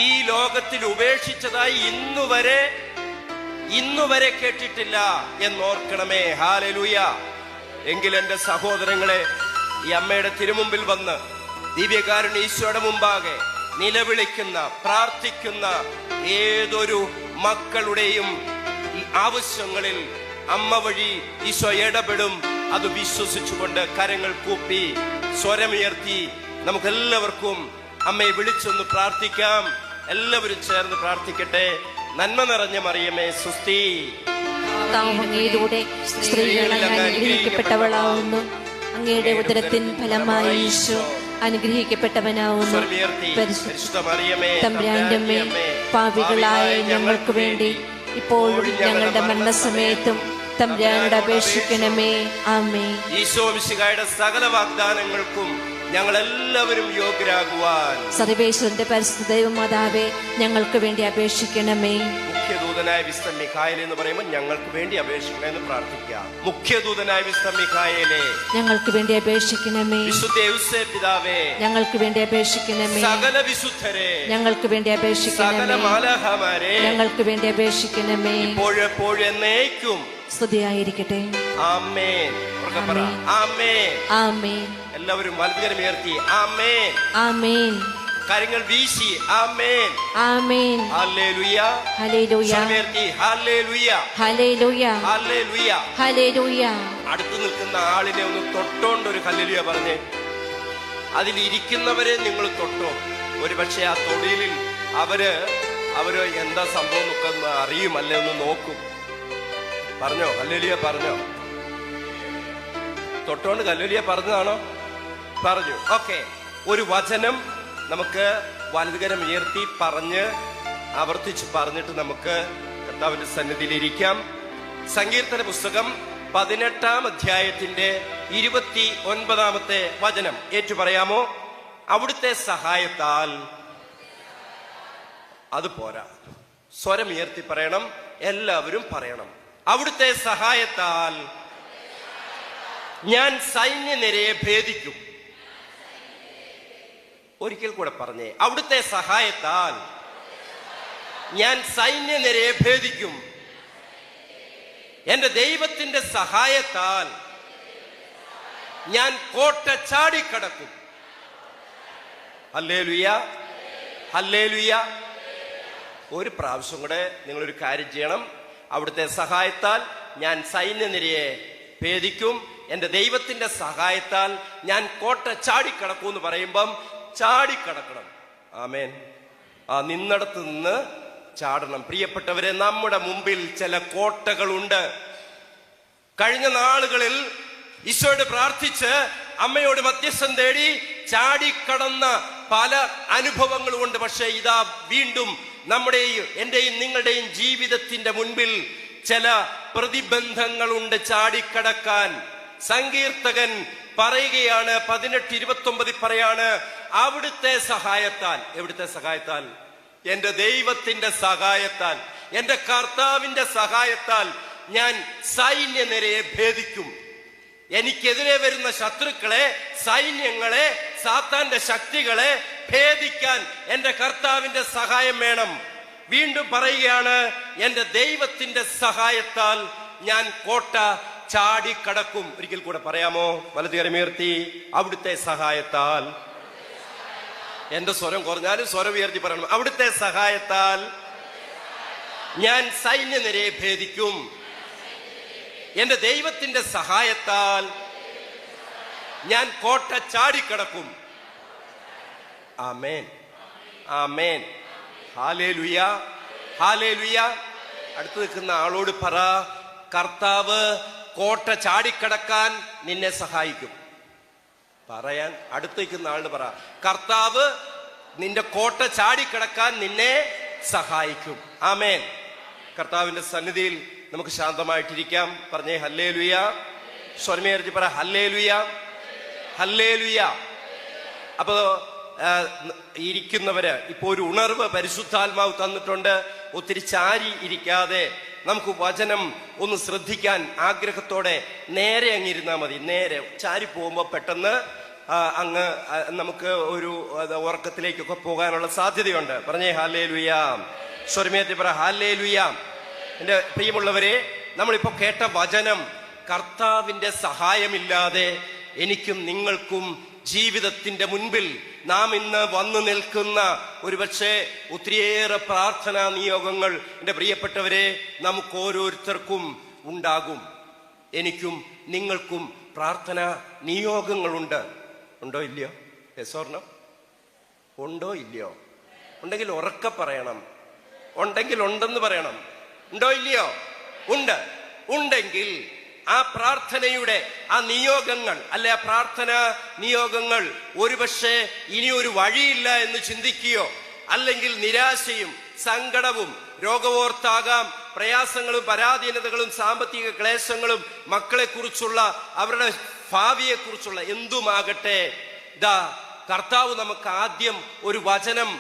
ഈ ലോകത്തിൽ ഉപേക്ഷിച്ചതായി ഇന്നുവരെ കേട്ടിട്ടില്ല എന്നോർക്കണമേ. ഹല്ലേലൂയ. എങ്കിൽ എന്റെ സഹോദരങ്ങളെ, ഈ അമ്മയുടെ തിരുമുമ്പിൽ വന്ന് ദിവ്യകാരുണ്യ ഈശോയുടെ മുമ്പാകെ നിലവിളിക്കുന്ന, പ്രാർത്ഥിക്കുന്ന ഏതൊരു മക്കളുടെയും ഈ ആവശ്യങ്ങളിൽ അമ്മ വഴി ഈശോ ഇടപെടും. അത് വിശ്വസിച്ചുകൊണ്ട് കരങ്ങൾ കൂപ്പി സ്വരമുയർത്തി നമുക്കെല്ലാവർക്കും അമ്മയെ വിളിച്ചൊന്ന് പ്രാർത്ഥിക്കാം. എല്ലാവരും ചേർന്ന് പ്രാർത്ഥിക്കട്ടെ. നന്മ നിറഞ്ഞ മറിയമേ സുസ്തി, അങ്ങയിലൂടെ സ്ത്രീകൾ അനുഗ്രഹിക്കപ്പെട്ടവളാവുന്നു. അങ്ങയുടെ ഉദരത്തിൻ ഫലമായി ഈശോ അനുഗ്രഹിക്കപ്പെട്ടവനാവുന്നു. തമ്പുരാന്റെ അമ്മേ, പാപികളായ ഞങ്ങൾക്ക് വേണ്ടി ഇപ്പോഴും ഞങ്ങളുടെ മരണസമയത്തും തമ്പുരാനോട് അപേക്ഷിക്കണമേ. ആമേൻ. ഈശോ മിശിഹായുടെ സകല വാഗ്ദാനങ്ങൾക്കും ഞങ്ങളെല്ലാവരും യോഗ്യരാകുവാൻ സർവേശ്വരന്റെ പരിശുദ്ധ ദൈവമാതാവേ, ഞങ്ങൾക്ക് വേണ്ടി അപേക്ഷിക്കണമേ. മുഖ്യദൂതനായ വിശുദ്ധ മിഖായേൽ എന്ന് പറയുമ്പോൾ ഞങ്ങൾക്ക് വേണ്ടി അപേക്ഷിക്കണമെന്ന് പ്രാർത്ഥിക്കാം. മുഖ്യദൂതനായ വിശുദ്ധ മിഖായേലേ, ഞങ്ങൾക്ക് വേണ്ടി അപേക്ഷിക്കണമേ. വിശുദ്ധ ഔസേപ്പ് പിതാവേ, ഞങ്ങൾക്ക് വേണ്ടി അപേക്ഷിക്കണമേ. സകല വിശുദ്ധരെ, ഞങ്ങൾക്ക് വേണ്ടി അപേക്ഷിക്കണമേ. സകല മാലാഖമാരെ, ഞങ്ങൾക്ക് വേണ്ടി അപേക്ഷിക്കണമേ. ഇപ്പോഴെപ്പോഴും എന്നേക്കും സ്തുതിയായിരിക്കട്ടെ. ആമേൻ. ആമേൻ. ആമേൻ. എല്ലാവരും വലതുകരം ഉയർത്തി ആമേൻ. ആമേൻ. കരങ്ങൾ വീശി ആമേൻ. ആമേൻ. ഹല്ലേലൂയ. ഹല്ലേലൂയ. ഉയർത്തി ഹല്ലേലൂയ. ഹല്ലേലൂയ. ഹല്ലേലൂയ. ഹല്ലേലൂയ. അടുത്ത് നിൽക്കുന്ന ആളിനെ ഒന്ന് തൊട്ടോണ്ട് ഒരു ഹല്ലേലൂയ പറഞ്ഞേ. അതിലിരിക്കുന്നവരെ നിങ്ങൾ തൊട്ടോ. ഒരുപക്ഷെ ആ തൊടിയിലിൽ അവര് എന്താ സംഭവം ഒക്കെ അറിയുമല്ലേ, ഒന്ന് നോക്കും. പറഞ്ഞോ ഹല്ലേലൂയ, പറഞ്ഞോ? തൊട്ടോണ്ട് ഹല്ലേലൂയ പറഞ്ഞതാണോ? പറഞ്ഞു. ഓക്കെ. ഒരു വചനം നമുക്ക് വലതുകരം ഉയർത്തി പറഞ്ഞ് ആവർത്തിച്ച് പറഞ്ഞിട്ട് നമുക്ക് കർത്താവിന്റെ സന്നിധിയിലിരിക്കാം. സങ്കീർത്തന പുസ്തകം 18-ാം അധ്യായത്തിന്റെ 29-ാമത്തെ വചനം ഏറ്റുപറയാമോ? അവിടുത്തെ സഹായത്താൽ. അത് പോരാ, സ്വരം ഉയർത്തി പറയണം. എല്ലാവരും പറയണം. അവിടുത്തെ സഹായത്താൽ ഞാൻ സൈന്യനിരയെ ഭേദിക്കും. ഒരിക്കൽ കൂടെ പറഞ്ഞേ. അവിടുത്തെ സഹായത്താൽ ഞാൻ സൈന്യനിരയെ ഭേദിക്കും. എന്റെ ദൈവത്തിന്റെ സഹായത്താൽ ഞാൻ കോട്ട ചാടിക്കടക്കും. ഹല്ലേലൂയ. ഹല്ലേലൂയ. ഒരു പ്രാവശ്യം കൂടെ നിങ്ങളൊരു കാര്യം ചെയ്യണം. അവിടുത്തെ സഹായത്താൽ ഞാൻ സൈന്യനിരയെ ഭേദിക്കും. എന്റെ ദൈവത്തിന്റെ സഹായത്താൽ ഞാൻ കോട്ട ചാടിക്കടക്കും എന്ന് പറയുമ്പം ചാടിക്കടക്കണം. ആമേൻ. ആ നിന്നിടത്ത് നിന്ന് ചാടണം. പ്രിയപ്പെട്ടവരെ, നമ്മുടെ മുമ്പിൽ ചില കോട്ടകളുണ്ട്. കഴിഞ്ഞ നാളുകളിൽ ഈശോയോട് പ്രാർത്ഥിച്ച് അമ്മയോട് മധ്യസ്ഥം തേടി ചാടിക്കടന്ന പല അനുഭവങ്ങളുമുണ്ട്. പക്ഷെ ഇതാ വീണ്ടും നമ്മുടെയും എന്റെയും നിങ്ങളുടെയും ജീവിതത്തിന്റെ മുൻപിൽ ചില പ്രതിബന്ധങ്ങളുണ്ട് ചാടിക്കടക്കാൻ. സങ്കീർത്തകൻ പറയുകയാണ് 18:29 പറയാണ്, അവിടുത്തെ സഹായത്താൽ. എവിടുത്തെ സഹായത്താൽ? എന്റെ ദൈവത്തിന്റെ സഹായത്താൽ, എന്റെ കർത്താവിന്റെ സഹായത്താൽ ഞാൻ സൈന്യനിരയെ ഭേദിക്കും. എനിക്കെതിരെ വരുന്ന ശത്രുക്കളെ, സൈന്യങ്ങളെ, സാത്താന്റെ ശക്തികളെ ഭേദിക്കാൻ എന്റെ കർത്താവിന്റെ സഹായം വേണം. വീണ്ടും പറയുകയാണ്, എന്റെ ദൈവത്തിന്റെ സഹായത്താൽ ഞാൻ കോട്ട ചാടിക്കടക്കും. ഒരിക്കൽ കൂടെ പറയാമോ? വലതുകരമുയർത്തി അവിടുത്തെ സഹായത്താൽ. എന്റെ സ്വരം കുറഞ്ഞാലും സ്വരം ഉയർത്തി പറയണം. അവിടുത്തെ സഹായത്താൽ ഞാൻ സൈന്യനിരയെ ഭേദിക്കും. എന്റെ ദൈവത്തിന്റെ സഹായത്താൽ ഞാൻ കോട്ട ചാടിക്കടക്കും. ആമേൻ. ആമേൻ. ഹല്ലേലൂയ. ഹല്ലേലൂയ. അടുത്ത് നിൽക്കുന്ന ആളോട് പറ, കർത്താവ് കോട്ട ചാടിക്കടക്കാൻ നിന്നെ സഹായിക്കും. പറയാൻ അടുത്ത് നിൽക്കുന്ന ആളിന് പറ, കർത്താവ് നിന്റെ കോട്ട ചാടിക്കടക്കാൻ നിന്നെ സഹായിക്കും. ആമേൻ. കർത്താവിന്റെ സന്നിധിയിൽ നമുക്ക് ശാന്തമായിട്ടിരിക്കാം. പറഞ്ഞേ ഹല്ലേലൂയ. സ്വരമേർജി പറ ഹല്ലേലൂയ. ഹല്ലേലൂയ. അപ്പോ ഇരിക്കുന്നവര് ഇപ്പോ ഒരു ഉണർവ് പരിശുദ്ധാത്മാവ് തന്നിട്ടുണ്ട്. ഒത്തിരി ചാരി ഇരിക്കാതെ നമുക്ക് വചനം ഒന്ന് ശ്രദ്ധിക്കാൻ ആഗ്രഹത്തോടെ നേരെ അങ്ങിരുന്നാൽ മതി. നേരെ ചാരി പോകുമ്പോൾ പെട്ടെന്ന് അങ്ങ് നമുക്ക് ഒരു ഉറക്കത്തിലേക്കൊക്കെ പോകാനുള്ള സാധ്യതയുണ്ട്. പറഞ്ഞേ ഹല്ലേലൂയ. സ്വരമേറ്റി പറ ഹല്ലേലൂയ. എന്റെ പ്രിയമുള്ളവരെ, നമ്മളിപ്പോ കേട്ട വചനം കർത്താവിന്റെ സഹായമില്ലാതെ എനിക്കും നിങ്ങൾക്കും ജീവിതത്തിന്റെ മുൻപിൽ നാം ഇന്ന് വന്നു നിൽക്കുന്ന ഒരുപക്ഷെ ഒത്തിരിയേറെ പ്രാർത്ഥനാ നിയോഗങ്ങൾ എൻ്റെ പ്രിയപ്പെട്ടവരെ നമുക്ക് ഓരോരുത്തർക്കും ഉണ്ടാകും. എനിക്കും നിങ്ങൾക്കും പ്രാർത്ഥനാ നിയോഗങ്ങളുണ്ട്. ഉണ്ടോ ഇല്ലയോ? യെസോർണോ? ഉണ്ടോ ഇല്ലയോ? ഉണ്ടെങ്കിൽ ഉറക്കെ പറയണം. ഉണ്ടെങ്കിൽ ഉണ്ടെന്ന് പറയണം. ഉണ്ടോ ഇല്ലയോ? ഉണ്ട്. ഉണ്ടെങ്കിൽ ആ പ്രാർത്ഥനയുടെ ആ നിയോഗങ്ങൾ അല്ലെ ആ പ്രാർത്ഥനാ നിയോഗങ്ങൾ ഒരുപക്ഷെ ഇനിയൊരു വഴിയില്ല എന്ന് ചിന്തിക്കുകയോ അല്ലെങ്കിൽ നിരാശയും സങ്കടവും രോഗവോർത്താകാം, പ്രയാസങ്ങളും പരാധീനതകളും സാമ്പത്തിക ക്ലേശങ്ങളും മക്കളെക്കുറിച്ചുള്ള അവരുടെ ഭാവിയെക്കുറിച്ചുള്ള എന്തുമാകട്ടെ, ദാ കർത്താവ് നമുക്ക് ആദ്യം ഒരു വചനം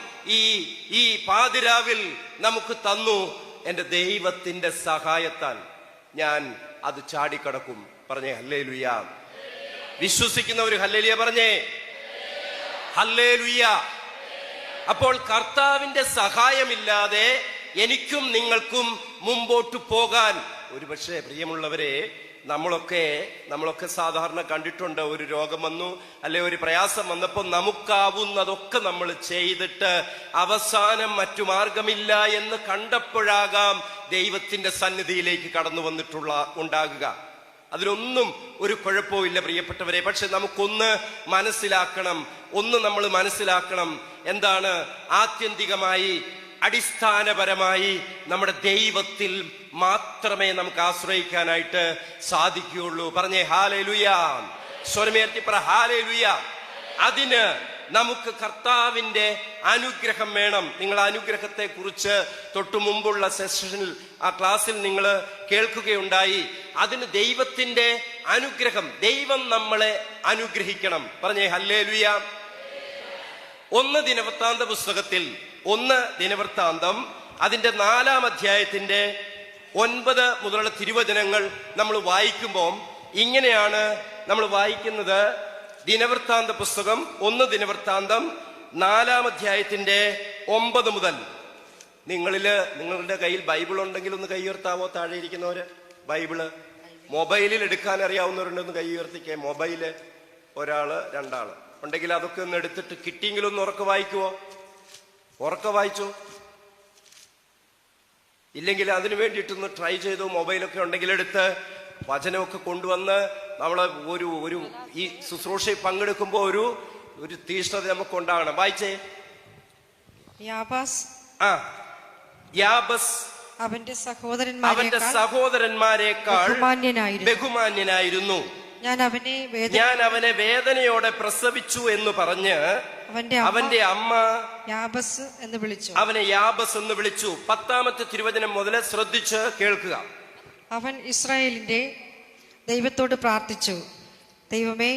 ഈ പാതിരാവിൽ നമുക്ക് തന്നു. എൻ്റെ ദൈവത്തിന്റെ സഹായത്താൽ ഞാൻ അത് ചാടിക്കടക്കും. പറഞ്ഞേ ഹല്ലേലൂയ. വിശ്വസിക്കുന്നവർ ഹല്ലേലൂയ പറഞ്ഞേ. ഹല്ലേലൂയ. അപ്പോൾ കർത്താവിന്റെ സഹായമില്ലാതെ എനിക്കും നിങ്ങൾക്കും മുമ്പോട്ട് പോകാൻ ഒരുപക്ഷെ പ്രിയമുള്ളവരെ നമ്മളൊക്കെ സാധാരണ കണ്ടിട്ടുണ്ട്. ഒരു രോഗം വന്നു അല്ലെ ഒരു പ്രയാസം വന്നപ്പോൾ നമുക്കാവുന്നതൊക്കെ നമ്മൾ ചെയ്തിട്ട് അവസാനം മറ്റു മാർഗമില്ല എന്ന് കണ്ടപ്പോഴാകാം ദൈവത്തിന്റെ സന്നിധിയിലേക്ക് കടന്നു ഉണ്ടാകുക. അതിലൊന്നും ഒരു കുഴപ്പമില്ല പ്രിയപ്പെട്ടവരെ. പക്ഷെ നമുക്കൊന്ന് നമ്മൾ മനസ്സിലാക്കണം. എന്താണ്? ആത്യന്തികമായി അടിസ്ഥാനപരമായി നമ്മുടെ ദൈവത്തിൽ മാത്രമേ നമുക്ക് ആശ്രയിക്കാനായിട്ട് സാധിക്കുകയുള്ളൂ. പറഞ്ഞേ ഹല്ലേലൂയ. സ്വരമേറ്റി പറ ഹല്ലേലൂയ. അതിന് നമുക്ക് കർത്താവിന്റെ അനുഗ്രഹം വേണം. നിങ്ങൾ അനുഗ്രഹത്തെ കുറിച്ച് തൊട്ടു മുമ്പുള്ള സെഷനിൽ ആ ക്ലാസ്സിൽ നിങ്ങൾ കേൾക്കുകയുണ്ടായി. അതിന് ദൈവത്തിന്റെ അനുഗ്രഹം, ദൈവം നമ്മളെ അനുഗ്രഹിക്കണം. പറഞ്ഞേ ഹല്ലേലൂയ. 1 ദിനവൃത്താന്ത പുസ്തകത്തിൽ 1 ദിനവൃത്താന്തം അതിന്റെ 4-ാം അധ്യായത്തിന്റെ 9 മുതലുള്ള തിരുവചനങ്ങൾ നമ്മൾ വായിക്കുമ്പോൾ ഇങ്ങനെയാണ് നമ്മൾ വായിക്കുന്നത്. ദിനവൃത്താന്ത പുസ്തകം 1 ദിനവൃത്താന്തം 4-ാം അധ്യായത്തിന്റെ 9 മുതൽ. നിങ്ങളുടെ കയ്യിൽ ബൈബിൾ ഉണ്ടെങ്കിൽ ഒന്ന് കൈ ഉയർത്താവോ? താഴെ ഇരിക്കുന്നവര് ബൈബിള് മൊബൈലിൽ എടുക്കാൻ അറിയാവുന്നവരുണ്ടെന്ന് കൈ ഉയർത്തിക്കേ. മൊബൈല് ഒരാള് 2 ആള് ഉണ്ടെങ്കിൽ അതൊക്കെ ഒന്ന് എടുത്തിട്ട് കിട്ടിയെങ്കിലും ഒന്ന് ഉറക്കെ വായിക്കുവോ? ഉറക്കെ വായിച്ചോ? ഇല്ലെങ്കിൽ അതിനു വേണ്ടിയിട്ടൊന്ന് ട്രൈ ചെയ്തു. മൊബൈലൊക്കെ ഉണ്ടെങ്കിൽ എടുത്ത് വചനമൊക്കെ കൊണ്ടുവന്ന് നമ്മള് ഒരു ഈ ശുശ്രൂഷയിൽ പങ്കെടുക്കുമ്പോ ഒരു തീഷ്ണത നമുക്ക് ഉണ്ടാകണം. വായിച്ചേ. യാബസ് അവന്റെ സഹോദരന്മാരെക്കാൾ ബഹുമാന്യനായിരുന്നു. ഞാൻ അവനെ വേദനയോടെ പ്രസവിച്ചു എന്ന് പറഞ്ഞ് അവന്റെ അമ്മ യാബസ് എന്ന് വിളിച്ചു. അവനെ യാബസ് എന്ന് വിളിച്ചു. 10-ാമത്തെ തിരുവചനം മുതൽ ശ്രദ്ധിച്ച് കേൾക്കുക. അവൻ ഇസ്രായേലിന്റെ ദൈവത്തോട് പ്രാർത്ഥിച്ചു, ദൈവമേ,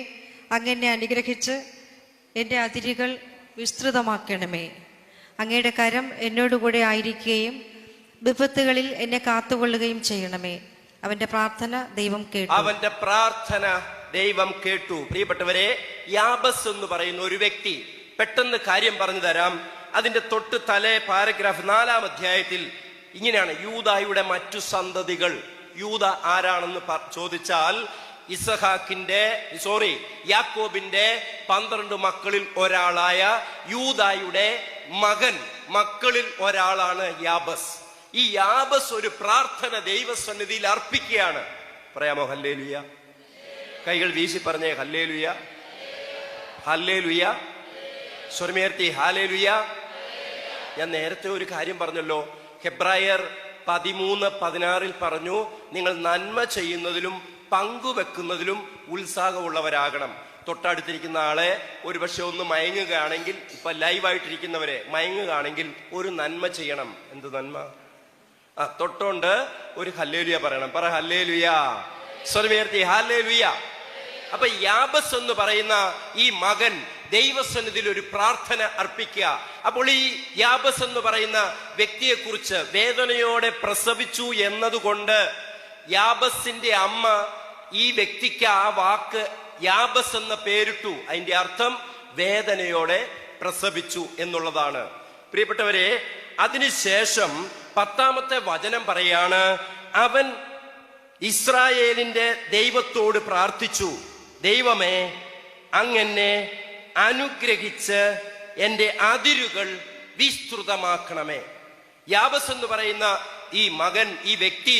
അങ്ങെന്നെ അനുഗ്രഹിച്ച് എൻ്റെ അതിരുകൾ വിസ്തൃതമാക്കണമേ. അങ്ങയുടെ കരം എന്നോടുകൂടെ ആയിരിക്കുകയും വിപത്തുകളിൽ എന്നെ കാത്തുകൊള്ളുകയും ചെയ്യണമേ. അവന്റെ പ്രാർത്ഥന ദൈവം കേട്ടു. പ്രിയപ്പെട്ടവരെ, യാബസ് എന്ന് പറയുന്ന ഒരു വ്യക്തി, പെട്ടെന്ന് കാര്യം പറഞ്ഞു തരാം. അതിന്റെ തൊട്ട് തലേ പാരഗ്രാഫ് 4-ാം അധ്യായത്തിൽ ഇങ്ങനെയാണ്. യൂദായുടെ സന്തതികൾ. യൂദ ആരാണെന്ന് ചോദിച്ചാൽ യാക്കോബിന്റെ 12 മക്കളിൽ ഒരാളായ യൂദായുടെ മക്കളിൽ ഒരാളാണ് യാബസ്. ഈ യാബസ് ഒരു പ്രാർത്ഥന ദൈവസന്നിധിയിൽ അർപ്പിക്കുകയാണ്. പറയാമോ ഹല്ലേലൂയ? കൈകൾ വീശി പറഞ്ഞേ ഹല്ലേലൂയ. ഹല്ലേലൂയ. സ്വരമേർത്തി ഹല്ലേലൂയ. ഞാൻ നേരത്തെ ഒരു കാര്യം പറഞ്ഞല്ലോ. ഹെബ്രായർ 13:16 പറഞ്ഞു, നിങ്ങൾ നന്മ ചെയ്യുന്നതിലും പങ്കുവെക്കുന്നതിലും ഉത്സാഹമുള്ളവരാകണം. തൊട്ടടുത്തിരിക്കുന്ന ആളെ ഒരുപക്ഷെ ഒന്ന് മയങ്ങുകയാണെങ്കിൽ, ഇപ്പൊ ലൈവായിട്ടിരിക്കുന്നവരെ മയങ്ങുകയാണെങ്കിൽ ഒരു നന്മ ചെയ്യണം. എന്ത് നന്മ? തൊട്ടോണ്ട് ഒരു ഹല്ലേലൂയ പറയണം. പറ ഹല്ലേലൂയ. സ്വരമേർത്തി ഹല്ലേലൂയ. അപ്പൊ യാബസ് എന്ന് പറയുന്ന ഈ മകൻ ദൈവസന്നിധിയിൽ ഒരു പ്രാർത്ഥന അർപ്പിക്കുക. അപ്പോൾ ഈ യാബസ് എന്ന് പറയുന്ന വ്യക്തിയെ കുറിച്ച് വേദനയോടെ പ്രസവിച്ചു എന്നതുകൊണ്ട് യാബസിന്റെ അമ്മ ഈ വ്യക്തിക്ക് ആ വാക്ക് യാബസ് എന്ന പേരിട്ടു. അതിന്റെ അർത്ഥം വേദനയോടെ പ്രസവിച്ചു എന്നുള്ളതാണ്. പ്രിയപ്പെട്ടവരെ, അതിനുശേഷം 10-ാമത്തെ വചനം പറയാണ്, അവൻ ഇസ്രായേലിന്റെ ദൈവത്തോട് പ്രാർത്ഥിച്ചു, ദൈവമേ, അങ്ങെന്നെ അനുഗ്രഹിച്ച് എന്റെ അതിരുകൾ വിസ്തൃതമാക്കണമേ. യാബസ് എന്ന് പറയുന്ന ഈ മകൻ, ഈ വ്യക്തി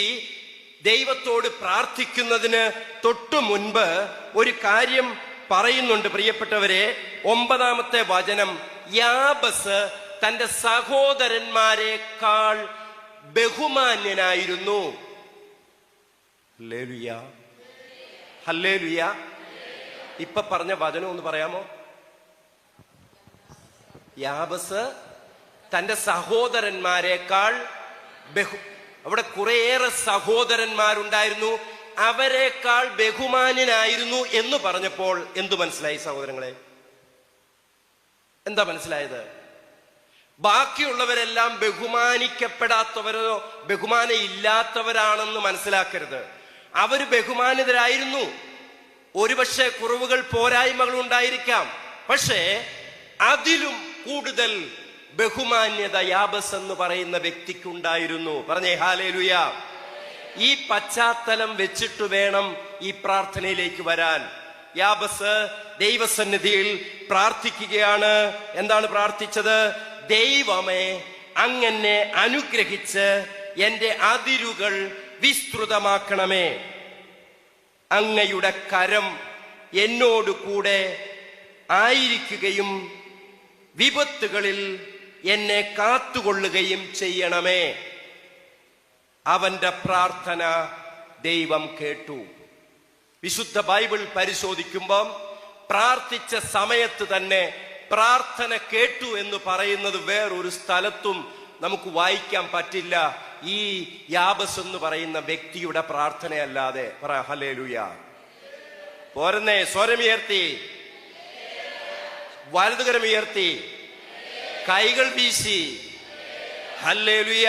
ദൈവത്തോട് പ്രാർത്ഥിക്കുന്നതിന് തൊട്ടു മുൻപ് ഒരു കാര്യം പറയുന്നുണ്ട്. പ്രിയപ്പെട്ടവരെ, 9-ാമത്തെ വചനം, യാബസ് തന്റെ സഹോദരന്മാരെക്കാൾ ബഹുമാന്യനായിരുന്നു. Hallelujah, hallelujah. ഇപ്പൊ പറഞ്ഞ വചനം ഒന്ന് പറയാമോ? യാബസ് തന്റെ സഹോദരന്മാരെക്കാൾ അവിടെ കുറേയേറെ സഹോദരന്മാരുണ്ടായിരുന്നു, അവരെക്കാൾ ബഹുമാന്യനായിരുന്നു എന്ന് പറഞ്ഞപ്പോൾ എന്തു മനസ്സിലായി സഹോദരങ്ങളെ? എന്താ മനസ്സിലായത്? ബാക്കിയുള്ളവരെല്ലാം ബഹുമാനിക്കപ്പെടാത്തവരോ ബഹുമാനം ഇല്ലാത്തവരാണെന്ന് മനസ്സിലാക്കരുത്. അവര് ബഹുമാനിതരായിരുന്നു. ഒരുപക്ഷെ കുറവുകൾ, പോരായ്മകൾ ഉണ്ടായിരിക്കാം. പക്ഷേ അതിലും കൂടുതൽ ബഹുമാന്യത യാബസ് എന്ന് പറയുന്ന വ്യക്തിക്കുണ്ടായിരുന്നു. പറഞ്ഞേ ഹല്ലേലൂയ. ഈ പശ്ചാത്തലം വെച്ചിട്ട് വേണം ഈ പ്രാർത്ഥനയിലേക്ക് വരാൻ. യാബസ് ദൈവസന്നിധിയിൽ പ്രാർത്ഥിക്കുകയാണ്. എന്താണ് പ്രാർത്ഥിച്ചത്? ദൈവമേ, അങ്ങെന്നെ അനുഗ്രഹിച്ച് എന്റെ അതിരുകൾ വിസ്തൃതമാക്കണമേ. അങ്ങയുടെ കരം എന്നോട് കൂടെ ആയിരിക്കുകയും വിപത്തുകളിൽ എന്നെ കാത്തുകൊള്ളുകയും ചെയ്യണമേ. അവന്റെ പ്രാർത്ഥന ദൈവം കേട്ടു. വിശുദ്ധ ബൈബിൾ പരിശോധിക്കുമ്പം പ്രാർത്ഥിച്ച സമയത്ത് തന്നെ പ്രാർത്ഥന കേട്ടു എന്ന് പറയുന്നത് വേറൊരു സ്ഥലത്തും നമുക്ക് വായിക്കാൻ പറ്റില്ല. ഈ യാബസ് എന്ന് പറയുന്ന വ്യക്തിയുടെ പ്രാർത്ഥനയല്ലാതെ. പറ ഹല്ലേലൂയ. പോരുന്നേ, സ്വരമുയർത്തി, വലതുകരമുയർത്തി, കൈകൾ വീശി ഹല്ലേലൂയ.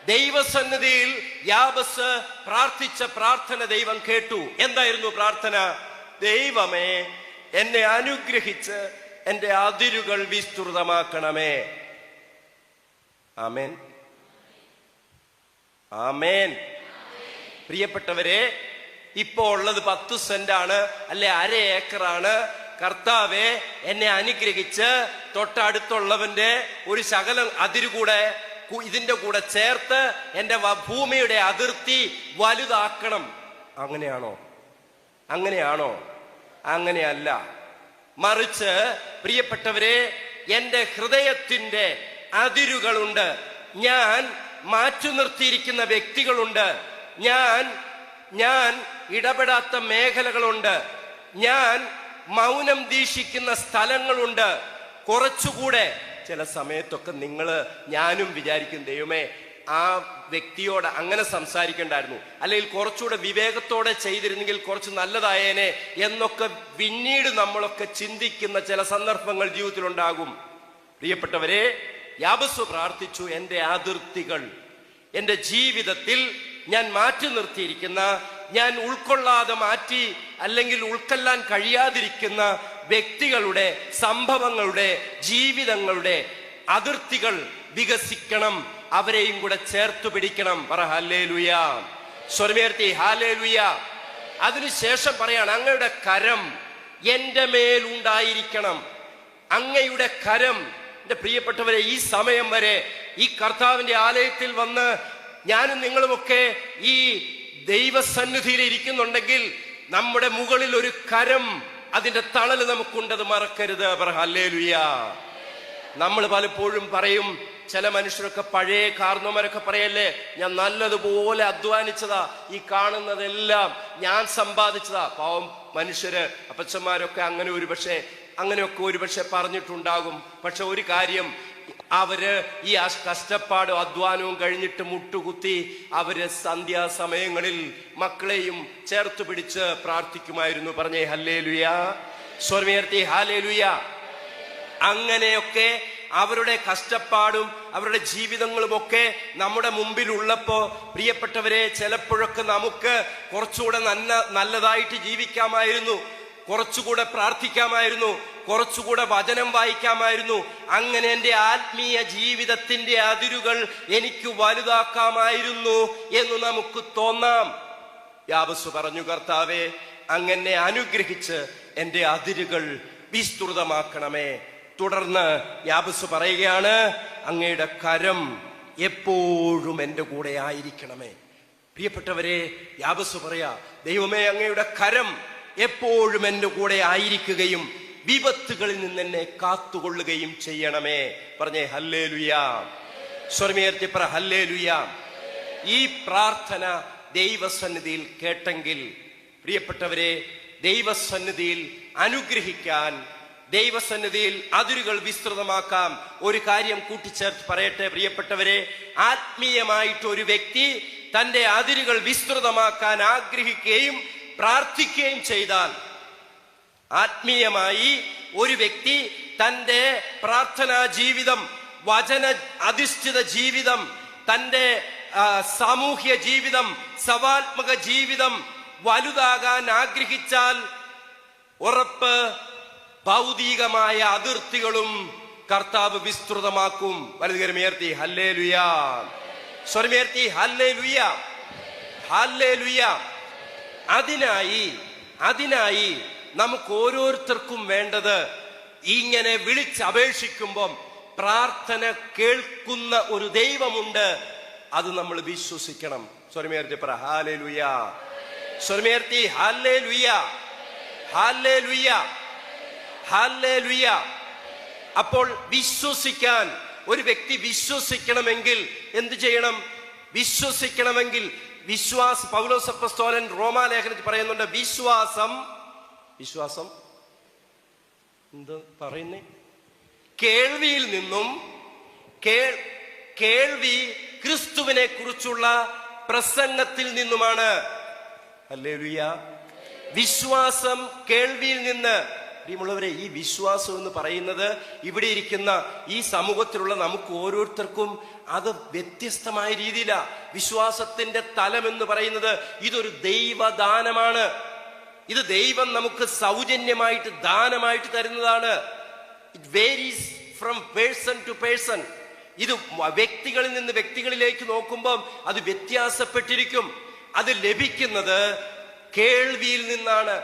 ദൈവസന്നിധിയിൽ യാബസ് പ്രാർത്ഥിച്ച പ്രാർത്ഥന ദൈവം കേട്ടു. എന്തായിരുന്നു പ്രാർത്ഥന? ദൈവമേ, എന്നെ അനുഗ്രഹിച്ച് എന്റെ അതിരുകൾ വിസ്തൃതമാക്കണമേ. ആമേൻ, ആമേൻ. പ്രിയപ്പെട്ടവരെ, ഇപ്പോ ഉള്ളത് 10 സെന്റാണ്, അല്ലെ 1/2 ഏക്കറാണ്. കർത്താവെ, എന്നെ അനുഗ്രഹിച്ച് തൊട്ടടുത്തുള്ളവന്റെ ഒരു ശകലം അതിരുകൂടെ ഇതിന്റെ കൂടെ ചേർത്ത് എന്റെ ഭൂമിയുടെ അതിർത്തി വലുതാക്കണം. അങ്ങനെയാണോ? അങ്ങനെയാണോ? അങ്ങനെയല്ല. മറിച്ച് പ്രിയപ്പെട്ടവരെ, എന്റെ ഹൃദയത്തിന്റെ അതിരുകളുണ്ട്. ഞാൻ മാറ്റി നിർത്തിയിരിക്കുന്ന വ്യക്തികളുണ്ട്. ഞാൻ ഇടപെടാത്ത മേഖലകളുണ്ട്. ഞാൻ മൗനം ദീക്ഷിക്കുന്ന സ്ഥലങ്ങളുണ്ട്. കുറച്ചുകൂടെ ചില സമയത്തൊക്കെ ഞാനും വിചാരിക്കും, ദൈവമേ, ആ വ്യക്തിയോട് അങ്ങനെ സംസാരിക്കണ്ടായിരുന്നു, അല്ലെങ്കിൽ കുറച്ചുകൂടെ വിവേകത്തോടെ ചെയ്തിരുന്നെങ്കിൽ കുറച്ച് നല്ലതായേനെ എന്നൊക്കെ പിന്നീട് നമ്മളൊക്കെ ചിന്തിക്കുന്ന ചില സന്ദർഭങ്ങൾ ജീവിതത്തിലുണ്ടാകും. പ്രിയപ്പെട്ടവരെ, യാബസ് പ്രാർത്ഥിച്ചു, എന്റെ അതിർത്തികൾ, എന്റെ ജീവിതത്തിൽ ഞാൻ മാറ്റി നിർത്തിയിരിക്കുന്ന, ഞാൻ ഉൾക്കൊള്ളാതെ മാറ്റി അല്ലെങ്കിൽ ഉൾക്കൊള്ളാൻ കഴിയാതിരിക്കുന്ന വ്യക്തികളുടെ, സംഭവങ്ങളുടെ, ജീവിതങ്ങളുടെ അതിർത്തികൾ വികസിക്കണം. അവരെയും കൂടെ ചേർത്തു പിടിക്കണം. പറ ഹല്ലേലൂയ. സ്വരമുയർത്തി ഹല്ലേലൂയ. അതിനുശേഷം പറയാണ്, അങ്ങയുടെ കരം എന്റെ മേലുണ്ടായിരിക്കണം. അങ്ങയുടെ കരം. എന്റെ പ്രിയപ്പെട്ടവരെ, ഈ സമയം വരെ ഈ കർത്താവിന്റെ ആലയത്തിൽ വന്ന് ഞാനും നിങ്ങളുമൊക്കെ ഈ ദൈവസന്നിധിയിൽ ഇരിക്കുന്നുണ്ടെങ്കിൽ നമ്മുടെ മുകളിൽ ഒരു കരം, അതിന്റെ തണൽ നമുക്കുണ്ടത് മറക്കരുത്. പറ ഹല്ലേലൂയ. നമ്മൾ പലപ്പോഴും പറയും, ചില മനുഷ്യരൊക്കെ, പഴയ കാർന്നോമാരൊക്കെ പറയല്ലേ, ഞാൻ നല്ലതുപോലെ അധ്വാനിച്ചതാ, ഈ കാണുന്നതെല്ലാം ഞാൻ സമ്പാദിച്ചതാ. പാവം മനുഷ്യര്, അപ്പച്ചന്മാരൊക്കെ അങ്ങനെയൊക്കെ ഒരുപക്ഷെ പറഞ്ഞിട്ടുണ്ടാകും. പക്ഷെ ഒരു കാര്യം, അവര് ഈ കഷ്ടപ്പാടും അധ്വാനവും കഴിഞ്ഞിട്ട് മുട്ടുകുത്തി അവര് സന്ധ്യാസമയങ്ങളിൽ മക്കളെയും ചേർത്ത് പിടിച്ച് പ്രാർത്ഥിക്കുമായിരുന്നു. പറഞ്ഞേ ഹല്ലേലൂയ. സ്വരമുയർത്തി ഹല്ലേലൂയ. അങ്ങനെയൊക്കെ അവരുടെ കഷ്ടപ്പാടും അവരുടെ ജീവിതങ്ങളുമൊക്കെ നമ്മുടെ മുമ്പിലുള്ളപ്പോ പ്രിയപ്പെട്ടവരെ, ചിലപ്പോഴൊക്കെ നമുക്ക് കുറച്ചുകൂടെ നല്ലതായിട്ട് ജീവിക്കാമായിരുന്നു, കുറച്ചുകൂടെ പ്രാർത്ഥിക്കാമായിരുന്നു, കുറച്ചുകൂടെ വചനം വായിക്കാമായിരുന്നു, അങ്ങനെ എൻ്റെ ആത്മീയ ജീവിതത്തിന്റെ അതിരുകൾ എനിക്ക് വലുതാക്കാമായിരുന്നു എന്ന് നമുക്ക് തോന്നാം. യാബസ് പറഞ്ഞു, കർത്താവേ, അങ്ങനെ അനുഗ്രഹിച്ച് എൻ്റെ അതിരുകൾ വിസ്തൃതമാക്കണമേ. തുടർന്ന് യാബസ് പറയുകയാണ്, അങ്ങയുടെ കരം എപ്പോഴും എൻ്റെ കൂടെ ആയിരിക്കണമേ. പ്രിയപ്പെട്ടവരെ, യാബസ് പറയാ, ദൈവമേ, അങ്ങയുടെ കരം എപ്പോഴും എൻ്റെ കൂടെ ആയിരിക്കുകയും വിപത്തുകളിൽ നിന്ന് എന്നെ കാത്തുകൊള്ളുകയും ചെയ്യണമേ. പറഞ്ഞേ ഹല്ലേലൂയാ. സ്വരമുയർത്തി പറ ഹല്ലേലൂയാ. ഈ പ്രാർത്ഥന ദൈവസന്നിധിയിൽ കേട്ടെങ്കിൽ പ്രിയപ്പെട്ടവരെ, ദൈവസന്നിധിയിൽ അനുഗ്രഹിക്കാൻ, ദൈവസന്നിധിയിൽ അതിരുകൾ വിസ്തൃതമാക്കാം. ഒരു കാര്യം കൂട്ടിച്ചേർത്ത് പറയട്ടെ പ്രിയപ്പെട്ടവരെ, ആത്മീയമായിട്ട് ഒരു വ്യക്തി തന്റെ അതിരുകൾ വിസ്തൃതമാക്കാൻ ആഗ്രഹിക്കുകയും പ്രാർത്ഥിക്കുകയും ചെയ്താൽ, ആത്മീയമായി ഒരു വ്യക്തി തന്റെ പ്രാർത്ഥനാ ജീവിതം, വചന അധിഷ്ഠിത ജീവിതം, തന്റെ സാമൂഹ്യ ജീവിതം, സവാത്മക ജീവിതം വലുതാകാൻ ആഗ്രഹിച്ചാൽ ഉറപ്പ്, ഭൗതികമായ അതിർത്തികളും കർത്താവ് വിസ്തൃതമാക്കും. വലതുകരമുയർത്തി ഹല്ലേലൂയാ. സ്വരമുയർത്തി ഹല്ലേലൂയാ, ഹല്ലേലൂയാ. അതിനായി നമുക്ക് ഓരോരുത്തർക്കും വേണ്ടത്, ഇങ്ങനെ വിളിച്ചപേക്ഷിക്കുമ്പം പ്രാർത്ഥന കേൾക്കുന്ന ഒരു ദൈവമുണ്ട്, അത് നമ്മൾ വിശ്വസിക്കണം. സ്വരമുയർത്തി പറ ഹല്ലേലൂയാ. സ്വരമുയർത്തി ഹല്ലേലൂയാ, ഹല്ലേലൂയാ, ഹല്ലേലൂയാ. അപ്പോൾ വിശ്വസിക്കാൻ ഒരു വ്യക്തി വിശ്വസിക്കണമെങ്കിൽ എന്ത് ചെയ്യണം? വിശ്വസിക്കണമെങ്കിൽ പൗലോസ് അപ്പോസ്തലൻ റോമാലേഖനത്തിൽ പറയുന്നുണ്ട്, വിശ്വാസം എന്ത് പറയുന്നേ? കേൾവിയിൽ നിന്നും, കേൾവി ക്രിസ്തുവിനെ കുറിച്ചുള്ള പ്രസംഗത്തിൽ നിന്നുമാണ്. ഹല്ലേലൂയാ. വിശ്വാസം കേൾവിയിൽ നിന്ന്. പ്രിയമുള്ളവരെ, ഈ വിശ്വാസം എന്ന് പറയുന്നത് ഇവിടെ ഇരിക്കുന്ന ഈ സമൂഹത്തിലുള്ള നമുക്ക് ഓരോരുത്തർക്കും അത് വ്യത്യസ്തമായ രീതിയിലാണ്. വിശ്വാസത്തിന്റെ തലം എന്ന് പറയുന്നത് ഇതൊരു ദൈവദാനമാണ്. ഇത് ദൈവം നമുക്ക് സൗജന്യമായിട്ട് ദാനമായിട്ട് തരുന്നതാണ്. It varies from person to person. ഇത് വ്യക്തികളിൽ നിന്ന് വ്യക്തികളിലേക്ക് നോക്കുമ്പോൾ അത് വ്യത്യാസപ്പെട്ടിരിക്കും. അത് ലഭിക്കുന്നത് കേൾവിയിൽ നിന്നാണ്.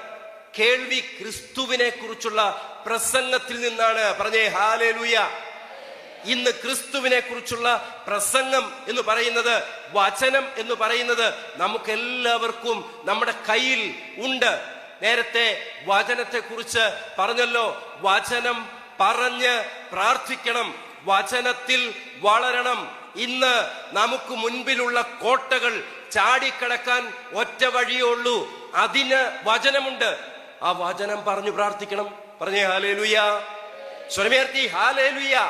കേൾവി ക്രിസ്തുവിനെ കുറിച്ചുള്ള പ്രസംഗത്തിൽ നിന്നാണ്. പറഞ്ഞേ ഹല്ലേലൂയാ. ഇന്ന് ക്രിസ്തുവിനെ കുറിച്ചുള്ള പ്രസംഗം എന്ന് പറയുന്നത്, വചനം എന്ന് പറയുന്നത് നമുക്കെല്ലാവർക്കും നമ്മുടെ കയ്യിൽ ഉണ്ട്. നേരത്തെ വചനത്തെ കുറിച്ച് പറഞ്ഞല്ലോ, വചനം പറഞ്ഞ് പ്രാർത്ഥിക്കണം, വചനത്തിൽ വളരണം. ഇന്ന് നമുക്ക് മുൻപിലുള്ള കോട്ടകൾ ചാടിക്കടക്കാൻ ഒറ്റ വഴിയേ ഉള്ളൂ, അതിന് വചനമുണ്ട്. ആ വചനം പറഞ്ഞു പ്രാർത്ഥിക്കണം. പറഞ്ഞേ ഹല്ലേലൂയാ. സ്വരമുയർത്തി ഹല്ലേലൂയാ.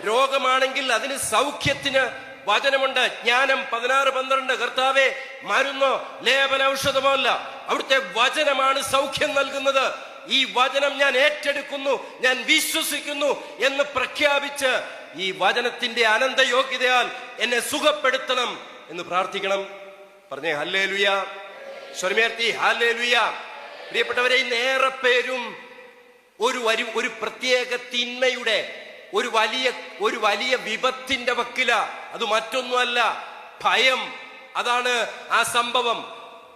രോഗമാണെങ്കിൽ അതിന് സൗഖ്യത്തിന് വചനമുണ്ട്. ജ്ഞാനം 16:12. കർത്താവേ, മരുന്നോ ലേപന ഔഷധമോ അല്ല, അവിടുത്തെ വചനമാണ് സൗഖ്യം നൽകുന്നത്. ഈ വചനം ഞാൻ ഏറ്റെടുക്കുന്നു, ഞാൻ വിശ്വസിക്കുന്നു എന്ന് പ്രഖ്യാപിച്ച് ഈ വചനത്തിന്റെ അനന്ത യോഗ്യതയാൽ എന്നെ സുഖപ്പെടുത്തണം എന്ന് പ്രാർത്ഥിക്കണം. പറഞ്ഞേ ഹല്ലേലൂയാ. സ്വരമുയർത്തി ഹല്ലേലൂയാ. പ്രിയപ്പെട്ടവരെ, ഇന്നേറെ പേരും ഒരു പ്രത്യേക തിന്മയുടെ ഒരു വലിയ വിപത്തിന്റെ വക്കില. അത് മറ്റൊന്നുമല്ല, ഭയം. അതാണ് ആ സംഭവം.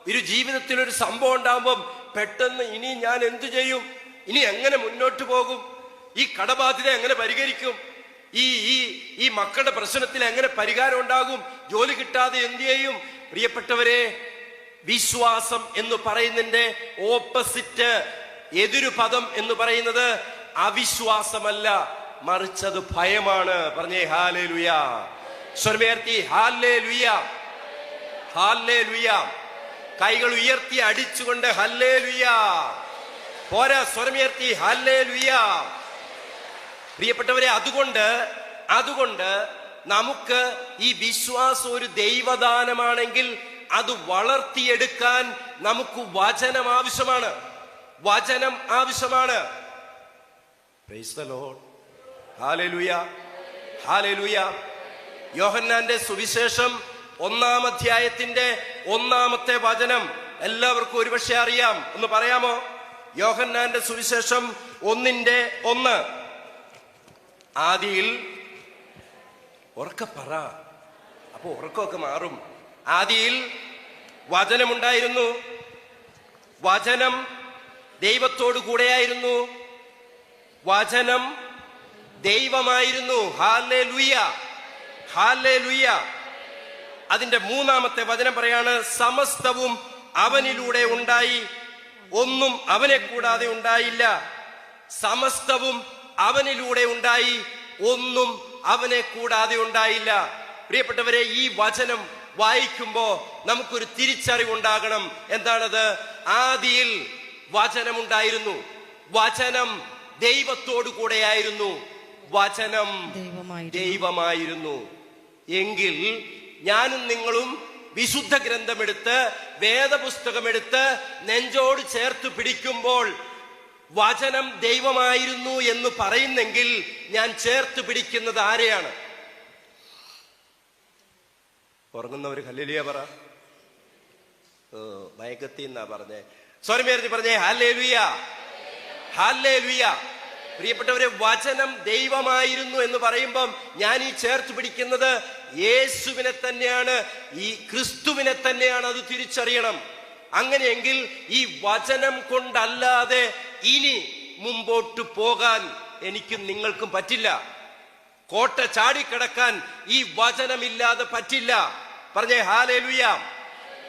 ഒരു ജീവിതത്തിൽ ഒരു സംഭവം ഉണ്ടാകുമ്പം പെട്ടെന്ന് ഇനി ഞാൻ എന്തു ചെയ്യും, ഇനി എങ്ങനെ മുന്നോട്ട് പോകും, ഈ കടബാധ്യത എങ്ങനെ പരിഹരിക്കും, ഈ മക്കളുടെ പ്രശ്നത്തിൽ എങ്ങനെ പരിഹാരം ഉണ്ടാകും, ജോലി കിട്ടാതെ എന്ത് ചെയ്യും? പ്രിയപ്പെട്ടവരെ, വിശ്വാസം എന്ന് പറയുന്നതിന്റെ ഓപ്പോസിറ്റ്, എതിരു പദം എന്ന് പറയുന്നത് അവിശ്വാസമല്ല, മറിച്ചത് ഭയമാണ്. പറഞ്ഞേ ഹല്ലേലൂയാ. സ്വരമുയർത്തി ഹല്ലേലൂയാ, ഹല്ലേലൂയാ. കൈകൾ ഉയർത്തി അടിച്ചുകൊണ്ട് ഹല്ലേലൂയാ. പോരാ, സ്വരമുയർത്തി ഹല്ലേലൂയാ. പ്രിയപ്പെട്ടവരെ, അതുകൊണ്ട് നമുക്ക് ഈ വിശ്വാസം ഒരു ദൈവദാനമാണെങ്കിൽ അത് വളർത്തിയെടുക്കാൻ നമുക്ക് വചനം ആവശ്യമാണ്. വചനം ആവശ്യമാണ്. Praise the Lord. Hallelujah, hallelujah. യോഹന്നാന്റെ സുവിശേഷം 1-ാം അധ്യായത്തിന്റെ 1-ാമത്തെ വചനം എല്ലാവർക്കും ഒരുപക്ഷെ അറിയാം. ഒന്ന് പറയാമോ? യോഹന്നാന്റെ സുവിശേഷം 1:1. ആദിയിൽ, ഉറക്കെ പറ, അപ്പൊ ഉറക്കമൊക്കെ മാറും. ആദിയിൽ വചനമുണ്ടായിരുന്നു, വചനം ദൈവത്തോടു കൂടെയായിരുന്നു, വചനം ദൈവമായിരുന്നു. Hallelujah, hallelujah. അതിന്റെ 3-ാമത്തെ വചനം പറയാണ്, സമസ്തവും അവനിലൂടെ ഉണ്ടായി, ഒന്നും അവനെ കൂടാതെ ഉണ്ടായില്ല. സമസ്തവും അവനിലൂടെ ഉണ്ടായി, ഒന്നും അവനെ കൂടാതെ ഉണ്ടായില്ല. പ്രിയപ്പെട്ടവരെ, ഈ വചനം വായിക്കുമ്പോ നമുക്കൊരു തിരിച്ചറിവുണ്ടാകണം. എന്താണത്? ആദിയിൽ വചനമുണ്ടായിരുന്നു, വചനം ദൈവത്തോടു കൂടെയായിരുന്നു, വചനം ദൈവമായിരുന്നു. എങ്കിൽ ഞാനും നിങ്ങളും വിശുദ്ധ ഗ്രന്ഥമെടുത്ത്, വേദപുസ്തകമെടുത്ത് നെഞ്ചോട് ചേർത്ത് പിടിക്കുമ്പോൾ വചനം ദൈവമായിരുന്നു എന്ന് പറയുന്നെങ്കിൽ ഞാൻ ചേർത്ത് പിടിക്കുന്നത് ആരെയാണ്? ഉറങ്ങുന്നവർ ഹല്ലേലൂയ പറ. മയക്കത്തി എന്നാ പറഞ്ഞേ, സ്വരമേർത്തി പറഞ്ഞേ ഹല്ലേലൂയ, ഹല്ലേലൂയ. പ്രിയപ്പെട്ടവരെ, വചനം ദൈവമായിരുന്നു എന്ന് പറയുമ്പം ഞാൻ ഈ ചേർത്ത് പിടിക്കുന്നത് യേശുവിനെ തന്നെയാണ്, ഈ ക്രിസ്തുവിനെ തന്നെയാണ്. അത് തിരിച്ചറിയണം. അങ്ങനെയെങ്കിൽ ഈ വചനം കൊണ്ടല്ലാതെ ഇനി മുമ്പോട്ട് പോകാൻ എനിക്കും നിങ്ങൾക്കും പറ്റില്ല. കോട്ട ചാടിക്കടക്കാൻ ഈ വചനമില്ലാതെ പറ്റില്ല. പറഞ്ഞേ ഹല്ലേലൂയ.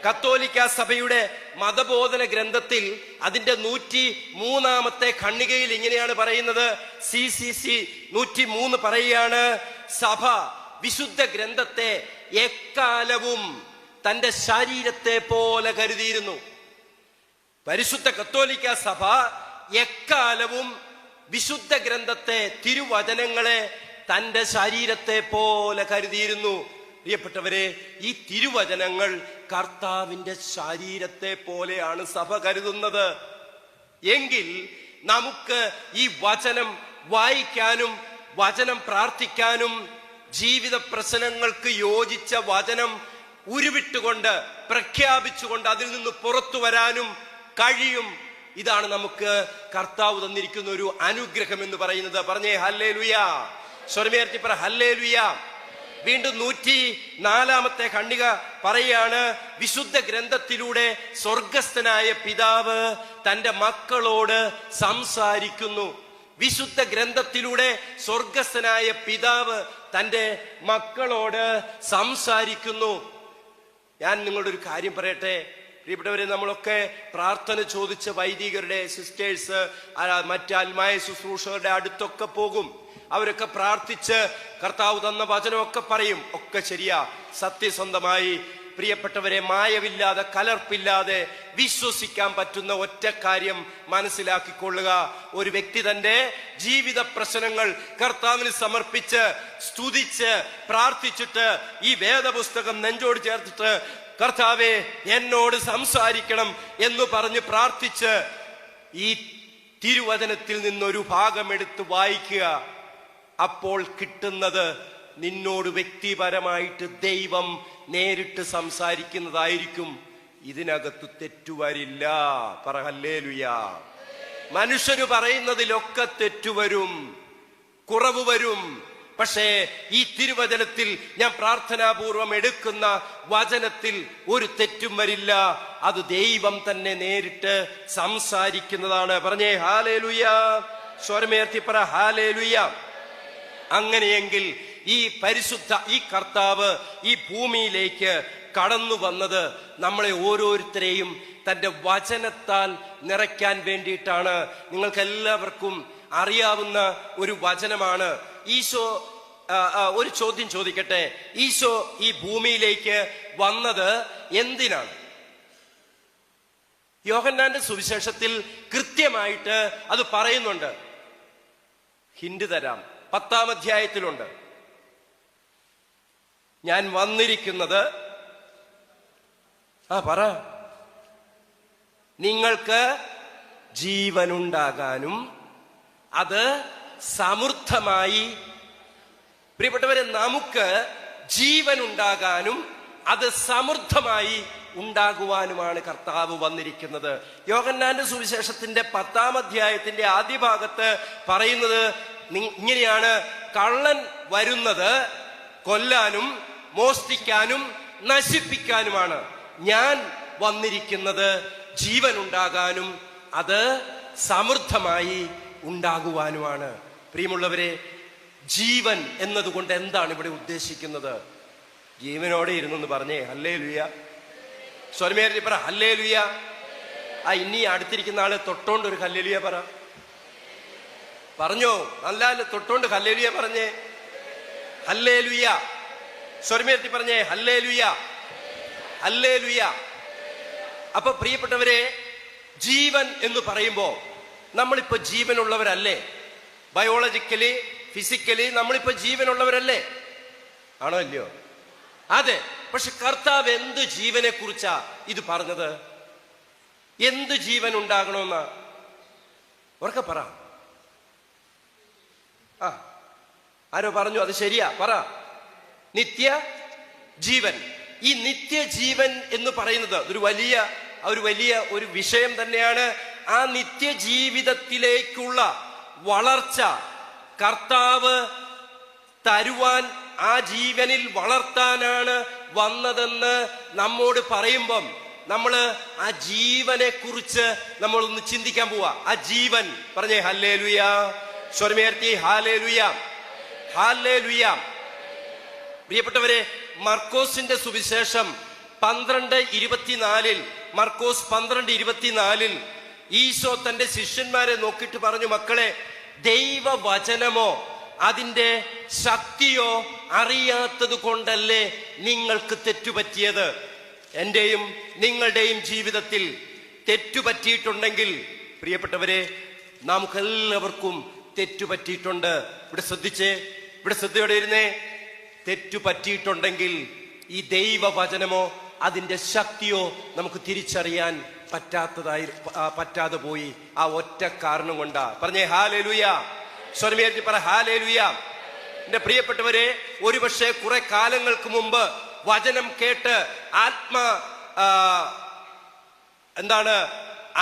കത്തോലിക്ക സഭയുടെ മതബോധന ഗ്രന്ഥത്തിൽ അതിന്റെ 103-ാമത്തെ ഖണ്ഡികയിൽ ഇങ്ങനെയാണ് പറയുന്നത്. CCC 103 പറയുകയാണ്, സഭ വിശുദ്ധ ഗ്രന്ഥത്തെ എക്കാലവും തന്റെ ശരീരത്തെ പോലെ കരുതിയിരുന്നു. പരിശുദ്ധ കത്തോലിക്ക സഭ എക്കാലവും വിശുദ്ധ ഗ്രന്ഥത്തെ, തിരുവചനങ്ങളെ തന്റെ ശരീരത്തെ പോലെ കരുതിയിരുന്നു. പ്രിയപ്പെട്ടവരെ, ഈ തിരുവചനങ്ങൾ കർത്താവിന്റെ ശരീരത്തെ പോലെയാണ് സഭ കരുതുന്നത്. എങ്കിൽ നമുക്ക് ഈ വചനം വായിക്കാനും വചനം പ്രാർത്ഥിക്കാനും ജീവിത പ്രശ്നങ്ങൾക്ക് യോജിച്ച വചനം ഉരുവിട്ടുകൊണ്ട് പ്രഖ്യാപിച്ചുകൊണ്ട് അതിൽ നിന്ന് പുറത്തു വരാനും കഴിയും. ഇതാണ് നമുക്ക് കർത്താവ് തന്നിരിക്കുന്ന ഒരു അനുഗ്രഹം എന്ന് പറയുന്നത്. പറഞ്ഞേ ഹല്ലേലൂയ, സ്വരമേർത്തി പറ ഹല്ലേലൂയ. വീണ്ടും 104-ാമത്തെ ഖണ്ഡിക പറയാണ്, വിശുദ്ധ ഗ്രന്ഥത്തിലൂടെ സ്വർഗസ്ഥനായ പിതാവ് തന്റെ മക്കളോട് സംസാരിക്കുന്നു. വിശുദ്ധ ഗ്രന്ഥത്തിലൂടെ സ്വർഗസ്ഥനായ പിതാവ് തന്റെ മക്കളോട് സംസാരിക്കുന്നു. ഞാൻ നിങ്ങളുടെ ഒരു കാര്യം പറയട്ടെ പ്രിയപ്പെട്ടവരെ, നമ്മളൊക്കെ പ്രാർത്ഥന ചോദിച്ച വൈദികരുടെ, സിസ്റ്റേഴ്സ്, മറ്റ് ആത്മായ ശുശ്രൂഷകരുടെ അടുത്തൊക്കെ പോകും. അവരൊക്കെ പ്രാർത്ഥിച്ച് കർത്താവ് തന്ന വചനമൊക്കെ പറയും. ഒക്കെ ശരിയാ, സത്യസന്ധമായി. പ്രിയപ്പെട്ടവരെ, മായവില്ലാതെ കലർപ്പില്ലാതെ വിശ്വസിക്കാൻ പറ്റുന്ന ഒറ്റ കാര്യം മനസ്സിലാക്കിക്കൊള്ളുക. ഒരു വ്യക്തി തന്റെ ജീവിത പ്രശ്നങ്ങൾ കർത്താവിന് സമർപ്പിച്ച് സ്തുതിച്ച് പ്രാർത്ഥിച്ചിട്ട് ഈ വേദപുസ്തകം നെഞ്ചോട് ചേർത്തിട്ട് കർത്താവേ എന്നോട് സംസാരിക്കണം എന്ന് പറഞ്ഞ് പ്രാർത്ഥിച്ച് ഈ തിരുവചനത്തിൽ നിന്നൊരു ഭാഗം എടുത്ത് വായിക്കുക. അപ്പോൾ കിട്ടുന്നത് നിന്നോട് വ്യക്തിപരമായിട്ട് ദൈവം നേരിട്ട് സംസാരിക്കുന്നതായിരിക്കും. ഇതിനകത്ത് തെറ്റുവരില്ല. പറ ഹല്ലേലൂയ. മനുഷ്യര് പറയുന്നതിലൊക്കെ തെറ്റുവരും, കുറവ് വരും. പക്ഷേ ഈ തിരുവചനത്തിൽ ഞാൻ പ്രാർത്ഥനാപൂർവം എടുക്കുന്ന വചനത്തിൽ ഒരു തെറ്റും വരില്ല. അത് ദൈവം തന്നെ നേരിട്ട് സംസാരിക്കുന്നതാണ്. പറഞ്ഞേ ഹല്ലേലൂയ, സ്വരമേർത്തി പറ ഹല്ലേലൂയ. അങ്ങനെയെങ്കിൽ ഈ പരിശുദ്ധ ഈ കർത്താവ് ഈ ഭൂമിയിലേക്ക് കടന്നു വന്നത് നമ്മളെ ഓരോരുത്തരെയും തന്റെ വചനത്താൽ നിറയ്ക്കാൻ വേണ്ടിയിട്ടാണ്. നിങ്ങൾക്ക് എല്ലാവർക്കും അറിയാവുന്ന ഒരു വചനമാണ്. ഈശോ, ഒരു ചോദ്യം ചോദിക്കട്ടെ, ഈശോ ഈ ഭൂമിയിലേക്ക് വന്നത് എന്തിനാണ്? യോഹന്നാന്റെ സുവിശേഷത്തിൽ കൃത്യമായിട്ട് അത് പറയുന്നുണ്ട്. ഹിന്റ് തരാം, 10-ാം അധ്യായത്തിലുണ്ട്. ഞാൻ വന്നിരിക്കുന്നത്, പറ, നിങ്ങൾക്ക് ജീവനുണ്ടാകാനും അത് സമൃദ്ധമായി. പ്രിയപ്പെട്ടവരെ, നമുക്ക് ജീവൻ ഉണ്ടാകാനും അത് സമൃദ്ധമായി ഉണ്ടാകുവാനുമാണ് കർത്താവ് വന്നിരിക്കുന്നത്. യോഹന്നാന്റെ സുവിശേഷത്തിന്റെ 10-ാം അധ്യായത്തിന്റെ ആദ്യ ഭാഗത്ത് പറയുന്നത് ഇങ്ങനെയാണ്: കള്ളൻ വരുന്നത് കൊല്ലാനും മോഷ്ടിക്കാനും നശിപ്പിക്കാനുമാണ്. ഞാൻ വന്നിരിക്കുന്നത് ജീവൻ ഉണ്ടാകാനും അത് സമൃദ്ധമായി ഉണ്ടാകുവാനുമാണ്. പ്രിയമുള്ളവരെ, ജീവൻ എന്നതുകൊണ്ട് എന്താണ് ഇവിടെ ഉദ്ദേശിക്കുന്നത്? ജീവനോടെ ഇരുന്നെന്ന് പറഞ്ഞേ ഹല്ലേലൂയ. സ്വരമേറി പറ ഹല്ലേലൂയ. ഇനി അടുത്തിരിക്കുന്ന ആള് തൊട്ടോണ്ട് ഒരു ഹല്ലേലൂയ പറ. പറഞ്ഞോ, നല്ല തൊട്ടോണ്ട് ഹല്ലേലൂയ പറഞ്ഞേ. ഹല്ലേലൂയ. സ്വരമേറി പറഞ്ഞേ ഹല്ലേലൂയ, ഹല്ലേലൂയ. അപ്പൊ പ്രിയപ്പെട്ടവരെ, ജീവൻ എന്ന് പറയുമ്പോ നമ്മളിപ്പോ ജീവനുള്ളവരല്ലേ? ബയോളജിക്കലി, ഫിസിക്കലി നമ്മളിപ്പോ ജീവനുള്ളവരല്ലേ? ആണോ ഇല്ലയോ? അതെ. പക്ഷെ കർത്താവ് എന്ത് ജീവനെ കുറിച്ചാ ഇത് പറഞ്ഞത്? എന്ത് ജീവൻ ഉണ്ടാകണമെന്ന ഉറക്കെ പറ. ആരോ പറഞ്ഞു, അത് ശരിയാ, പറ. നിത്യ ജീവൻ. ഈ നിത്യജീവൻ എന്ന് പറയുന്നത് ഒരു വലിയ ഒരു വിഷയം തന്നെയാണ്. ആ നിത്യജീവിതത്തിലേക്കുള്ള വളർച്ച കർത്താവ് തരുവാൻ, ആ ജീവനിൽ വളർത്താനാണ് വന്നതെന്ന് നമ്മോട് പറയുമ്പം നമ്മള് ആ ജീവനെ കുറിച്ച് നമ്മളൊന്ന് ചിന്തിക്കാൻ പോവാ. ആ ജീവൻ പറഞ്ഞേ ഹല്ലേലൂയ. സ്വരമേർത്തി hallelujah, hallelujah. പ്രിയപ്പെട്ടവരെ, മർക്കോസിന്റെ സുവിശേഷം 12:24 മർക്കോസ് 12:24 ഈശോ തന്റെ ശിഷ്യന്മാരെ നോക്കിയിട്ട് പറഞ്ഞു, മക്കളെ, ദൈവവചനമോ അതിന്റെ ശക്തിയോ അറിയാത്തത് കൊണ്ടല്ലേ നിങ്ങൾക്ക് തെറ്റുപറ്റിയത്? എന്റെയും നിങ്ങളുടെയും ജീവിതത്തിൽ തെറ്റുപറ്റിയിട്ടുണ്ടെങ്കിൽ പ്രിയപ്പെട്ടവരെ, നമുക്കെല്ലാവർക്കും തെറ്റുപറ്റിയിട്ടുണ്ട്. ഇവിടെ ശ്രദ്ധിച്ചേ, ഇവിടെ ശ്രദ്ധയോടെ ഇരുന്നേ. തെറ്റുപറ്റിയിട്ടുണ്ടെങ്കിൽ ഈ ദൈവവചനമോ അതിന്റെ ശക്തിയോ നമുക്ക് തിരിച്ചറിയാൻ പറ്റാതെ പോയി. ആ ഒറ്റ കാരണം കൊണ്ടാ. പറഞ്ഞേ ഹല്ലേലൂയ. സ്വരമേറ്റി പറ ഹല്ലേലൂയ. എന്റെ പ്രിയപ്പെട്ടവരെ, ഒരുപക്ഷെ കുറെ കാലങ്ങൾക്ക് മുമ്പ് വചനം കേട്ട്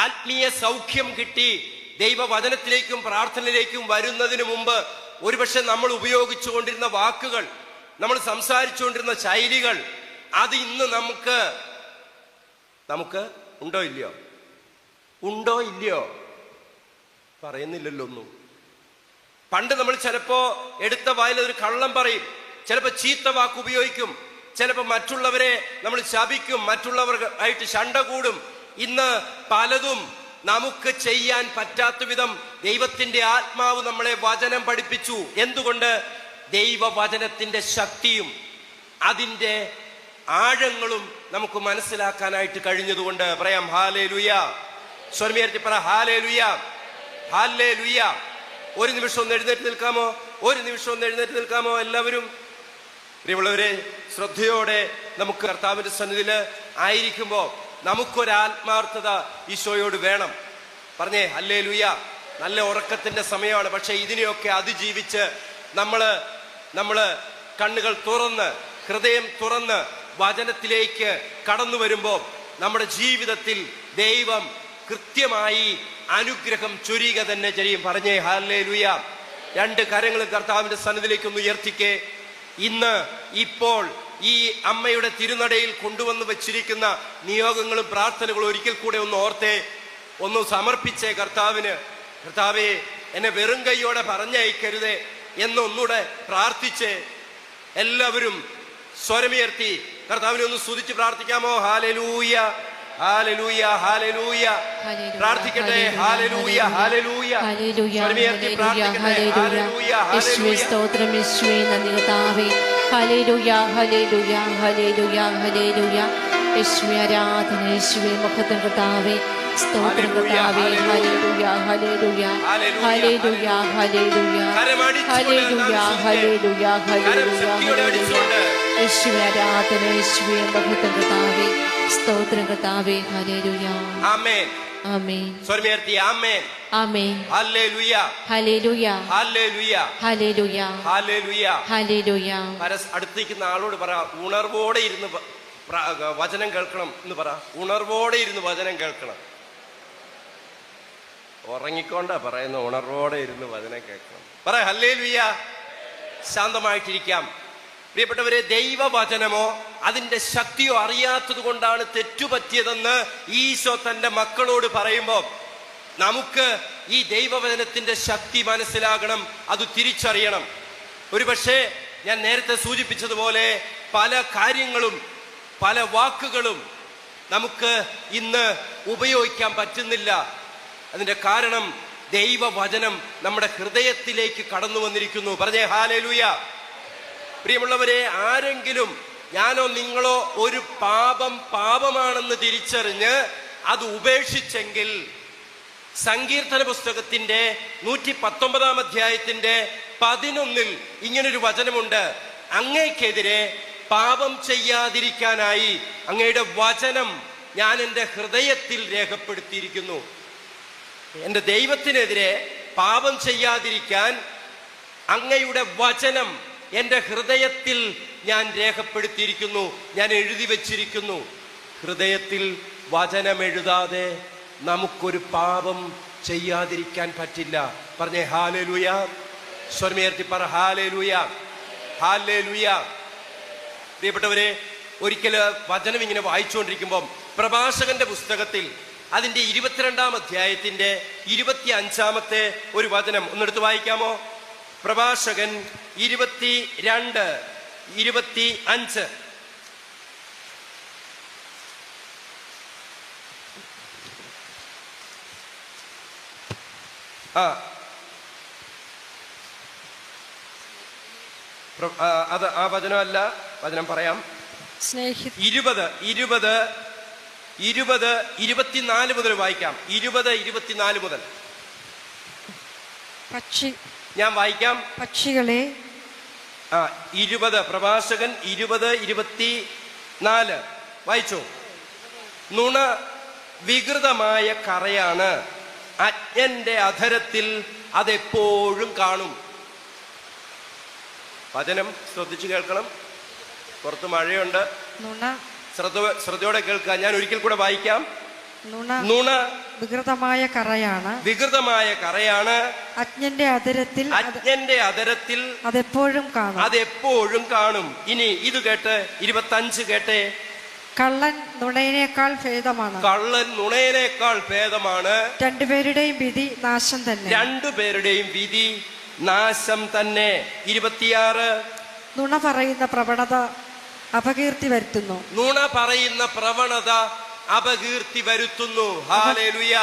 ആത്മീയ സൗഖ്യം കിട്ടി ദൈവവചനത്തിലേക്കും പ്രാർത്ഥനയിലേക്കും വരുന്നതിന് മുമ്പ് ഒരുപക്ഷെ നമ്മൾ ഉപയോഗിച്ചുകൊണ്ടിരുന്ന വാക്കുകൾ, നമ്മൾ സംസാരിച്ചുകൊണ്ടിരുന്ന ശൈലികൾ, അത് ഇന്ന് നമുക്ക് ഉണ്ടോ ഇല്ലയോ? പറയുന്നില്ലല്ലോ ഒന്നും. പണ്ട് നമ്മൾ ചിലപ്പോ എടുത്ത വായിൽ ഒരു കള്ളം പറയും, ചിലപ്പോ ചീത്ത വാക്ക് ഉപയോഗിക്കും, ചിലപ്പോ മറ്റുള്ളവരെ നമ്മൾ ശപിക്കും, മറ്റുള്ളവരായിട്ട് ശണ്ട കൂടും. ഇന്ന് പലതും നമുക്ക് ചെയ്യാൻ പറ്റാത്ത വിധം ദൈവത്തിന്റെ ആത്മാവ് നമ്മളെ വചനം പഠിപ്പിച്ചു. എന്തുകൊണ്ട്? ദൈവവചനത്തിന്റെ ശക്തിയും അതിന്റെ ആഴങ്ങളും നമുക്ക് മനസ്സിലാക്കാനായിട്ട് കഴിഞ്ഞതുകൊണ്ട്. പറയാം ഹല്ലേലൂയ. സ്വരമേറ്റി പറ ഹല്ലേലൂയ, ഹല്ലേലൂയ. ഒരു നിമിഷം ഒന്ന് എഴുന്നേറ്റ് നിൽക്കാമോ എല്ലാവരും? പ്രിയമുള്ളവരെ, ശ്രദ്ധയോടെ നമുക്ക് കർത്താവിന്റെ സന്നിധിയിൽ ആയിരിക്കുമ്പോ നമുക്കൊരാത്മാർത്ഥത ഈശോയോട് വേണം. പറഞ്ഞേ ഹല്ലേലൂയ. നല്ല ഉറക്കത്തിന്റെ സമയമാണ്. പക്ഷെ ഇതിനെയൊക്കെ അതിജീവിച്ച് നമ്മള് കണ്ണുകൾ തുറന്ന്, ഹൃദയം തുറന്ന് വചനത്തിലേക്ക് കടന്നു വരുമ്പോൾ നമ്മുടെ ജീവിതത്തിൽ ദൈവം കൃത്യമായി അനുഗ്രഹം ചൊരിയുക തന്നെ ചെയ്യും. പറഞ്ഞേ ഹല്ലേലൂയ. രണ്ട് കരങ്ങളും കർത്താവിന്റെ സന്നിധിയിലേക്ക് ഒന്ന് ഉയർത്തിക്കേ. ഇപ്പോൾ ഈ അമ്മയുടെ തിരുനടയിൽ കൊണ്ടുവന്ന് വെച്ചിരിക്കുന്ന നിയോഗങ്ങളും പ്രാർത്ഥനകളും ഒരിക്കൽ കൂടെ ഒന്ന് ഓർത്തേ, ഒന്ന് സമർപ്പിച്ചേ കർത്താവിന്. കർത്താവേ, എന്നെ വെറും കൈയോടെ പറഞ്ഞയക്കരുതേ എന്നൊന്നുകൂടെ പ്രാർത്ഥിച്ചേ. എല്ലാവരും സ്വരമുയർത്തി കർത്താവിനെ ഒന്ന് സ്തുതിച്ച് പ്രാർത്ഥിക്കാമോ? ഹല്ലേലൂയ, ഹല്ലേലൂയ, ഹല്ലേലൂയ. പ്രാർത്ഥിക്കട്ടെ. ഹല്ലേലൂയ, ഹല്ലേലൂയ. സ്വരമുയർത്തി പ്രാർത്ഥിക്കട്ടെ. ഹല്ലേലൂയ, ഹല്ലേലൂയ. സ്തോത്രം യേശുവേ, നന്ദി കർത്താവേ. ഹല്ലേലൂയ, ഹല്ലേലൂയ, ഹല്ലേലൂയ, ഹല്ലേലൂയ. യേശുവേ ആരാധന, യേശുവേ മഹത്വം കർത്താവേ. സ്തോത്രം കർത്താവേ. ഹല്ലേലൂയ, ഹല്ലേലൂയ, ഹല്ലേലൂയ, ഹല്ലേലൂയ, ഹല്ലേലൂയ, ഹല്ലേലൂയ, ഹല്ലേലൂയ. യേശുവേ ആരാധന, യേശുവേ മഹത്വം കർത്താവേ. സ്തോത്രം കർത്താവേ. ഹല്ലേലൂയ. ആമേൻ, ആമേൻ. സ്വരമുയർത്തി ആമേൻ. ആമേൻ. ഹല്ലേലൂയ, ഹല്ലേലൂയ, ഹല്ലേലൂയ, ഹല്ലേലൂയ, ഹല്ലേലൂയ. ഹല്ലേലൂയ. അടുത്തിരിക്കുന്ന ആളോട് പറ, ഉണർവോടെ ഇരുന്ന് വചനം കേൾക്കണം എന്ന് പറ. ഉണർവോടെ ഇരുന്ന് വചനം കേൾക്കണം. ഉറങ്ങിക്കൊണ്ടാ പറയുന്ന, ഉണർവോടെ ഇരുന്ന് വചനം കേൾക്കണം. പറ ഹല്ലേലൂയ. ശാന്തമായിട്ടിരിക്കാം. പ്രിയപ്പെട്ടവരെ, ദൈവവചനമോ അതിന്റെ ശക്തിയോ അറിയാത്തത് കൊണ്ടാണ് തെറ്റുപറ്റിയതെന്ന് ഈശോ തന്റെ മക്കളോട് പറയുമ്പോൾ നമുക്ക് ഈ ദൈവവചനത്തിന്റെ ശക്തി മനസ്സിലാകണം, അത് തിരിച്ചറിയണം. ഒരുപക്ഷെ ഞാൻ നേരത്തെ സൂചിപ്പിച്ചതുപോലെ പല കാര്യങ്ങളും പല വാക്കുകളും നമുക്ക് ഇന്ന് ഉപയോഗിക്കാൻ പറ്റുന്നില്ല. അതിന്റെ കാരണം ദൈവവചനം നമ്മുടെ ഹൃദയത്തിലേക്ക് കടന്നു വന്നിരിക്കുന്നു. പറഞ്ഞേ ഹല്ലേലൂയ. പ്രിയമുള്ളവരെ, ആരെങ്കിലും ഞാനോ നിങ്ങളോ ഒരു പാപമാണെന്ന് തിരിച്ചറിഞ്ഞ് അത് ഉപേക്ഷിച്ചെങ്കിൽ സങ്കീർത്തന പുസ്തകത്തിന്റെ 119 അധ്യായത്തിന്റെ 11 ഇങ്ങനൊരു വചനമുണ്ട്: അങ്ങേക്കെതിരെ പാപം ചെയ്യാതിരിക്കാനായി അങ്ങയുടെ വചനം ഞാൻ എൻ്റെ ഹൃദയത്തിൽ രേഖപ്പെടുത്തിയിരിക്കുന്നു. എൻ്റെ ദൈവത്തിനെതിരെ പാപം ചെയ്യാതിരിക്കാൻ അങ്ങയുടെ വചനം എൻ്റെ ഹൃദയത്തിൽ ഞാൻ രേഖപ്പെടുത്തിയിരിക്കുന്നു, ഞാൻ എഴുതി വച്ചിരിക്കുന്നു. ഹൃദയത്തിൽ വചനം എഴുതാതെ നമുക്കൊരു പാപം ചെയ്യാതിരിക്കാൻ പറ്റില്ല. പറഞ്ഞേ ഹല്ലേലൂയ. സ്വരമുയർത്തി പറ ഹല്ലേലൂയ, ഹല്ലേലൂയ. പ്രിയപ്പെട്ടവരെ, ഒരിക്കൽ വചനം ഇങ്ങനെ വായിച്ചുകൊണ്ടിരിക്കുമ്പം പ്രഭാഷകന്റെ പുസ്തകത്തിൽ അതിന്റെ 22 അധ്യായത്തിന്റെ 25 ഒരു വചനം ഒന്നെടുത്ത് വായിക്കാമോ? പ്രഭാഷകൻ 22:25. അത് ആ വചനമല്ല, വചനം പറയാം. 20:24 മുതൽ വായിക്കാം. 20:24 മുതൽ ഞാൻ വായിക്കാം. പക്ഷികളെ 20 പ്രഭാഷകൻ 20:24 വായിച്ചു. നുണ വികൃതമായ കറയാണ്, അജ്ഞന്റെ അധരത്തിൽ അതെപ്പോഴും കാണും. വചനം ശ്രദ്ധിച്ചു കേൾക്കണം, പുറത്ത് മഴയുണ്ട്. ശ്രദ്ധയോടെ കേൾക്കുക. ഞാൻ ഒരിക്കൽ കൂടെ വായിക്കാം. നുണ വികൃതമായ കറയാണ്, വികൃതമായ കറയാണ്, അജ്ഞന്റെ അധരത്തിൽ അതെപ്പോഴും കാണും, അതെപ്പോഴും കാണും. ഇനി ഇത് കേട്ട് 25 കേട്ടെ. കള്ളൻ നുണയേക്കാൾ ഭേദമാണ്, കള്ളൻ നുണയേക്കാൾ ഭേദമാണ്, രണ്ടുപേരുടെയും വിധി നാശം തന്നെ, രണ്ടുപേരുടെയും വിധി നാശം തന്നെ. 26 നുണ പറയുന്ന പ്രവണത അപകീർത്തി വരുത്തുന്നു, നുണ പറയുന്ന പ്രവണത അപകീർത്തി വരുത്തുന്നു. ഹല്ലേലൂയ.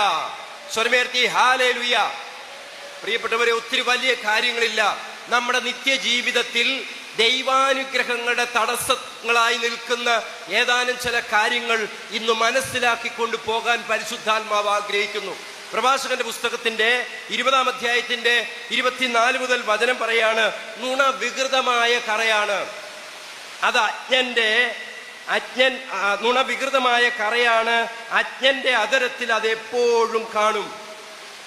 സ്വരമേർത്തി ഹല്ലേലൂയ. പ്രിയപ്പെട്ടവരെ, ഒത്തിരി വലിയ കാര്യങ്ങളില്ല നമ്മുടെ നിത്യജീവിതത്തിൽ. ദൈവാനുഗ്രഹങ്ങളുടെ തടസ്സങ്ങളായി നിൽക്കുന്ന ഏതാനും ചില കാര്യങ്ങൾ ഇന്ന് മനസ്സിലാക്കിക്കൊണ്ട് പോകാൻ പരിശുദ്ധാത്മാവ് ആഗ്രഹിക്കുന്നു. പ്രഭാഷകന്റെ പുസ്തകത്തിന്റെ 20 അധ്യായത്തിന്റെ 24 മുതൽ വചനം പറയാണ്: നുണ വികൃതമായ കറയാണ്, അത് നുണ വികൃതമായ കറയാണ്, അജ്ഞന്റെ അധരത്തിൽ അതെപ്പോഴും കാണും.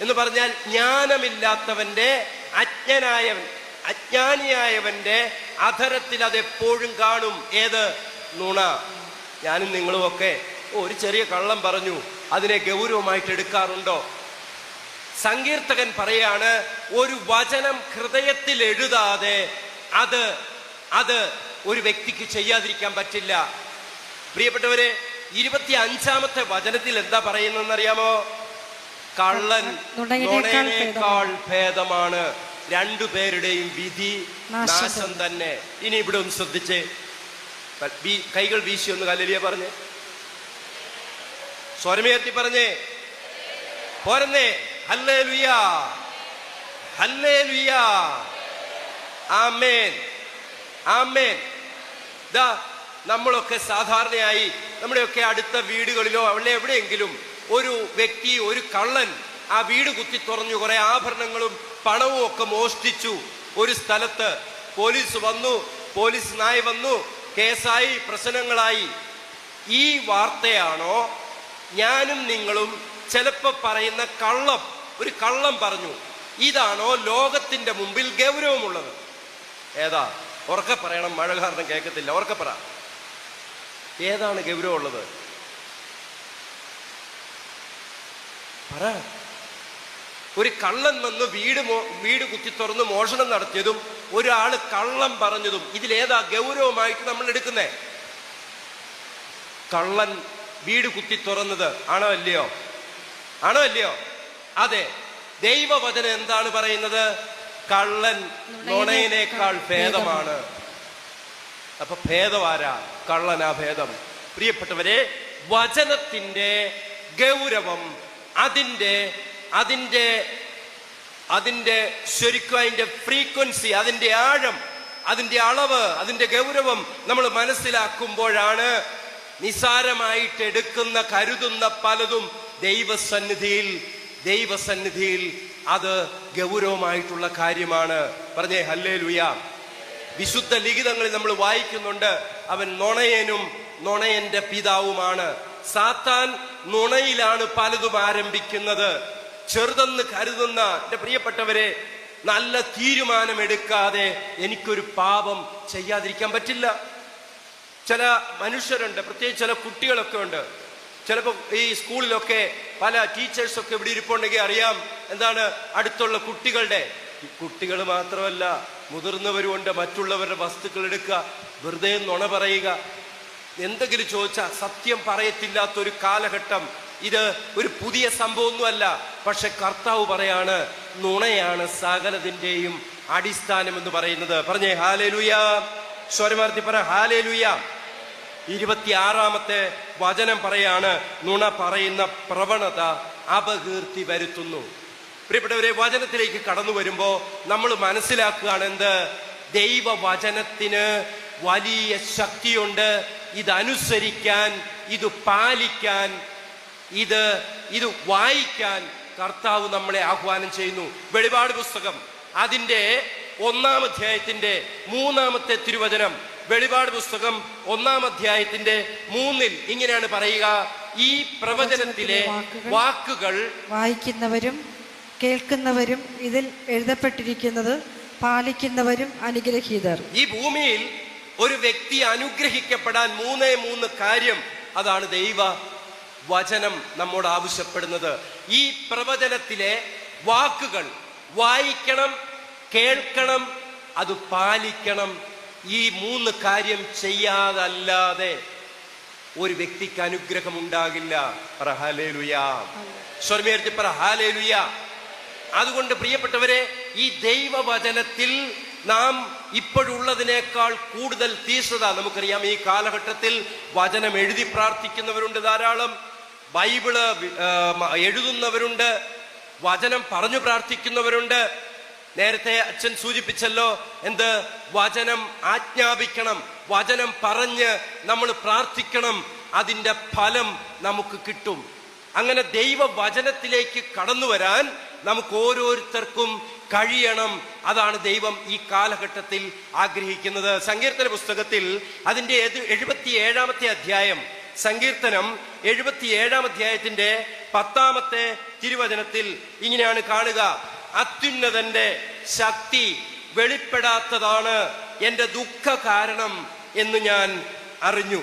എന്ന് പറഞ്ഞാൽ ജ്ഞാനമില്ലാത്തവന്റെ, അജ്ഞാനിയായവന്റെ അധരത്തിൽ അതെപ്പോഴും കാണും. ഏത്? നുണ. ഞാനും നിങ്ങളും ഒക്കെ ഒരു ചെറിയ കള്ളം പറഞ്ഞു, അതിനെ ഗൗരവമായിട്ട് എടുക്കാറുണ്ടോ? സങ്കീർത്തകൻ പറയാണ്, ഒരു വചനം ഹൃദയത്തിൽ എഴുതാതെ അത് ഒരു വ്യക്തിക്ക് ചെയ്യാതിരിക്കാൻ പറ്റില്ല. പ്രിയപ്പെട്ടവരെ, 25 വചനത്തിൽ എന്താ പറയുന്നറിയാമോ? കള്ളൻ നുണയേക്കാൾ ഭേദമാണ്, രണ്ടുപേരുടെയും വിധി നാശം തന്നെ. ഇനി ഇവിടെ ഒന്ന് ശ്രദ്ധിച്ചേ, കൈകൾ വീശി ഒന്ന് ഹല്ലേലൂയ പറഞ്ഞേ, സ്വരമുയർത്തി പറഞ്ഞേ, പോരന്നേ. ഹല്ലേലൂയ, ഹല്ലേലൂയ, ആമേൻ, ആമേൻ. ദാ നമ്മളൊക്കെ സാധാരണയായി നമ്മുടെയൊക്കെ അടുത്ത വീടുകളിലോ അവിടെ എവിടെയെങ്കിലും ഒരു വ്യക്തി, ഒരു കള്ളൻ ആ വീട് കുത്തി തുറന്നു കുറെ ആഭരണങ്ങളും പണവും ഒക്കെ മോഷ്ടിച്ചു. ഒരു സ്ഥലത്ത് പോലീസ് വന്നു, പോലീസ് നായ വന്നു, കേസായി, പ്രശ്നങ്ങളായി. ഈ വാർത്തയാണോ ഞാനും നിങ്ങളും ചിലപ്പോൾ പറയുന്ന കള്ളം ഒരു കള്ളം പറഞ്ഞു. ഇതാണോ ലോകത്തിന്റെ മുമ്പിൽ ഗൗരവമുള്ളത്? ഏതാ? ഉറക്കെ പറയണം, മഴ കാരണം കേൾക്കത്തില്ല. ഉറക്കെ പറ, ഏതാണ് ഗൗരവമുള്ളത്? പറ. ഒരു കള്ളൻ വന്ന് വീട് കുത്തി തുറന്ന് മോഷണം നടത്തിയതും ഒരാള് കള്ളം പറഞ്ഞതും ഇതിലേതാ ഗൗരവമായിട്ട് നമ്മൾ എടുക്കുന്നേ? കള്ളൻ വീട് കുത്തി തുറന്നത് ആണോ അല്ലയോ? ആണോ അല്ലയോ? അതെ. ദൈവവചനം എന്താണ് പറയുന്നത്? കള്ളൻ നുണയനേക്കാൾ ഭേദമാണ്. അപ്പൊ ഭേദമാരാ? കള്ളനാ ഭേദം. പ്രിയപ്പെട്ടവരെ, വചനത്തിന്റെ ഗൗരവം, അതിന്റെ ശരിക്കും അതിന്റെ ഫ്രീക്വൻസി, അതിന്റെ ആഴം, അതിന്റെ അളവ്, അതിന്റെ ഗൗരവം നമ്മൾ മനസ്സിലാക്കുമ്പോഴാണ് നിസാരമായിട്ട് എടുക്കുന്ന കരുതുന്ന പലതും ദൈവസന്നിധിയിൽ അത് ഗൗരവമായിട്ടുള്ള കാര്യമാണ്. പറഞ്ഞേ ഹല്ലേലൂയ. വിശുദ്ധ ലിഖിതങ്ങളിൽ നമ്മൾ വായിക്കുന്നുണ്ട്, അവൻ നുണയനും നുണയന്റെ പിതാവുമാണ്. സാത്താൻ നുണയിലാണ് പലതും ആരംഭിക്കുന്നത്. ചെറുതെന്ന് കരുതുന്ന എന്റെ പ്രിയപ്പെട്ടവരെ, നല്ല തീരുമാനമെടുക്കാതെ എനിക്കൊരു പാപം ചെയ്യാതിരിക്കാൻ പറ്റില്ല. ചില മനുഷ്യരുണ്ട്, പ്രത്യേകിച്ച് ചില കുട്ടികളൊക്കെ ഉണ്ട്. ചിലപ്പോൾ ഈ സ്കൂളിലൊക്കെ പല ടീച്ചേഴ്സൊക്കെ ഇവിടെ ഇരിപ്പുണ്ടെങ്കിൽ അറിയാം എന്താണ് അടുത്തുള്ള കുട്ടികൾ മാത്രമല്ല മുതിർന്നവരുമുണ്ട്, മറ്റുള്ളവരുടെ വസ്തുക്കൾ എടുക്കുക, വെറുതെ നുണ പറയുക. എന്തെങ്കിലും ചോദിച്ചാൽ സത്യം പറയത്തില്ലാത്തൊരു കാലഘട്ടം. ഇത് ഒരു പുതിയ സംഭവമൊന്നുമല്ല. പക്ഷെ കർത്താവ് പറയാണ്, നുണയാണ് സകലതിന്റെയും അടിസ്ഥാനം എന്ന് പറയുന്നത്. പറഞ്ഞേ ഹല്ലേലൂയ. സ്വരമാർത്തി പറ ഹല്ലേലൂയ. 26-ാമത്തെ വചനം പറയാണ്, നുണ പറയുന്ന പ്രവണത അപകീർത്തി വരുത്തുന്നു. പ്രിയപ്പെട്ടവരെ, വചനത്തിലേക്ക് കടന്നു വരുമ്പോ നമ്മൾ മനസ്സിലാക്കുകയാണ് എന്ത്? ദൈവവചനത്തിന് വലിയ ശക്തിയുണ്ട്. ഇതനുസരിക്കാൻ, ഇത് പാലിക്കാൻ, ഇത് വായിക്കാൻ കർത്താവ് നമ്മളെ ആഹ്വാനം ചെയ്യുന്നു. വെളിപാട് പുസ്തകം അതിന്റെ 1-ാം അധ്യായത്തിന്റെ 3-ാമത്തെ തിരുവചനം, വെളിപാട് പുസ്തകം 1-ാം അധ്യായത്തിന്റെ 3-ൽ ഇങ്ങനെയാണ് പറയുക, ഈ പ്രവചനത്തിലെ വാക്കുകൾ വായിക്കുന്നവരും കേൾക്കുന്നവരും ഇതിൽ എഴുതപ്പെട്ടിരിക്കുന്നത് പാലിക്കുന്നവരും അനുഗ്രഹീതർ. ഈ ഭൂമിയിൽ ഒരു വ്യക്തി അനുഗ്രഹിക്കപ്പെടാൻ 3 കാര്യം, അതാണ് ദൈവ വചനം നമ്മോട് ആവശ്യപ്പെടുന്നത്. ഈ പ്രവചനത്തിലെ വാക്കുകൾ വായിക്കണം, കേൾക്കണം, അത് പാലിക്കണം. ഈ 3 കാര്യം ചെയ്യാതല്ലാതെ ഒരു വ്യക്തിക്ക് അനുഗ്രഹം ഉണ്ടാകില്ല. പറ ഹല്ലേലൂയ. സ്വരമേർത്തി പറ ഹല്ലേലൂയ. അതുകൊണ്ട് പ്രിയപ്പെട്ടവരെ, ഈ ദൈവവചനത്തിൽ നാം ഇപ്പോഴുള്ളതിനേക്കാൾ കൂടുതൽ തീഷ്ണത, നമുക്കറിയാം ഈ കാലഘട്ടത്തിൽ വചനം എഴുതി പ്രാർത്ഥിക്കുന്നവരുണ്ട് ധാരാളം, ബൈബിള് എഴുതുന്നവരുണ്ട്, വചനം പറഞ്ഞു പ്രാർത്ഥിക്കുന്നവരുണ്ട്. നേരത്തെ അച്ഛൻ സൂചിപ്പിച്ചല്ലോ, എന്ത്? വചനം ആജ്ഞാപിക്കണം, വചനം പറഞ്ഞ് നമ്മൾ പ്രാർത്ഥിക്കണം, അതിൻ്റെ ഫലം നമുക്ക് കിട്ടും. അങ്ങനെ ദൈവവചനത്തിലേക്ക് കടന്നു വരാൻ നമുക്ക് ഓരോരുത്തർക്കും കഴിയണം. അതാണ് ദൈവം ഈ കാലഘട്ടത്തിൽ ആഗ്രഹിക്കുന്നത്. സങ്കീർത്തന പുസ്തകത്തിൽ അതിന്റെ 77-ാമത്തെ അധ്യായം, സങ്കീർത്തനം 77-ാം അധ്യായത്തിന്റെ 10-ാമത്തെ തിരുവചനത്തിൽ ഇങ്ങനെയാണ് കാണുക, അത്യുന്നതന്റെ ശക്തി വെളിപ്പെടാത്തതാണ് എന്റെ ദുഃഖ കാരണം എന്ന് ഞാൻ അറിഞ്ഞു.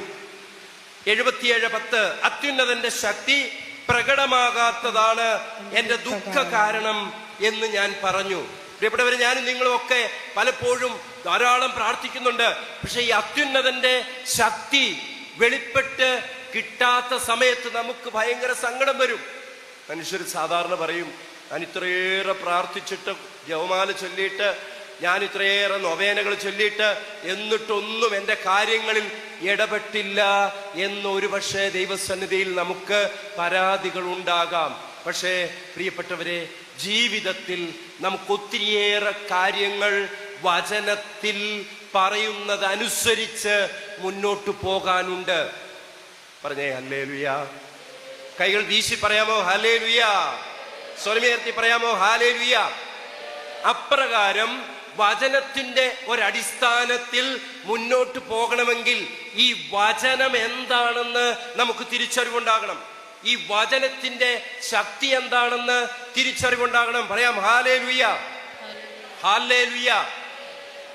77:10 അത്യുന്നതന്റെ ശക്തി പ്രകടമാകാത്തതാണ് എന്റെ ദുഃഖ കാരണം എന്ന് ഞാൻ പറഞ്ഞു. പ്രിയപ്പെട്ടവരെ, ഞാനും നിങ്ങളും ഒക്കെ പലപ്പോഴും ധാരാളം പ്രാർത്ഥിക്കുന്നുണ്ട്. പക്ഷെ ഈ അത്യുന്നതന്റെ ശക്തി വെളിപ്പെട്ട് കിട്ടാത്ത സമയത്ത് നമുക്ക് ഭയങ്കര സങ്കടം വരും. മനുഷ്യർ സാധാരണ പറയും, ഞാൻ ഇത്രയേറെ പ്രാർത്ഥിച്ചിട്ട്, ജപമാല ചൊല്ലിയിട്ട്, ഞാൻ ഇത്രയേറെ നൊവേനകൾ ചൊല്ലിയിട്ട്, എന്നിട്ടൊന്നും എൻ്റെ കാര്യങ്ങളിൽ ഇടപെട്ടില്ല എന്നൊരു പക്ഷേ ദൈവസന്നിധിയിൽ നമുക്ക് പരാതികൾ ഉണ്ടാകാം. പക്ഷേ പ്രിയപ്പെട്ടവരെ, ജീവിതത്തിൽ നമുക്ക് ഒത്തിരിയേറെ കാര്യങ്ങൾ വചനത്തിൽ പറയുന്നതനുസരിച്ച് മുന്നോട്ട് പോകാനുണ്ട്. പറഞ്ഞേ ഹല്ലേലൂയ. കൈകൾ വീശി പറയാമോ ഹല്ലേലൂയ? സ്വരമുയർത്തി പറയാമോ ഹല്ലേലൂയ? അപ്രകാരം വചനത്തിന്റെ ഒരടിസ്ഥാനത്തിൽ മുന്നോട്ട് പോകണമെങ്കിൽ ഈ വചനം എന്താണെന്ന് നമുക്ക് തിരിച്ചറിവുണ്ടാകണം. ഈ വചനത്തിന്റെ ശക്തി എന്താണെന്ന് തിരിച്ചറിവുണ്ടാകണം. പറയാം ഹല്ലേലൂയ, ഹല്ലേലൂയ.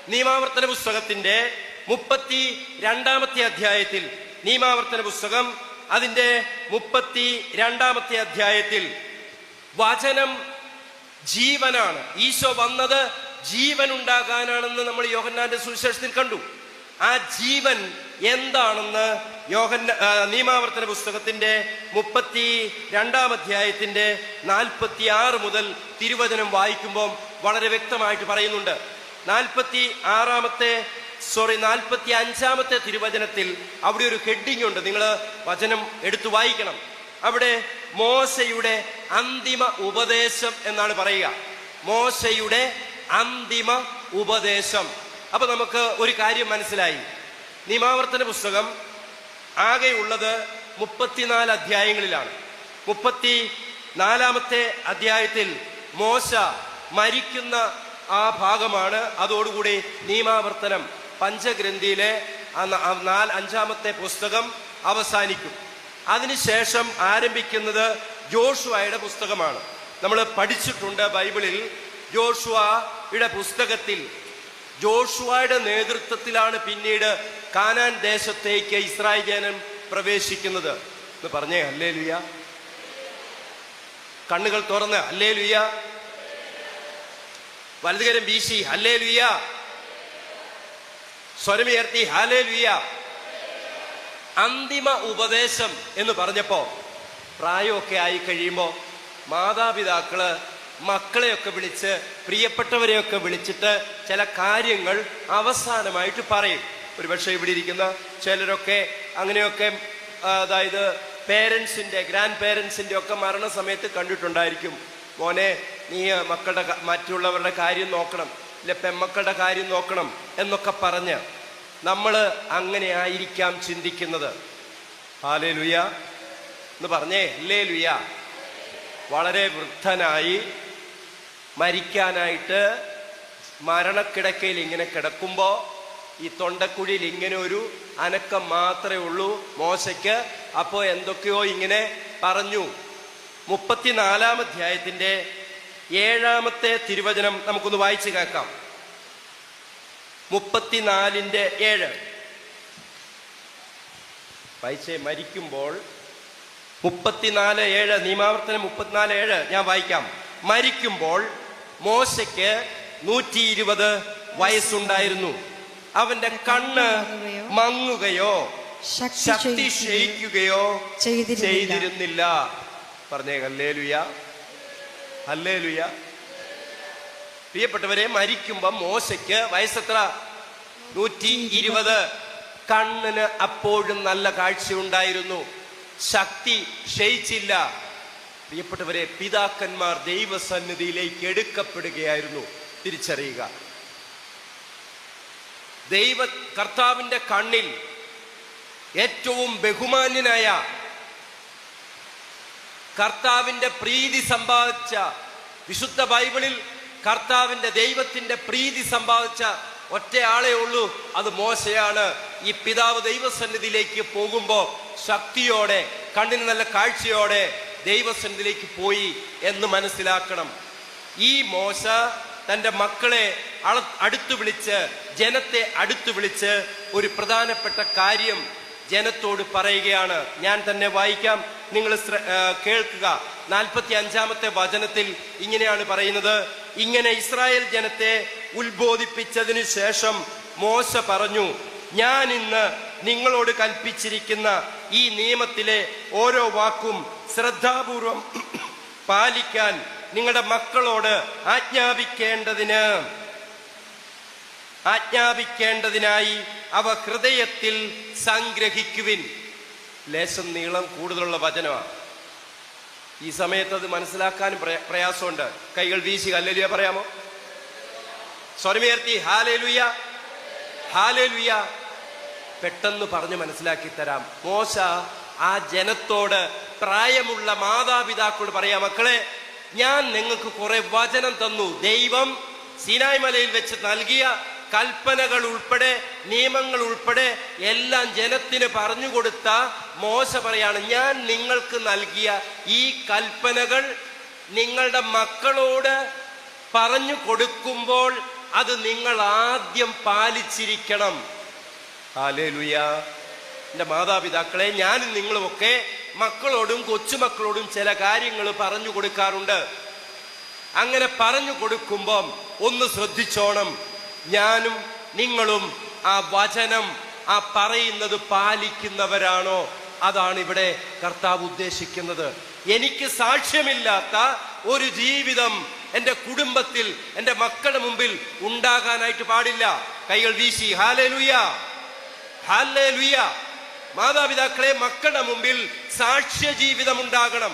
നിയമാവർത്തന പുസ്തകത്തിന്റെ 32-ാമത്തെ അധ്യായത്തിൽ, നിയമാവർത്തന പുസ്തകം അതിന്റെ 32-ാമത്തെ അധ്യായത്തിൽ വചനം ജീവനാണ്. ഈശോ വന്നത് ജീവൻ ഉണ്ടാകാനാണെന്ന് നമ്മൾ യോഹന്നാന്റെ സുവിശേഷത്തിൽ കണ്ടു. ആ ജീവൻ എന്താണെന്ന് നിയമാവർത്തന പുസ്തകത്തിന്റെ 32-ാം അധ്യായത്തിന്റെ 46 മുതൽ തിരുവചനം വായിക്കുമ്പോൾ വളരെ വ്യക്തമായിട്ട് പറയുന്നുണ്ട്. 45-ാമത്തെ തിരുവചനത്തിൽ അവിടെ ഒരു ഹെഡിങ് ഉണ്ട്. നിങ്ങൾ വചനം എടുത്തു വായിക്കണം. അവിടെ മോശയുടെ അന്തിമ ഉപദേശം എന്നാണ് പറയുക. മോശയുടെ അന്തിമ ഉപദേശം. അപ്പൊ നമുക്ക് ഒരു കാര്യം മനസ്സിലായി. നിയമാവർത്തന പുസ്തകം ആകെയുള്ളത് 34 അധ്യായങ്ങളിലാണ്. 34-ാമത്തെ അധ്യായത്തിൽ മോശ മരിക്കുന്ന ആ ഭാഗമാണ്. അതോടുകൂടി നിയമാവർത്തനം പഞ്ചഗ്രന്ഥിയിലെ 5-ാമത്തെ പുസ്തകം അവസാനിക്കും. അതിനുശേഷം ആരംഭിക്കുന്നത് ജോഷുവയുടെ പുസ്തകമാണ്. നമ്മൾ പഠിച്ചിട്ടുണ്ട് ബൈബിളിൽ. ജോഷുവയുടെ പുസ്തകത്തിൽ ജോഷുവയുടെ നേതൃത്വത്തിലാണ് പിന്നീട് കാനാൻ ദേശത്തേക്ക് ഇസ്രായേൽ ജനം പ്രവേശിക്കുന്നത്. എന്ന് പറഞ്ഞേ ഹല്ലേലൂയ. കണ്ണുകൾ തുറന്ന് ഹല്ലേലൂയ. വലതുകരം വീശി ഹല്ലേലൂയ. സ്വരമുയർത്തി ഹല്ലേലൂയ. അന്തിമ ഉപദേശം എന്ന് പറഞ്ഞപ്പോ പ്രായമൊക്കെ ആയി കഴിയുമ്പോ മാതാപിതാക്കള് മക്കളെയൊക്കെ വിളിച്ച്, പ്രിയപ്പെട്ടവരെയൊക്കെ വിളിച്ചിട്ട് ചില കാര്യങ്ങൾ അവസാനമായിട്ട് പറയും. ഒരുപക്ഷെ ഇവിടെ ഇരിക്കുന്ന ചിലരൊക്കെ അങ്ങനെയൊക്കെ, അതായത് ഗ്രാൻഡ് പേരൻസിന്റെ ഒക്കെ മരണസമയത്ത് കണ്ടിട്ടുണ്ടായിരിക്കും. മോനെ, നീ മറ്റുള്ളവരുടെ കാര്യം നോക്കണം, ഇല്ല പെമ്മക്കളുടെ കാര്യം നോക്കണം എന്നൊക്കെ പറഞ്ഞ് നമ്മൾ അങ്ങനെ ആയിരിക്കാം ചിന്തിക്കുന്നത്. ഹല്ലേലൂയ എന്ന് പറഞ്ഞേ ഹല്ലേലൂയ. വളരെ വൃദ്ധനായി മരിക്കാനായിട്ട് മരണക്കിടക്കയിൽ ഇങ്ങനെ കിടക്കുമ്പോ ഈ തൊണ്ടക്കുഴിയിൽ ഇങ്ങനെ ഒരു അനക്കം മാത്രമേ ഉള്ളൂ മോശയ്ക്ക്. അപ്പോ എന്തൊക്കെയോ ഇങ്ങനെ പറഞ്ഞു. 34-ാം അധ്യായത്തിന്റെ 7-ാമത്തെ തിരുവചനം നമുക്കൊന്ന് വായിച്ചു കേൾക്കാം. 34-7 വായിച്ചേ. മരിക്കുമ്പോൾ 34:7, നിയമാവർത്തനം 34:7 ഞാൻ വായിക്കാം. മരിക്കുമ്പോൾ മോശയ്ക്ക് 120 വയസ്സുണ്ടായിരുന്നു. അവന്റെ കണ്ണ് മങ്ങുകയോ ശക്തി ക്ഷയിക്കുകയോ ചെയ്തിരുന്നില്ല. പറഞ്ഞേ ഹല്ലേലൂയ, ഹല്ലേലൂയ. പ്രിയപ്പെട്ടവരെ, മരിക്കുമ്പോ മോശയ്ക്ക് വയസ്സെത്ര? 120. കണ്ണിന് അപ്പോഴും നല്ല കാഴ്ചയുണ്ടായിരുന്നു, ശക്തി ക്ഷയിച്ചില്ല. പ്രിയപ്പെട്ടവരെ, പിതാക്കന്മാർ ദൈവസന്നിധിയിലേക്ക് എടുക്കപ്പെടുകയായിരുന്നു. തിരിച്ചറിയുക, കർത്താവിന്റെ കണ്ണിൽ ഏറ്റവും ബഹുമാന്യനായ, കർത്താവിന്റെ പ്രീതി സമ്പാദിച്ച, വിശുദ്ധ ബൈബിളിൽ കർത്താവിന്റെ ദൈവത്തിന്റെ പ്രീതി സമ്പാദിച്ച ഒറ്റയാളേ ഉള്ളൂ, അത് മോശയാണ്. ഈ പിതാവ് ദൈവസന്നിധിയിലേക്ക് പോകുമ്പോ ശക്തിയോടെ, കണ്ണിന് നല്ല കാഴ്ചയോടെ ദൈവസന്നിധിയിലേക്ക് പോയി എന്ന് മനസ്സിലാക്കണം. ഈ മോശ തന്റെ മക്കളെ അടുത്തു വിളിച്ച്, ജനത്തെ അടുത്തു വിളിച്ച് ഒരു പ്രധാനപ്പെട്ട കാര്യം ജനത്തോട് പറയുകയാണ്. ഞാൻ തന്നെ വായിക്കാം, നിങ്ങൾ കേൾക്കുക. 45-ാമത്തെ വചനത്തിൽ ഇങ്ങനെയാണ് പറയുന്നത്. ഇങ്ങനെ ഇസ്രായേൽ ജനത്തെ ഉത്ബോധിപ്പിച്ചതിന് ശേഷം മോശ പറഞ്ഞു, ഞാൻ ഇന്ന് നിങ്ങളോട് കൽപ്പിച്ചിരിക്കുന്ന ഈ നിയമത്തിലെ ഓരോ വാക്കും ശ്രദ്ധാപൂർവം പാലിക്കാൻ നിങ്ങളുടെ മക്കളോട് ആജ്ഞാപിക്കേണ്ടതിനായി അവ ഹൃദയത്തിൽ സംഗ്രഹിക്കുവിൻ. ലേശം നീളം കൂടുതലുള്ള വചനമാണ്. ഈ സമയത്ത് അത് മനസ്സിലാക്കാനും പ്രയാസമുണ്ട്. കൈകൾ വീശി ഹല്ലേലൂയ പറയാമോ? സ്വരമുയർത്തി ഹല്ലേലൂയ, ഹല്ലേലൂയ. പെട്ടെന്ന് പറഞ്ഞു മനസ്സിലാക്കി തരാം. മോശ ആ ജനത്തോട്, പ്രായമുള്ള മാതാപിതാക്കളോട് പറയാ, മക്കളെ, ഞാൻ നിങ്ങൾക്ക് കുറെ വചനം തന്നു. ദൈവം സീനായ് മലയിൽ വെച്ച് നൽകിയ കൽപ്പനകൾ ഉൾപ്പെടെ, നിയമങ്ങൾ ഉൾപ്പെടെ എല്ലാം ജനത്തിന് പറഞ്ഞുകൊടുത്ത മോശ പറയാണ്, ഞാൻ നിങ്ങൾക്ക് നൽകിയ ഈ കൽപ്പനകൾ നിങ്ങളുടെ മക്കളോട് പറഞ്ഞു കൊടുക്കുമ്പോൾ അത് നിങ്ങൾ ആദ്യം പാലിച്ചിരിക്കണം. ഹല്ലേലൂയ. എൻ്റെ മാതാപിതാക്കളെ, ഞാനും നിങ്ങളുമൊക്കെ മക്കളോടും കൊച്ചുമക്കളോടും ചില കാര്യങ്ങൾ പറഞ്ഞു കൊടുക്കാറുണ്ട്. അങ്ങനെ പറഞ്ഞു കൊടുക്കുമ്പം ഒന്ന് ശ്രദ്ധിച്ചോണം, ഞാനും നിങ്ങളും ആ വചനം ആ പറയുന്നത് പാലിക്കുന്നവരാണോ? അതാണ് ഇവിടെ കർത്താവ് ഉദ്ദേശിക്കുന്നത്. എനിക്ക് സാക്ഷ്യമില്ലാത്ത ഒരു ജീവിതം എൻ്റെ കുടുംബത്തിൽ, എൻ്റെ മക്കളുടെ മുമ്പിൽ ഉണ്ടാകാനായിട്ട് പാടില്ല. കൈകൾ വീശി ഹല്ലേലൂയ, ഹല്ലേലൂയ. മാതാപിതാക്കളെ, മക്കളുടെ മുമ്പിൽ സാക്ഷ്യ ജീവിതം ഉണ്ടാകണം.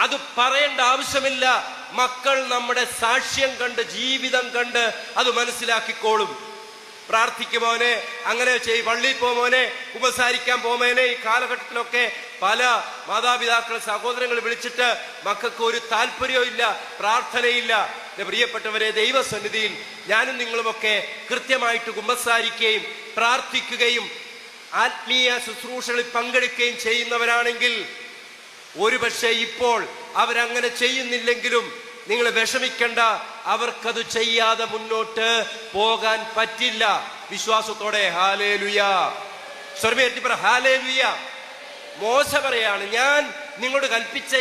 അത് പറയേണ്ട ആവശ്യമില്ല. മക്കൾ നമ്മുടെ സാക്ഷ്യം കണ്ട്, ജീവിതം കണ്ട് അത് മനസ്സിലാക്കിക്കോളും. പ്രാർത്ഥിക്കുമോനെ, അങ്ങനെ പള്ളിയിൽ പോകുമോനെ, കുമ്പസാരിക്കാൻ പോകുമോനെ. ഈ കാലഘട്ടത്തിലൊക്കെ പല മാതാപിതാക്കൾ സഹോദരങ്ങൾ വിളിച്ചിട്ട് മക്കൾക്ക് ഒരു താല്പര്യവും ഇല്ല, പ്രാർത്ഥനയില്ല. പ്രിയപ്പെട്ടവരെ, ദൈവസന്നിധിയിൽ ഞാനും നിങ്ങളുമൊക്കെ കൃത്യമായിട്ട് കുമ്പസാരിക്കുകയും പ്രാർത്ഥിക്കുകയും ആത്മീയ ശുശ്രൂഷകളിൽ പങ്കെടുക്കുകയും ചെയ്യുന്നവരാണെങ്കിൽ, ഒരുപക്ഷെ ഇപ്പോൾ അവരങ്ങനെ ചെയ്യുന്നില്ലെങ്കിലും നിങ്ങൾ വിഷമിക്കണ്ട, അവർക്കത് ചെയ്യാതെ മുന്നോട്ട് പോകാൻ പറ്റില്ല. വിശ്വാസത്തോടെ ഹല്ലേലൂയ, സ്വർമേറ്റി പറ ഹല്ലേലൂയ. മോശ പറയാണ്, ഞാൻ നിങ്ങളോട് കൽപ്പിച്ച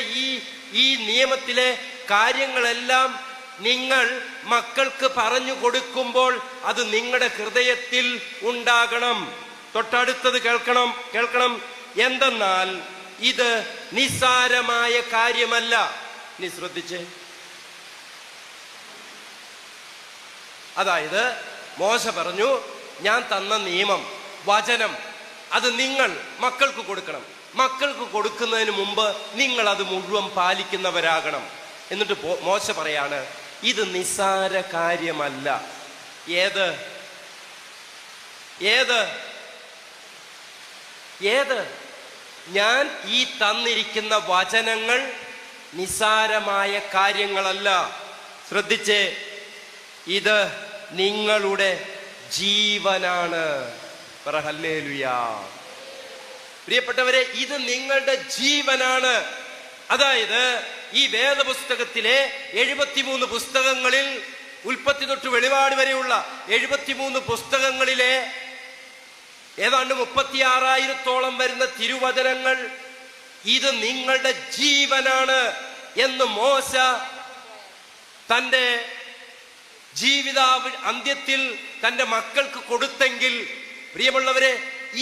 ഈ നിയമത്തിലെ കാര്യങ്ങളെല്ലാം നിങ്ങൾ മക്കൾക്ക് പറഞ്ഞു കൊടുക്കുമ്പോൾ അത് നിങ്ങളുടെ ഹൃദയത്തിൽ ഉണ്ടാകണം. തൊട്ടടുത്തത് കേൾക്കണം. എന്തെന്നാൽ ഇത് നിസ്സാരമായ കാര്യമല്ല. നീ ശ്രദ്ധിച്ചേ. അതായത് മോശ പറഞ്ഞു, ഞാൻ തന്ന നിയമം, വചനം, അത് നിങ്ങൾ മക്കൾക്ക് കൊടുക്കണം. മക്കൾക്ക് കൊടുക്കുന്നതിന് മുമ്പ് നിങ്ങൾ അത് മുഴുവൻ പാലിക്കുന്നവരാകണം. എന്നിട്ട് മോശ പറയാണ്, ഇത് നിസ്സാര കാര്യമല്ല. ഏത് ഏത് ഏത് ഞാൻ ഈ തന്നിരിക്കുന്ന വചനങ്ങൾ നിസ്സാരമായ കാര്യങ്ങളല്ല. ശ്രദ്ധിച്ചേ, ഇത് നിങ്ങളുടെ ജീവനാണ്. പറ ഹല്ലേലൂയ. പ്രിയപ്പെട്ടവരെ, ഇത് നിങ്ങളുടെ ജീവനാണ്. അതായത് ഈ വേദപുസ്തകത്തിലെ 73 പുസ്തകങ്ങളിൽ, ഉൽപ്പത്തി തൊട്ട് വെളിപാട് വരെയുള്ള 73 പുസ്തകങ്ങളിലെ ഏതാണ്ട് 36,000-ഓളം വരുന്ന തിരുവചനങ്ങൾ ഇത് നിങ്ങളുടെ ജീവനാണ് എന്ന് മോശ തൻ്റെ ജീവിത അന്ത്യത്തിൽ തൻ്റെ മക്കൾക്ക് കൊടുത്തെങ്കിൽ, പ്രിയമുള്ളവരെ,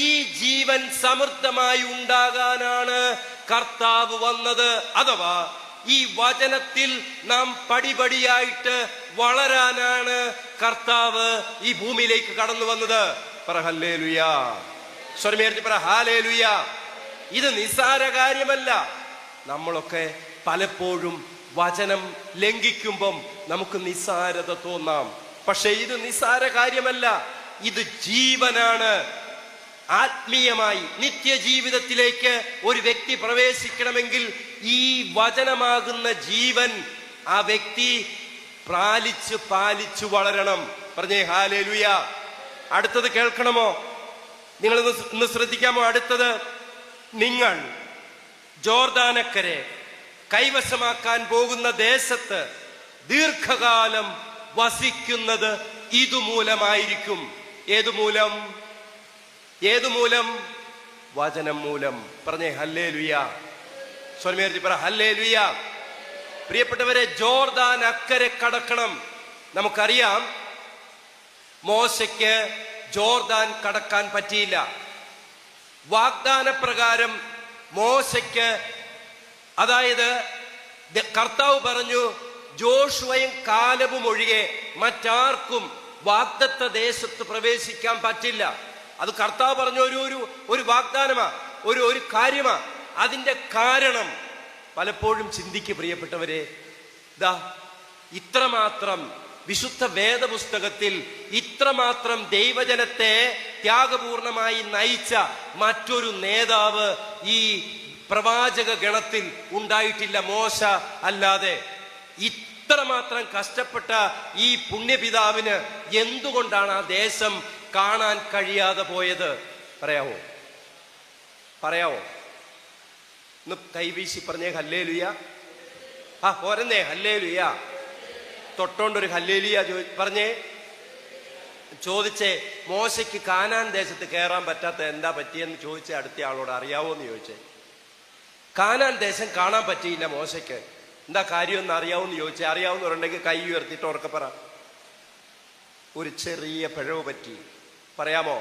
ഈ ജീവൻ സമൃദ്ധമായി ഉണ്ടാകാനാണ് കർത്താവ് വന്നത്. അഥവാ ഈ വചനത്തിൽ നാം പടിപടിയായിട്ട് വളരാനാണ് കർത്താവ് ഈ ഭൂമിയിലേക്ക് കടന്നു വന്നത്. പറ ഹല്ലേലൂയ, സ്വരമേർത്തി പറ ഹല്ലേലൂയ. ഇത് നിസ്സാര കാര്യമല്ല. നമ്മളൊക്കെ പലപ്പോഴും വചനം ലംഘിക്കുമ്പം നമുക്ക് നിസ്സാരത തോന്നാം. പക്ഷെ ഇത് നിസ്സാര കാര്യമല്ല, ഇത് ജീവനാണ്. ആത്മീയമായി നിത്യജീവിതത്തിലേക്ക് ഒരു വ്യക്തി പ്രവേശിക്കണമെങ്കിൽ ഈ വചനമാകുന്ന ജീവൻ ആ വ്യക്തി പാലിച്ചു വളരണം. പറഞ്ഞേ ഹല്ലേലൂയ. അടുത്തത് കേൾക്കണമോ? നിങ്ങൾ ഒന്ന് ശ്രദ്ധിക്കാമോ? അടുത്തത്, നിങ്ങൾ ജോർദാനക്കരെ കൈവശമാക്കാൻ പോകുന്ന ദേശത്ത് ദീർഘകാലം വസിക്കുന്നത് ഇതുമൂലമായിരിക്കും. ഏതുമൂലം? വചനം മൂലം. പറഞ്ഞേ ഹല്ലേലൂയ. സ്വരമേർത്തി പറ ഹല്ലേലൂയ. പ്രിയപ്പെട്ടവരെ, ജോർദാൻ അക്കരെ കടക്കണം. നമുക്കറിയാം, മോശയ്ക്ക് ജോർദാൻ കടക്കാൻ പറ്റിയില്ല. വാഗ്ദാന പ്രകാരം മോശയ്ക്ക്, അതായത് കർത്താവ് പറഞ്ഞു, ജോഷുവയും കാലബും ഒഴികെ മറ്റാർക്കും വാഗ്ദത്ത ദേശത്ത് പ്രവേശിക്കാൻ പറ്റില്ല. അത് കർത്താവ് പറഞ്ഞ ഒരു വാഗ്ദാനമാ, ഒരു കാര്യമാ. അതിന്റെ കാരണം പലപ്പോഴും ചിന്തിക്കുക പ്രിയപ്പെട്ടവരെ, ഇത്രമാത്രം വിശുദ്ധ വേദപുസ്തകത്തിൽ ഇത്രമാത്രം ദൈവജനത്തെ ത്യാഗപൂർണമായി നയിച്ച മറ്റൊരു നേതാവ് ഈ പ്രവാചക ഗണത്തിൽ ഉണ്ടായിട്ടില്ല, മോശ അല്ലാതെ. ഇത്രമാത്രം കഷ്ടപ്പെട്ട ഈ പുണ്യപിതാവിന് എന്തുകൊണ്ടാണ് ആ ദേശം കാണാൻ കഴിയാതെ പോയത്? പറയാമോ? പറയാവോ? ഒന്ന് കൈവീശി പറഞ്ഞേ ഹല്ലേലൂയ. പോരന്നേ ഹല്ലേലൂയ. തൊട്ടോണ്ടൊരു ഹല്ലേലൂയ പറഞ്ഞേ. ചോദിച്ചേ, മോശയ്ക്ക് കാനാൻ ദേശത്ത് കയറാൻ പറ്റാത്ത എന്താ പറ്റിയെന്ന് ചോദിച്ചേ. അടുത്ത ആളോട് അറിയാവോ എന്ന് ചോദിച്ചേ. കാനാൻ ദേശം കാണാൻ പറ്റിയില്ല മോശയ്ക്ക്, എന്താ കാര്യമെന്ന് അറിയാവോന്ന് ചോദിച്ചേ. അറിയാവുന്നവരുണ്ടെങ്കിൽ കൈ ഉയർത്തിയിട്ട് ഉറക്കെ പറ. ഒരു ചെറിയ പിഴവ് പറ്റി. പറയാമോ?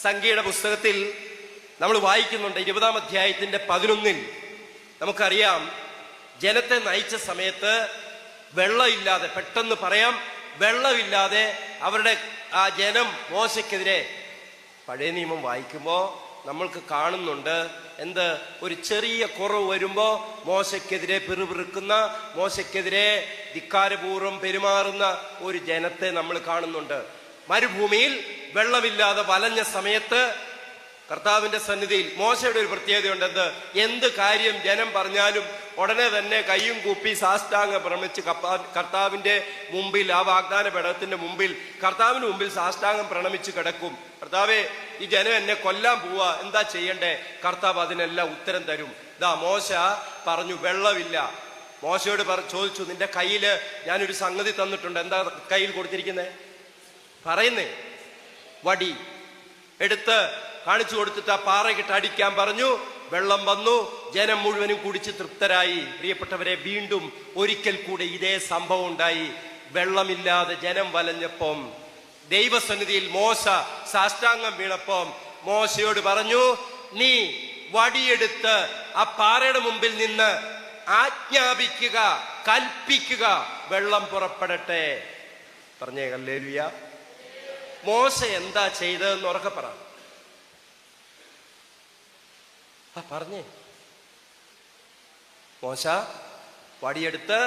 സംഖ്യയുടെ പുസ്തകത്തിൽ നമ്മൾ വായിക്കുന്നുണ്ട് 20-ാം അധ്യായത്തിന്റെ 11-ൽ നമുക്കറിയാം, ജനത്തെ നയിച്ച സമയത്ത് വെള്ളമില്ലാതെ, പെട്ടെന്ന് പറയാം, വെള്ളമില്ലാതെ അവരുടെ ആ ജനം മോശയ്ക്കെതിരെ, പഴയ നിയമം വായിക്കുമ്പോൾ നമ്മൾക്ക് കാണുന്നുണ്ട് എന്ത്, ഒരു ചെറിയ കുറവ് വരുമ്പോ മോശയ്ക്കെതിരെ പിറുപിറുക്കുന്ന, മോശയ്ക്കെതിരെ ധിക്കാരപൂർവ്വം പെരുമാറുന്ന ഒരു ജനത്തെ നമ്മൾ കാണുന്നുണ്ട്. മരുഭൂമിയിൽ വെള്ളമില്ലാതെ വലഞ്ഞ സമയത്ത് കർത്താവിന്റെ സന്നിധിയിൽ മോശയുടെ ഒരു പ്രത്യേകതയുണ്ട്. എന്ത് കാര്യം ജനം പറഞ്ഞാലും ഉടനെ തന്നെ കയ്യും കൂപ്പി സാഷ്ടാംഗം പ്രണമിച്ച് കർത്താവിന്റെ മുമ്പിൽ, ആ വാഗ്ദാന പെടകത്തിന്റെ മുമ്പിൽ, കർത്താവിന് മുമ്പിൽ സാഷ്ടാംഗം പ്രണമിച്ച് കിടക്കും. കർത്താവേ, ഈ ജനം എന്നെ കൊല്ലാൻ പോവാ, എന്താ ചെയ്യണ്ടേ? കർത്താവ് അതിനെല്ലാം ഉത്തരം തരും. മോശ പറഞ്ഞു വെള്ളമില്ല. മോശയോട് ചോദിച്ചു, നിന്റെ കയ്യില് ഞാനൊരു സംഗതി തന്നിട്ടുണ്ട്, എന്താ കയ്യിൽ കൊടുത്തിരിക്കുന്നേ? പറയുന്നേ. വടി എടുത്ത് കാണിച്ചു കൊടുത്തിട്ട് ആ പാറകിട്ട് അടിക്കാൻ പറഞ്ഞു. വെള്ളം വന്നു, ജനം മുഴുവനും കുടിച്ച് തൃപ്തരായി. പ്രിയപ്പെട്ടവരെ, വീണ്ടും ഒരിക്കൽ കൂടെ ഇതേ സംഭവം ഉണ്ടായി. വെള്ളമില്ലാതെ ജനം വലഞ്ഞപ്പം ദൈവസന്നിധിയിൽ മോശ സാഷ്ടാംഗം വീണപ്പം മോശയോട് പറഞ്ഞു, നീ വടിയെടുത്ത് ആ പാറയുടെ മുമ്പിൽ നിന്ന് ആജ്ഞാപിക്കുക, കൽപ്പിക്കുക, വെള്ളം പുറപ്പെടട്ടെ. പറഞ്ഞേ ഹല്ലേലൂയ. മോശ എന്താ ചെയ്തതെന്ന് ഉറക്കെ പറ. പറഞ്ഞേ. മോശ വടിയെടുത്ത്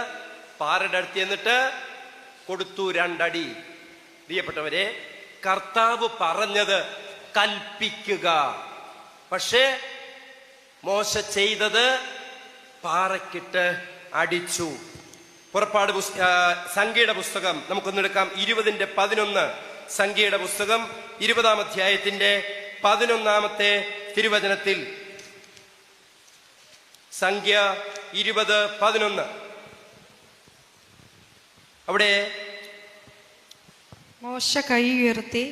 പാറയുടെ അടുത്ത് എന്നിട്ട് കൊടുത്തു 2 അടി. പ്രിയപ്പെട്ടവരെ, കർത്താവ് പറഞ്ഞത് കൽപ്പിക്കുക. പക്ഷേ മോശ ചെയ്തത് പാറക്കിട്ട് അടിച്ചു. പുറപ്പാട് സംഖ്യയുടെ പുസ്തകം നമുക്കൊന്നെടുക്കാം. 20-11 സംഖ്യയുടെ പുസ്തകം 20-ാം അധ്യായത്തിന്റെ 11-ാമത്തെ തിരുവചനത്തിൽ, സംഖ്യ 20:11, അവിടെ മോശ കൈ ഉയർത്തി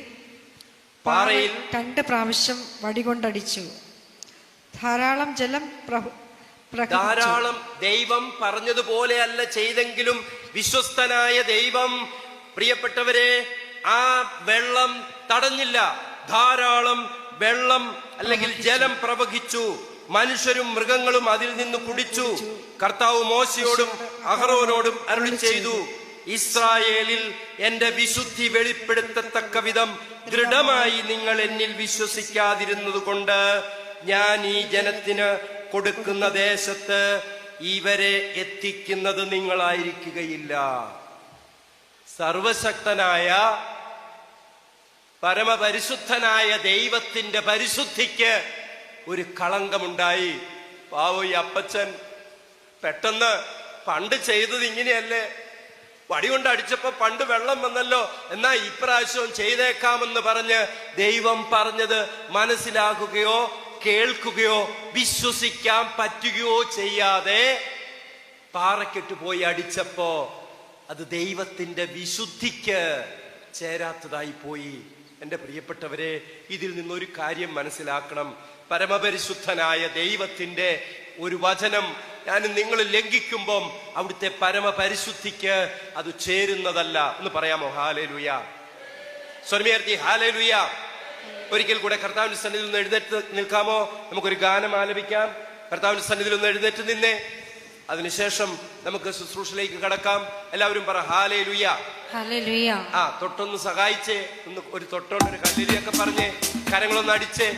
പാറയിൽ 2 പ്രാവശ്യം വടികൊണ്ടടിച്ചു. ധാരാളം ജലം ധാരാളം. ദൈവം പറഞ്ഞതുപോലെയല്ല ചെയ്തെങ്കിലും വിശ്വസ്തനായ ദൈവം, പ്രിയപ്പെട്ടവരെ, ആ വെള്ളം തടഞ്ഞില്ല. ധാരാളം വെള്ളം അല്ലെങ്കിൽ ജലം പ്രവഹിച്ചു. മനുഷ്യരും മൃഗങ്ങളും അതിൽ നിന്ന് കുടിച്ചു. കർത്താവ് മോശയോടും അഹറോനോടും അരുളി ചെയ്തു, ഇസ്രായേലിൽ എന്റെ വിശുദ്ധി വെളിപ്പെടുത്തത്തക്ക വിധം ദൃഢമായി നിങ്ങൾ എന്നിൽ വിശ്വസിക്കാതിരുന്നത് കൊണ്ട് ഞാൻ ഈ ജനത്തിന് കൊടുക്കുന്ന ദേശത്ത് ഇവരെ എത്തിക്കുന്നത് നിങ്ങളായിരിക്കുകയില്ല. സർവശക്തനായ പരമപരിശുദ്ധനായ ദൈവത്തിന്റെ പരിശുദ്ധിക്ക് ഒരു കളങ്കമുണ്ടായി. പാവോ, ഈ അപ്പച്ചൻ പെട്ടെന്ന്, പണ്ട് ചെയ്തത് ഇങ്ങനെയല്ലേ, വടി കൊണ്ട് അടിച്ചപ്പോ പണ്ട് വെള്ളം വന്നല്ലോ, എന്നാ ഇപ്രാവശ്യവും ചെയ്തേക്കാമെന്ന് പറഞ്ഞ് ദൈവം പറഞ്ഞത് മനസ്സിലാക്കുകയോ കേൾക്കുകയോ വിശ്വസിക്കാൻ പറ്റുകയോ ചെയ്യാതെ പാറക്കെട്ട് പോയി അടിച്ചപ്പോ അത് ദൈവത്തിന്റെ വിശുദ്ധിക്ക് ചേരാത്തതായി പോയി. എൻ്റെ പ്രിയപ്പെട്ടവരെ, ഇതിൽ നിന്നൊരു കാര്യം മനസ്സിലാക്കണം. പരമപരിശുദ്ധനായ ദൈവത്തിന്റെ ഒരു വചനം ഞാൻ നിങ്ങൾ ലംഘിക്കുമ്പം അവിടുത്തെ പരമപരിശുദ്ധിക്ക് അത് ചേരുന്നതല്ല. എന്ന് പറയാമോ? ഹാലേലൂയ. സ്വർമീയർത്തി ഹാലേലൂയ. ഒരിക്കൽ കൂടെ കർത്താവിന്റെ സന്നിധിയിൽ നിന്ന് എഴുന്നേറ്റ് നിൽക്കാമോ? നമുക്കൊരു ഗാനം ആലപിക്കാം. കർത്താവിന്റെ സന്നിധിയിൽ നിന്ന് എഴുന്നേറ്റ് നിന്നേ, അതിനുശേഷം നമുക്ക് ശുശ്രൂഷയിലേക്ക് കടക്കാം. എല്ലാവരും പറ ഹാലേലൂയ. ഹല്ലേലൂയ. തൊട്ടൊന്ന് സഹായിച്ചേ, ഒന്ന് ഒരു തൊട്ടോണ്ട് ഒരു കല്ലിരിയൊക്കെ പറഞ്ഞേ, കരങ്ങളൊന്ന് അടിച്ചേ.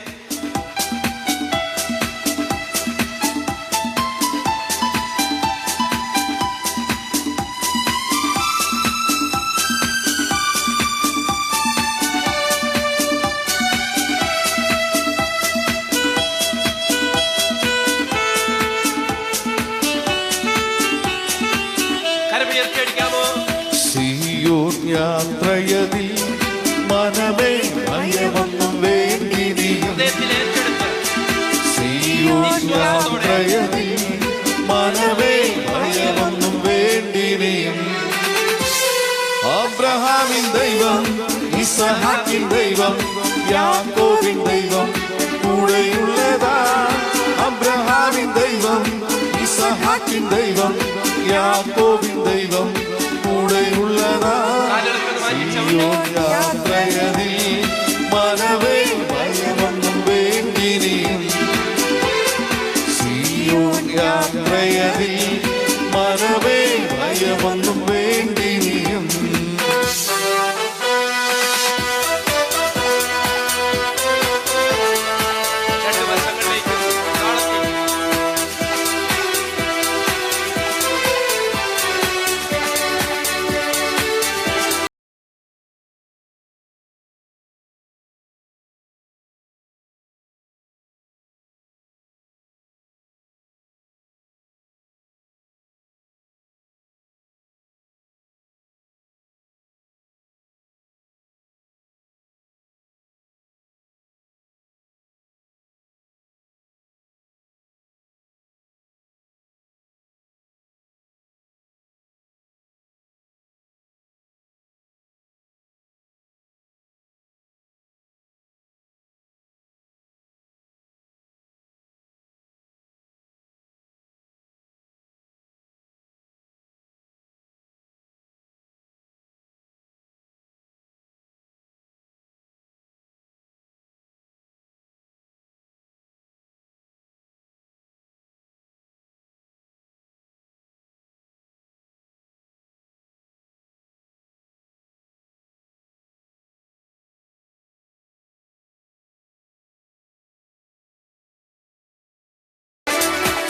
യാത്രയതിൽ മനമേ ഭയമൊന്നും വേണ്ടി നീ ഇസഹാക്കിൻ ദൈവം യാക്കോബിൻ ദൈവം കൂടെയുള്ളതാ. അബ്രഹാമിൻ ദൈവം ഇസഹാക്കിൻ ദൈവം യാക്കോബിൻ ദൈവം കൂടെയുള്ളതാ. സീയോൻ യാത്രയതിൽ മനവേ ഭയമൊന്നും വേണ്ടിനിയും. സീയോൻ യാത്രയതിൽ മനവേ ഭയമൊന്നും വേണ്ടിനിയും. രണ്ട് വശങ്ങളിലേക്കും താളത്തിൽ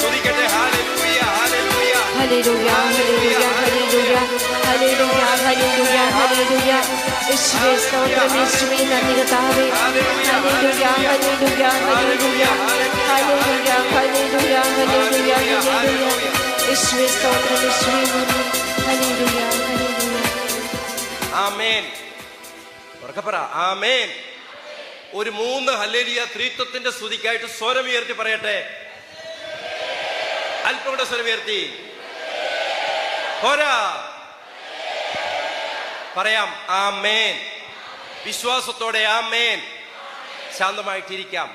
സ്തുതിക്കട്ടെ. ഹല്ലേലൂയ, ഹല്ലേലൂയ. ഹല്ലേലൂയ, ഹല്ലേലൂയ, ഹല്ലേലൂയ, ഹല്ലേലൂയ, ഹല്ലേലൂയ, ഹല്ലേലൂയ. യേശുവേ സ്തോത്രം, യേശുവേ നന്ദി കർത്താവേ. ഹല്ലേലൂയ, ഹല്ലേലൂയ, ഹല്ലേലൂയ, ഹല്ലേലൂയ, ഹല്ലേലൂയ, ഹല്ലേലൂയ, ഹല്ലേലൂയ. യേശുവേ സ്തോത്രം, യേശുവേ നന്ദി. ഹല്ലേലൂയ, ഹല്ലേലൂയ. ആമേൻ. ഉറക്കെ പറ ആമേൻ. ഒരു 3 ഹല്ലേലൂയ ത്രിത്വത്തിന്റെ സ്തുതിക്കായിട്ട് സ്വരം ഉയർത്തി പറയട്ടെ. അല്പം കൂടെ സ്വരം ഉയർത്തി പോരാ. പറയാം ആമേൻ. വിശ്വാസത്തോടെ ആമേൻ. ശാന്തമായിട്ടിരിക്കാം.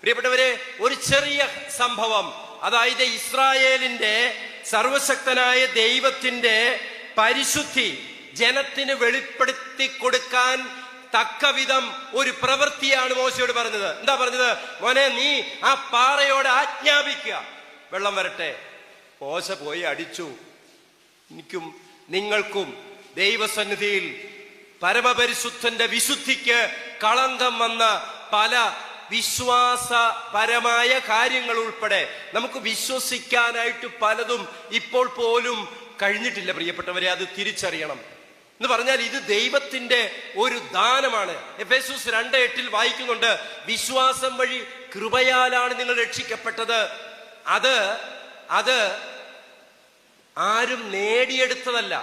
പ്രിയപ്പെട്ടവരെ, ഒരു ചെറിയ സംഭവം, അതായത് ഇസ്രായേലിന്റെ സർവശക്തനായ ദൈവത്തിന്റെ പരിശുദ്ധി ജനത്തിന് വെളിപ്പെടുത്തി കൊടുക്കാൻ തക്കവിധം ഒരു പ്രവൃത്തിയാണ് മോശയോട് പറഞ്ഞത്. എന്താ പറഞ്ഞത്? മോനെ, നീ ആ പാറയോട് ആജ്ഞാപിക്കുക, വെള്ളം വരട്ടെ. മോശ പോയി അടിച്ചു. എനിക്കും നിങ്ങൾക്കും ദൈവസന്നിധിയിൽ പരമപരിശുദ്ധന്റെ വിശുദ്ധിക്ക് കളങ്കം വന്ന പല വിശ്വാസപരമായ കാര്യങ്ങൾ ഉൾപ്പെടെ നമുക്ക് വിശ്വസിക്കാനായിട്ട് പലതും ഇപ്പോൾ പോലും കഴിഞ്ഞിട്ടില്ല. പ്രിയപ്പെട്ടവരെ, അത് തിരിച്ചറിയണം. എന്ന് പറഞ്ഞാൽ ഇത് ദൈവത്തിന്റെ ഒരു ദാനമാണ്. എഫേസ്യസ് 2:8 വായിക്കുന്നുണ്ട്, വിശ്വാസം വഴി കൃപയാലാണ് നിങ്ങൾ രക്ഷിക്കപ്പെട്ടത്. അത് ആരും നേടിയെടുത്തതല്ല.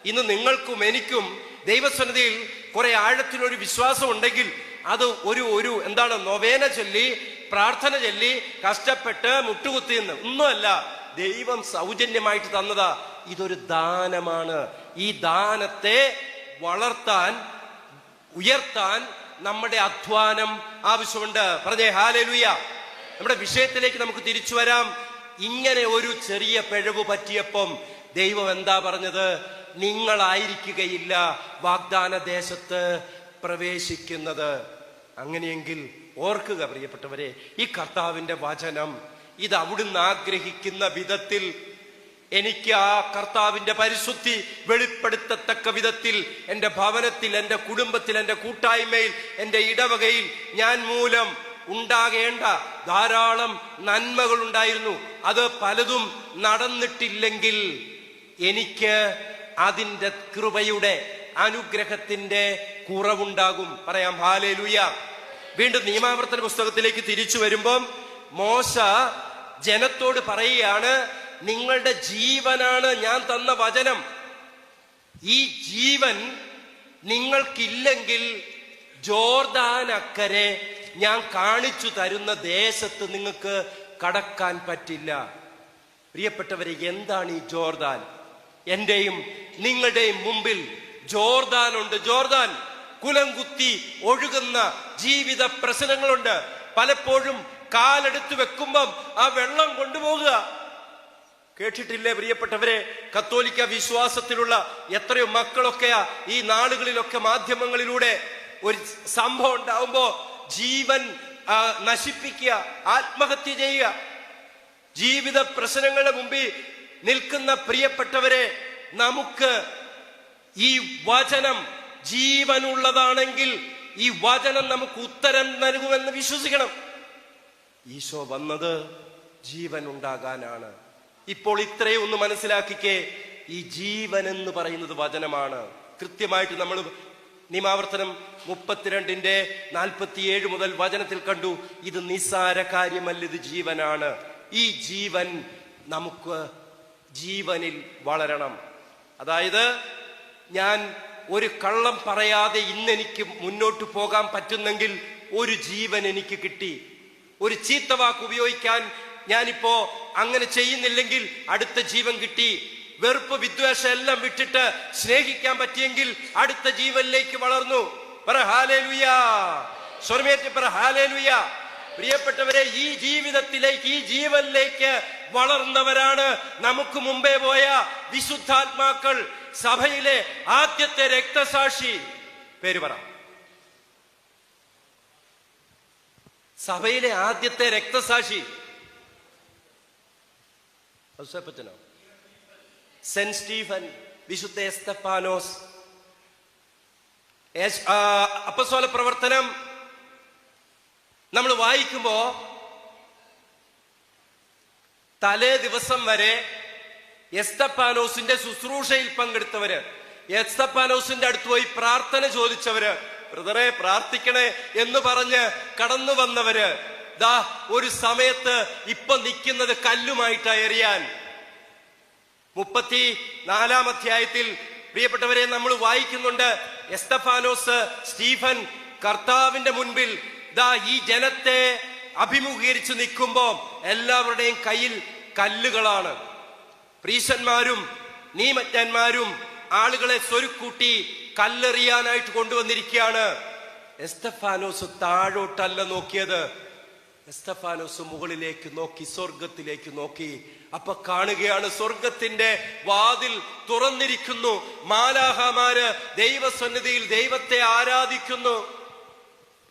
ഇന്ന് നിങ്ങൾക്കും എനിക്കും ദൈവസന്നിധിയിൽ കുറെ ആഴത്തിലൊരു വിശ്വാസം ഉണ്ടെങ്കിൽ അത് ഒരു എന്താണ്, നൊവേന ചൊല്ലി, പ്രാർത്ഥന ചൊല്ലി, കഷ്ടപ്പെട്ട് മുട്ടുകുത്തി നിന്ന് ഒന്നുമല്ല. ദൈവം സൗജന്യമായിട്ട് തന്നതാ. ഇതൊരു ദാനമാണ്. ഈ ദാനത്തെ വളർത്താൻ, ഉയർത്താൻ നമ്മുടെ അധ്വാനം ആവശ്യമുണ്ട്. പറഞ്ഞേ ഹല്ലേലൂയ. നമ്മുടെ വിഷയത്തിലേക്ക് നമുക്ക് തിരിച്ചു വരാം. ഇങ്ങനെ ഒരു ചെറിയ പിഴവ് പറ്റിയപ്പം ദൈവം എന്താ പറഞ്ഞത്? നിങ്ങളായിരിക്കുകയില്ല വാഗ്ദാന ദേശത്ത് പ്രവേശിക്കുന്നത്. അങ്ങനെയെങ്കിൽ ഓർക്കുക പ്രിയപ്പെട്ടവരെ, ഈ കർത്താവിന്റെ വചനം ഇത് അവിടുന്ന് ആഗ്രഹിക്കുന്ന വിധത്തിൽ എനിക്ക് ആ കർത്താവിന്റെ പരിശുദ്ധി വെളിപ്പെടുത്തത്തക്ക വിധത്തിൽ എൻ്റെ ഭവനത്തിൽ, എൻ്റെ കുടുംബത്തിൽ, എൻ്റെ കൂട്ടായ്മയിൽ, എൻ്റെ ഇടവകയിൽ ഞാൻ മൂലം ഉണ്ടാകേണ്ട ധാരാളം നന്മകൾ ഉണ്ടായിരുന്നു. അത് പലതും നടന്നിട്ടില്ലെങ്കിൽ എനിക്ക് അതിൻ്റെ കൃപയുടെ അനുഗ്രഹത്തിന്റെ കുറവുണ്ടാകും. പറയാം ഹല്ലേലൂയ. വീണ്ടും നിയമാവർത്തന പുസ്തകത്തിലേക്ക് തിരിച്ചു വരുമ്പം മോശ ജനത്തോട് പറയുകയാണ്, നിങ്ങളുടെ ജീവനാണ് ഞാൻ തന്ന വചനം. ഈ ജീവൻ നിങ്ങൾക്കില്ലെങ്കിൽ ജോർദാൻ അക്കരെ ഞാൻ കാണിച്ചു തരുന്ന ദേശത്ത് നിങ്ങൾക്ക് കടക്കാൻ പറ്റില്ല. പ്രിയപ്പെട്ടവരെ, എന്താണ് ഈ ജോർദാൻ? എന്റെയും നിങ്ങളുടെയും മുമ്പിൽ ജോർദാൻ ഉണ്ട്. ജോർദാൻ കുലം കുത്തി ഒഴുകുന്ന ജീവിത പ്രശ്നങ്ങളുണ്ട്. പലപ്പോഴും കാലെടുത്ത് വെക്കുമ്പം ആ വെള്ളം കൊണ്ടുപോകുക. കേട്ടിട്ടില്ലേ പ്രിയപ്പെട്ടവരെ, കത്തോലിക്ക വിശ്വാസത്തിലുള്ള എത്രയോ മക്കളൊക്കെയാ ഈ നാളുകളിലൊക്കെ മാധ്യമങ്ങളിലൂടെ ഒരു സംഭവം ഉണ്ടാവുമ്പോ ജീവൻ നശിപ്പിക്കുക, ആത്മഹത്യ ചെയ്യുക. ജീവിത പ്രശ്നങ്ങളുടെ മുമ്പിൽ നിൽക്കുന്ന പ്രിയപ്പെട്ടവരെ, നമുക്ക് ഈ വചനം ജീവനുള്ളതാണെങ്കിൽ ഈ വചനം നമുക്ക് ഉത്തരം നൽകുമെന്ന് വിശ്വസിക്കണം. ഈശോ വന്നത് ജീവൻ ഉണ്ടാകാനാണ്. ഇപ്പോൾ ഇത്രയും ഒന്ന് മനസ്സിലാക്കിക്കേ, ഈ ജീവൻ എന്ന് പറയുന്നത് വചനമാണ്. കൃത്യമായിട്ട് നമ്മൾ നിയമാവർത്തനം 32:47 മുതൽ വചനത്തിൽ കണ്ടു. ഇത് നിസ്സാര കാര്യമല്ല, ഇത് ജീവനാണ്. ഈ ജീവൻ നമുക്ക് ജീവനിൽ വളരണം. അതായത് ഞാൻ ഒരു കള്ളം പറയാതെ ഇന്നെനിക്ക് മുന്നോട്ട് പോകാൻ പറ്റുന്നെങ്കിൽ ഒരു ജീവൻ എനിക്ക് കിട്ടി. ഒരു ചീത്ത വാക്ക് ഉപയോഗിക്കാൻ ഞാനിപ്പോ അങ്ങനെ ചെയ്യുന്നില്ലെങ്കിൽ അടുത്ത ജീവൻ കിട്ടി. വെറുപ്പ് വിദ്വേഷം എല്ലാം വിട്ടിട്ട് സ്നേഹിക്കാൻ പറ്റിയെങ്കിൽ അടുത്ത ജീവനിലേക്ക് വളർന്നു. പറ ഹല്ലേലൂയാ, സ്വർമേറ്റ് പറ ഹല്ലേലൂയാ. പ്രിയപ്പെട്ടവരെ, ഈ ജീവിതത്തിലേക്ക്, ഈ ജീവനിലേക്ക് വളർന്നവരാണ് നമുക്ക് മുമ്പേ പോയ വിശുദ്ധാത്മാക്കൾ. സഭയിലെ ആദ്യത്തെ രക്തസാക്ഷി പേര് പറ. സഭയിലെ ആദ്യത്തെ രക്തസാക്ഷി സെന്റ് സ്റ്റീഫൻ, വിശുദ്ധ എസ്തഫാനോസ്. അപ്പസ്തോല പ്രവർത്തനം നമ്മൾ വായിക്കുമ്പോ തലേ ദിവസം വരെ എസ്തഫാനോസിന്റെ ശുശ്രൂഷയിൽ പങ്കെടുത്തവര്, എസ്തഫാനോസിന്റെ അടുത്ത് പോയി പ്രാർത്ഥന ചോദിച്ചവര്, ബ്രദറെ പ്രാർത്ഥിക്കണേ എന്ന് പറഞ്ഞ് കടന്നു വന്നവര്, ദാ ഒരു സമയത്ത് ഇപ്പൊ നിൽക്കുന്നത് കല്ലുമായിട്ടാ എറിയാൻ. 34-ാം അധ്യായത്തിൽ പ്രിയപ്പെട്ടവരെ നമ്മൾ വായിക്കുന്നുണ്ട്, എസ്തഫാനോസ്, സ്റ്റീഫൻ കർത്താവിന്റെ മുൻപിൽ ദാ ഈ ജനത്തെ അഭിമുഖീകരിച്ച് നിൽക്കുമ്പോ എല്ലാവരുടെയും കയ്യിൽ കല്ലുകളാണ്. പ്രീശന്മാരും നീമജ്ഞന്മാരും ആളുകളെ സ്വരുക്കൂട്ടി കല്ലെറിയാനായിട്ട് കൊണ്ടുവന്നിരിക്കുകയാണ്. എസ്തഫാനോസ് താഴോട്ടല്ല നോക്കിയത്, എസ്തഫാനോസ് മുകളിലേക്ക് നോക്കി, സ്വർഗത്തിലേക്ക് നോക്കി. അപ്പൊ കാണുകയാണ് സ്വർഗത്തിന്റെ വാതിൽ തുറന്നിരിക്കുന്നു. മാലാഹമാര് ദൈവസന്നിധിയിൽ ദൈവത്തെ ആരാധിക്കുന്നു.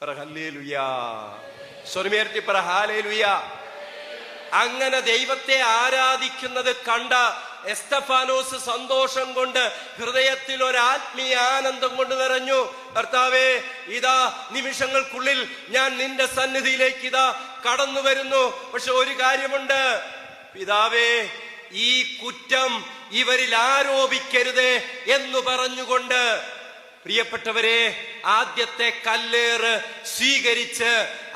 പറ ഹല്ലേലൂയാ, സ്വരമേർത്തി പറ ഹല്ലേലൂയാ. അങ്ങനെ ദൈവത്തെ ആരാധിക്കുന്നത് കണ്ട എസ്തഫാനോസ് സന്തോഷം കൊണ്ട് ഹൃദയത്തിൽ ഒരു ആത്മീയ ആനന്ദം കൊണ്ട് നിറഞ്ഞു. കർത്താവേ, ഇതാ നിമിഷങ്ങൾക്കുള്ളിൽ ഞാൻ നിന്റെ സന്നിധിയിലേക്ക് ഇതാ കടന്നു വരുന്നു. പക്ഷെ ഒരു കാര്യമുണ്ട് പിതാവേ, ഈ കുറ്റം ഇവരിൽ ആരോപിക്കരുതേ എന്ന് പറഞ്ഞുകൊണ്ട് പ്രിയപ്പെട്ടവരെ ആദ്യത്തെ കല്ലേറ് സ്വീകരിച്ച്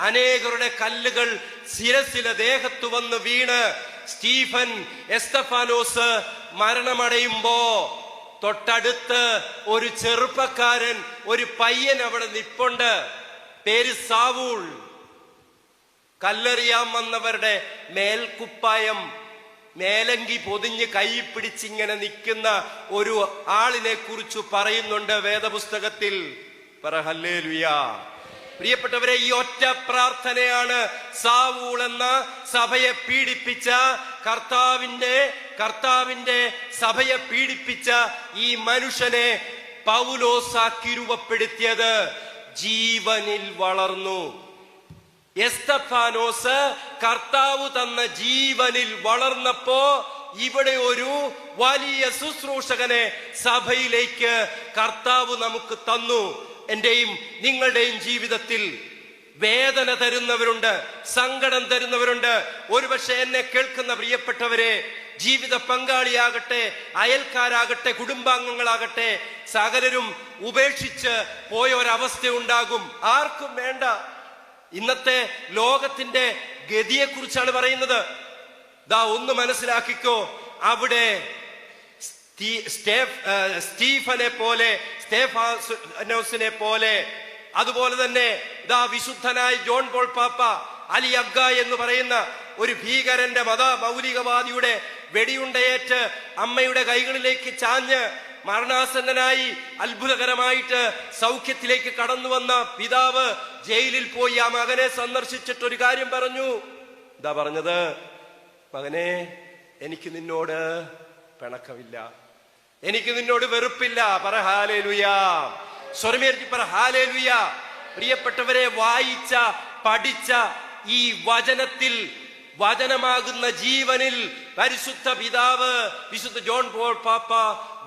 അനേകരുടെ കല്ലുകൾ ശിരസിലെ ദേഹത്തു വന്ന് വീണ് സ്റ്റീഫൻ എസ്തഫാനോസ് മരണമടയുമ്പോ തൊട്ടടുത്ത് ഒരു ചെറുപ്പക്കാരൻ, ഒരു പയ്യൻ അവിടെ നിപ്പുണ്ട്. പേര് സാവൂൾ. കല്ലെറിയാൻ വന്നവരുടെ മേൽക്കുപ്പായം മേലങ്കി പൊതിഞ്ഞ് കൈ പിടിച്ചിങ്ങനെ നിൽക്കുന്ന ഒരു ആളിനെ കുറിച്ച് പറയുന്നുണ്ട് വേദപുസ്തകത്തിൽ. പറ ഹല്ലേലൂയാ. പ്രിയപ്പെട്ടവരെ, ഈ ഒറ്റ പ്രാർത്ഥനയാണ് സാവൂൾ എന്ന സഭയെ പീഡിപ്പിച്ച കർത്താവിന്റെ സഭയെ പീഡിപ്പിച്ച ഈ മനുഷ്യനെ പൗലോസാക്കി രൂപപ്പെടുത്തിയത്. ജീവനിൽ വളർന്നു. എസ്തഫാനോസ് കർത്താവ് തന്ന ജീവനിൽ വളർന്നപ്പോ ഇവിടെ ഒരു വലിയ ശുശ്രൂഷകനെ സഭയിലേക്ക് കർത്താവ് നമുക്ക് തന്നു. എന്റെയും നിങ്ങളുടെയും ജീവിതത്തിൽ വേദന തരുന്നവരുണ്ട്, സങ്കടം തരുന്നവരുണ്ട്. ഒരുപക്ഷെ എന്നെ കേൾക്കുന്ന പ്രിയപ്പെട്ടവരെ, ജീവിത പങ്കാളിയാകട്ടെ, അയൽക്കാരാകട്ടെ, കുടുംബാംഗങ്ങളാകട്ടെ, സകലരും ഉപേക്ഷിച്ച് പോയ ഒരവസ്ഥ ഉണ്ടാകും. ആർക്കും വേണ്ട. ഇന്നത്തെ ലോകത്തിന്റെ ഗതിയെക്കുറിച്ചാണ് പറയുന്നത്. ദാ ഒന്ന് മനസ്സിലാക്കിക്കോ, അവിടെ സ്റ്റീഫനെ പോലെ, സ്തേഫാനോസിനെ പോലെ, അതുപോലെ തന്നെ ദാ വിശുദ്ധനായ ജോൺ പോൾ പാപ്പ, അലി അഗ്ഗ എന്ന് പറയുന്ന ഒരു ഭീകരന്റെ മൗലികവാദിയുടെ വെടിയുണ്ടയേറ്റ് അമ്മയുടെ കൈകളിലേക്ക് ചാഞ്ഞ് മരണാസന്നനായി അത്ഭുതകരമായിട്ട് സൗഖ്യത്തിലേക്ക് കടന്നു വന്ന പിതാവ് ജയിലിൽ പോയി ആ മകനെ സന്ദർശിച്ചിട്ട് ഒരു കാര്യം പറഞ്ഞു. എന്താ പറഞ്ഞത്? മകനെ, എനിക്ക് നിന്നോട് പിണക്കമില്ല, എനിക്ക് നിന്നോട് വെറുപ്പില്ല. പറ ഹല്ലേലൂയ. സ്വരമേറ്റി പറ ഹല്ലേലൂയ. പ്രിയപ്പെട്ടവരെ, വായിച്ച പഠിച്ച ഈ വചനത്തിൽ, വചനമാകുന്ന ജീവനിൽ പരിശുദ്ധ പിതാവ് വിശുദ്ധ ജോൺ പോൾ പാപ്പ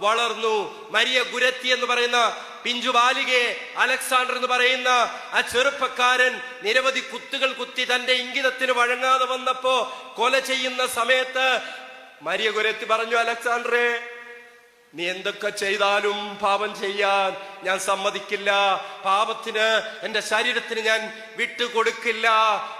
വളർന്നു. മരിയ ഗുരത്തി എന്ന് പറയുന്ന പിഞ്ചു ബാലികയെ അലക്സാണ്ടർ എന്ന് പറയുന്ന ആ ചെറുപ്പക്കാരൻ നിരവധി കുത്തുകൾ കുത്തി തന്റെ ഇംഗിതത്തിന് വഴങ്ങാതെ വന്നപ്പോ കൊല ചെയ്യുന്ന സമയത്ത് മരിയ ഗുരത്തി പറഞ്ഞു, അലക്സാണ്ടറെ, നീ എന്തൊക്കെ ചെയ്താലും പാപം ചെയ്യാൻ ഞാൻ സമ്മതിക്കില്ല. പാപത്തിന്, എന്റെ ശരീരത്തിന് ഞാൻ വിട്ടുകൊടുക്കില്ല.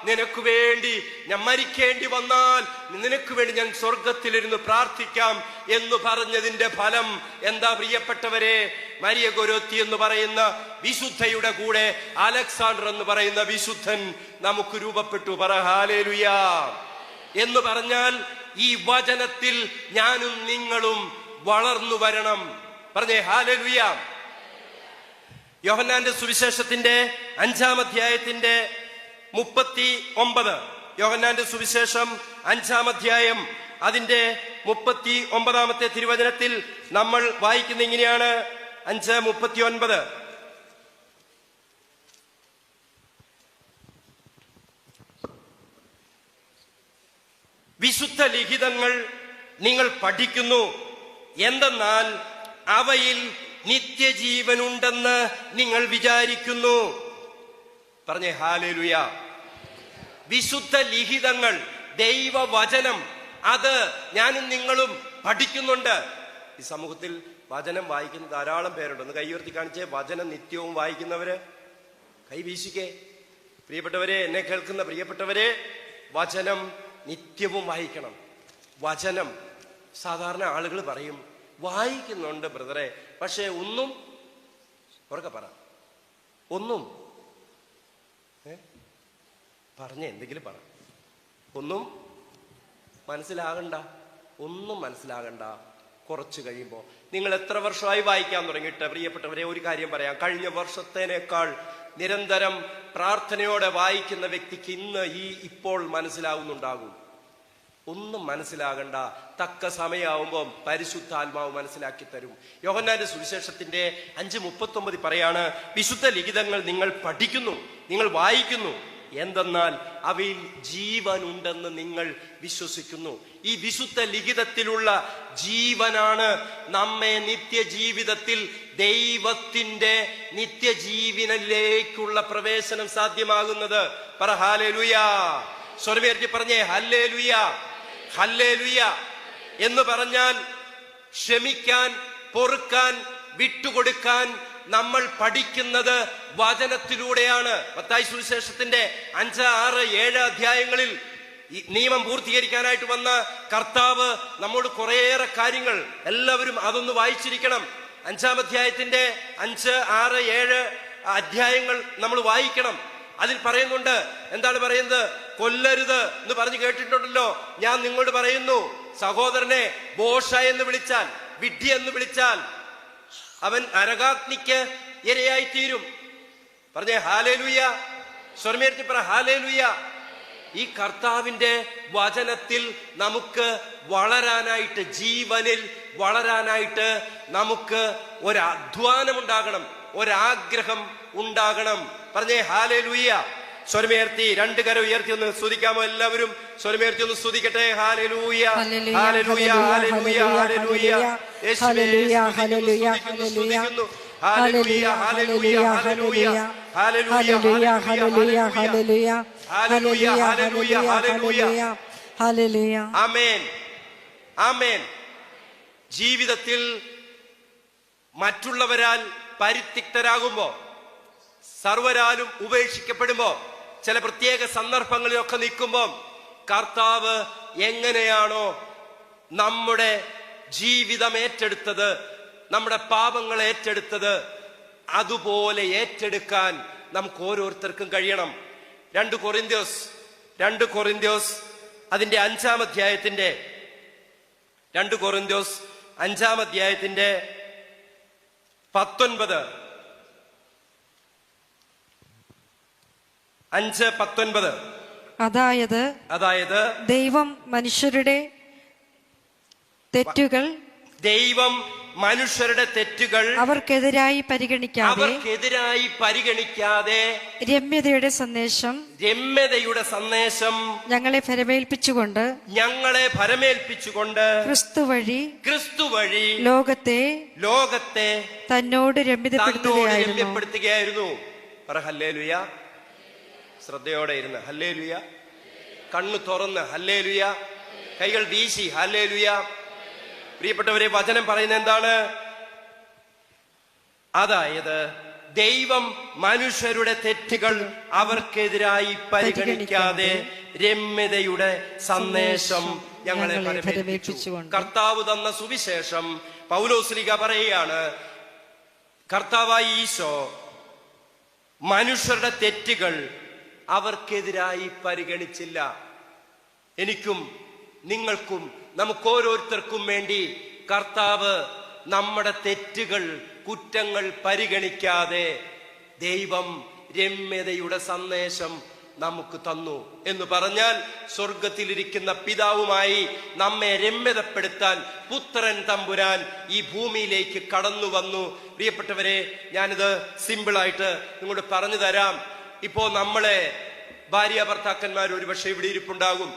നിനക്ക് വേണ്ടി ഞാൻ മരിക്കേണ്ടി വന്നാൽ നിനക്ക് വേണ്ടി ഞാൻ സ്വർഗത്തിലിരുന്ന് പ്രാർത്ഥിക്കാം എന്ന് പറഞ്ഞതിന്റെ ഫലം എന്താ പ്രിയപ്പെട്ടവരെ? മരിയ ഗുരത്തി എന്ന് പറയുന്ന വിശുദ്ധയുടെ കൂടെ അലക്സാണ്ടർ എന്ന് പറയുന്ന വിശുദ്ധൻ നമുക്ക് രൂപപ്പെട്ടു. പറ ഹല്ലേലൂയ. എന്ന് പറഞ്ഞാൽ ഈ വചനത്തിൽ ഞാനും നിങ്ങളും വളർന്നു വരണം. പറഞ്ഞേ ഹല്ലേലൂയ. യോഹന്നാന്റെ സുവിശേഷത്തിന്റെ 5-ാം അധ്യായത്തിന്റെ 39. യോഹന്നാന്റെ സുവിശേഷം 5-ാം അധ്യായം അതിന്റെ 39-ാമത്തെ തിരുവചനത്തിൽ നമ്മൾ വായിക്കുന്ന ഇങ്ങനെയാണ്. 5:39. വിശുദ്ധ ലിഖിതങ്ങൾ നിങ്ങൾ പഠിക്കുന്നു, എന്തെന്നാൽ അവയിൽ നിത്യജീവനുണ്ടെന്ന് നിങ്ങൾ വിചാരിക്കുന്നു. പറഞ്ഞേ ഹല്ലേലൂയ. വിശുദ്ധ ലിഖിതങ്ങൾ, ദൈവവചനം, അത് ഞാനും നിങ്ങളും പഠിക്കുന്നുണ്ട്. ഈ സമൂഹത്തിൽ വചനം വായിക്കുന്ന ധാരാളം പേരുണ്ട്. ഒന്ന് കൈ ഉയർത്തി കാണിച്ചേ. വചനം നിത്യവും വായിക്കുന്നവര് കൈ വീശിക്കേ. പ്രിയപ്പെട്ടവരെ, എന്നെ കേൾക്കുന്ന പ്രിയപ്പെട്ടവരെ, വചനം നിത്യവും വായിക്കണം. വചനം സാധാരണ ആളുകൾ പറയും, വായിക്കുന്നുണ്ട് ബ്രദറെ, പക്ഷെ ഒന്നും ഉറക്കെ പറ, ഒന്നും പറഞ്ഞ എന്തെങ്കിലും പറ, ഒന്നും മനസ്സിലാകണ്ട, ഒന്നും മനസ്സിലാകണ്ട. കുറച്ച് കഴിയുമ്പോൾ നിങ്ങൾ എത്ര വർഷമായി വായിക്കാൻ തുടങ്ങിയിട്ട് പ്രിയപ്പെട്ടവരെ ഒരു കാര്യം പറയാം. കഴിഞ്ഞ വർഷത്തേനേക്കാൾ നിരന്തരം പ്രാർത്ഥനയോടെ വായിക്കുന്ന വ്യക്തിക്ക് ഇന്ന് ഇപ്പോൾ മനസ്സിലാവുന്നുണ്ടാകും. ഒന്നും മനസ്സിലാകണ്ട, തക്ക സമയമാവുമ്പോൾ പരിശുദ്ധാത്മാവ് മനസ്സിലാക്കി തരും. യോഹന്നാന്റെ സുവിശേഷത്തിന്റെ 5:39 പറയാണ്, വിശുദ്ധ ലിഖിതങ്ങൾ നിങ്ങൾ പഠിക്കുന്നു, നിങ്ങൾ വായിക്കുന്നു, എന്തെന്നാൽ അവയിൽ ജീവനുണ്ടെന്ന് നിങ്ങൾ വിശ്വസിക്കുന്നു. ഈ വിശുദ്ധ ലിഖിതത്തിലുള്ള ജീവനാണ് നമ്മെ നിത്യജീവിതത്തിൽ ദൈവത്തിന്റെ നിത്യജീവനിലേക്കുള്ള പ്രവേശനം സാധ്യമാകുന്നത്. പറ ഹല്ലേലൂയ. സ്വരമേറ്റി പറഞ്ഞേ ഹല്ലേലൂയ. ഹല്ലേലൂയ എന്ന് പറഞ്ഞാൽ ക്ഷമിക്കാൻ, പൊറുക്കാൻ, വിട്ടുകൊടുക്കാൻ നമ്മൾ പഠിക്കുന്നത് വചനത്തിലൂടെയാണ്. മത്തായി സുവിശേഷത്തിന്റെ 5, 6, 7 അധ്യായങ്ങളിൽ നിയമം പൂർത്തീകരിക്കാനായിട്ട് വന്ന കർത്താവ് നമ്മോട് കുറേയേറെ കാര്യങ്ങൾ, എല്ലാവരും അതൊന്ന് വായിച്ചിരിക്കണം. 5-ാം അധ്യായത്തിന്റെ 5, 6, 7 അധ്യായങ്ങൾ നമ്മൾ വായിക്കണം. അതിൽ പറയുന്നുണ്ട്, എന്താണ് പറയുന്നത്? കൊല്ലരുത് എന്ന് പറഞ്ഞു കേട്ടിട്ടുണ്ടല്ലോ. ഞാൻ നിങ്ങളോട് പറയുന്നു, സഹോദരനെ ബോഷ എന്ന് വിളിച്ചാൽ, വിഡ്ഢി എന്ന് വിളിച്ചാൽ അവൻ നരകാഗ്നിക്ക് ഇരയായി തീരും. പറഞ്ഞേ ഹല്ലേലൂയ. സ്വരമേറ്റി പറ ഹല്ലേലൂയ. ഈ കർത്താവിന്റെ വചനത്തിൽ നമുക്ക് വളരാനായിട്ട്, ജീവനിൽ വളരാനായിട്ട് നമുക്ക് ഒരധ്വാനമുണ്ടാകണം, ഒരാഗ്രഹം ഉണ്ടാകണം. പറഞ്ഞേ ഹല്ലേലൂയ. സ്വരമേർത്തി 2 കരം ഉയർത്തി ഒന്ന് സ്തുതിക്കാമോ? എല്ലാവരും സ്വരമേർത്തി ഒന്ന് സ്തുതിക്കട്ടെ. ഹല്ലേലൂയ, ഹല്ലേലൂയ, ഹല്ലേലൂയ, ഹല്ലേലൂയ. യേശുവേ ഹല്ലേലൂയ, ഹല്ലേലൂയ, ഹല്ലേലൂയ, ഹല്ലേലൂയ, ഹല്ലേലൂയ, ഹല്ലേലൂയ, ഹല്ലേലൂയ, ഹല്ലേലൂയ, ഹല്ലേലൂയ, ഹല്ലേലൂയ, ഹല്ലേലൂയ. ആമേൻ, ആമേൻ. ജീവിതത്തിൽ മറ്റുള്ളവരാൽ പരിത്യക്തരാകുമ്പോ, സർവരാലും ഉപേക്ഷിക്കപ്പെടുമ്പോ, ചില പ്രത്യേക സന്ദർഭങ്ങളിലൊക്കെ നിൽക്കുമ്പോൾ കർത്താവ് എങ്ങനെയാണോ നമ്മുടെ ജീവിതം ഏറ്റെടുത്തത്, നമ്മുടെ പാപങ്ങൾ ഏറ്റെടുത്തത്, അതുപോലെ ഏറ്റെടുക്കാൻ നമുക്ക് ഓരോരുത്തർക്കും കഴിയണം. 2 കൊറിന്ത്യോസ് അതിന്റെ 5-ാം അധ്യായത്തിന്റെ 2 കൊറിന്ത്യോസ് 5-ാം അധ്യായത്തിന്റെ 19 5:19. അതായത് ദൈവം മനുഷ്യരുടെ തെറ്റുകൾ അവർക്കെതിരായി പരിഗണിക്കാതെ രമ്യതയുടെ സന്ദേശം ഞങ്ങളെ ഫലമേൽപ്പിച്ചുകൊണ്ട് ക്രിസ്തു വഴി ലോകത്തെ തന്നോട് രമ്യതപ്പെടുത്തുകയായിരുന്നു. ഹല്ലേലൂയ. ശ്രദ്ധയോടെ ഇരുന്ന് ഹല്ലേലൂയ. കണ്ണു തുറന്ന് ഹല്ലേലൂയ. കൈകൾ വീശി ഹല്ലേലൂയ. പ്രിയപ്പെട്ടവരെ, വചനം പറയുന്നത് എന്താണ്? അതായത് ദൈവം മനുഷ്യരുടെ തെറ്റുകൾ അവർക്കെതിരായി പരിഗണിക്കാതെ രമ്യതയുടെ സന്ദേശം ഞങ്ങളെ ഫലമേൽപ്പിച്ചു. കർത്താവ് തന്ന സുവിശേഷം പൗലോസ്ലീഹ പറയുകയാണ്, കർത്താവായ ഈശോ മനുഷ്യരുടെ തെറ്റുകൾ അവർക്കെതിരായി പരിഗണിച്ചില്ല. എനിക്കും നിങ്ങൾക്കും നമുക്കോരോരുത്തർക്കും വേണ്ടി കർത്താവ് നമ്മുടെ തെറ്റുകൾ, കുറ്റങ്ങൾ പരിഗണിക്കാതെ ദൈവം രമ്യതയുടെ സന്ദേശം നമുക്ക് തന്നു എന്ന് പറഞ്ഞാൽ, സ്വർഗത്തിലിരിക്കുന്ന പിതാവുമായി നമ്മെ രമ്യതപ്പെടുത്താൻ പുത്രൻ തമ്പുരാൻ ഈ ഭൂമിയിലേക്ക് കടന്നു വന്നു. പ്രിയപ്പെട്ടവരെ, ഞാനിത് സിമ്പിളായിട്ട് നിങ്ങളോട് പറഞ്ഞു തരാം. ഇപ്പോ നമ്മളെ ഭാര്യ ഭർത്താക്കന്മാർ ഒരുപക്ഷെ ഇവിടെ ഇരിപ്പുണ്ടാകും.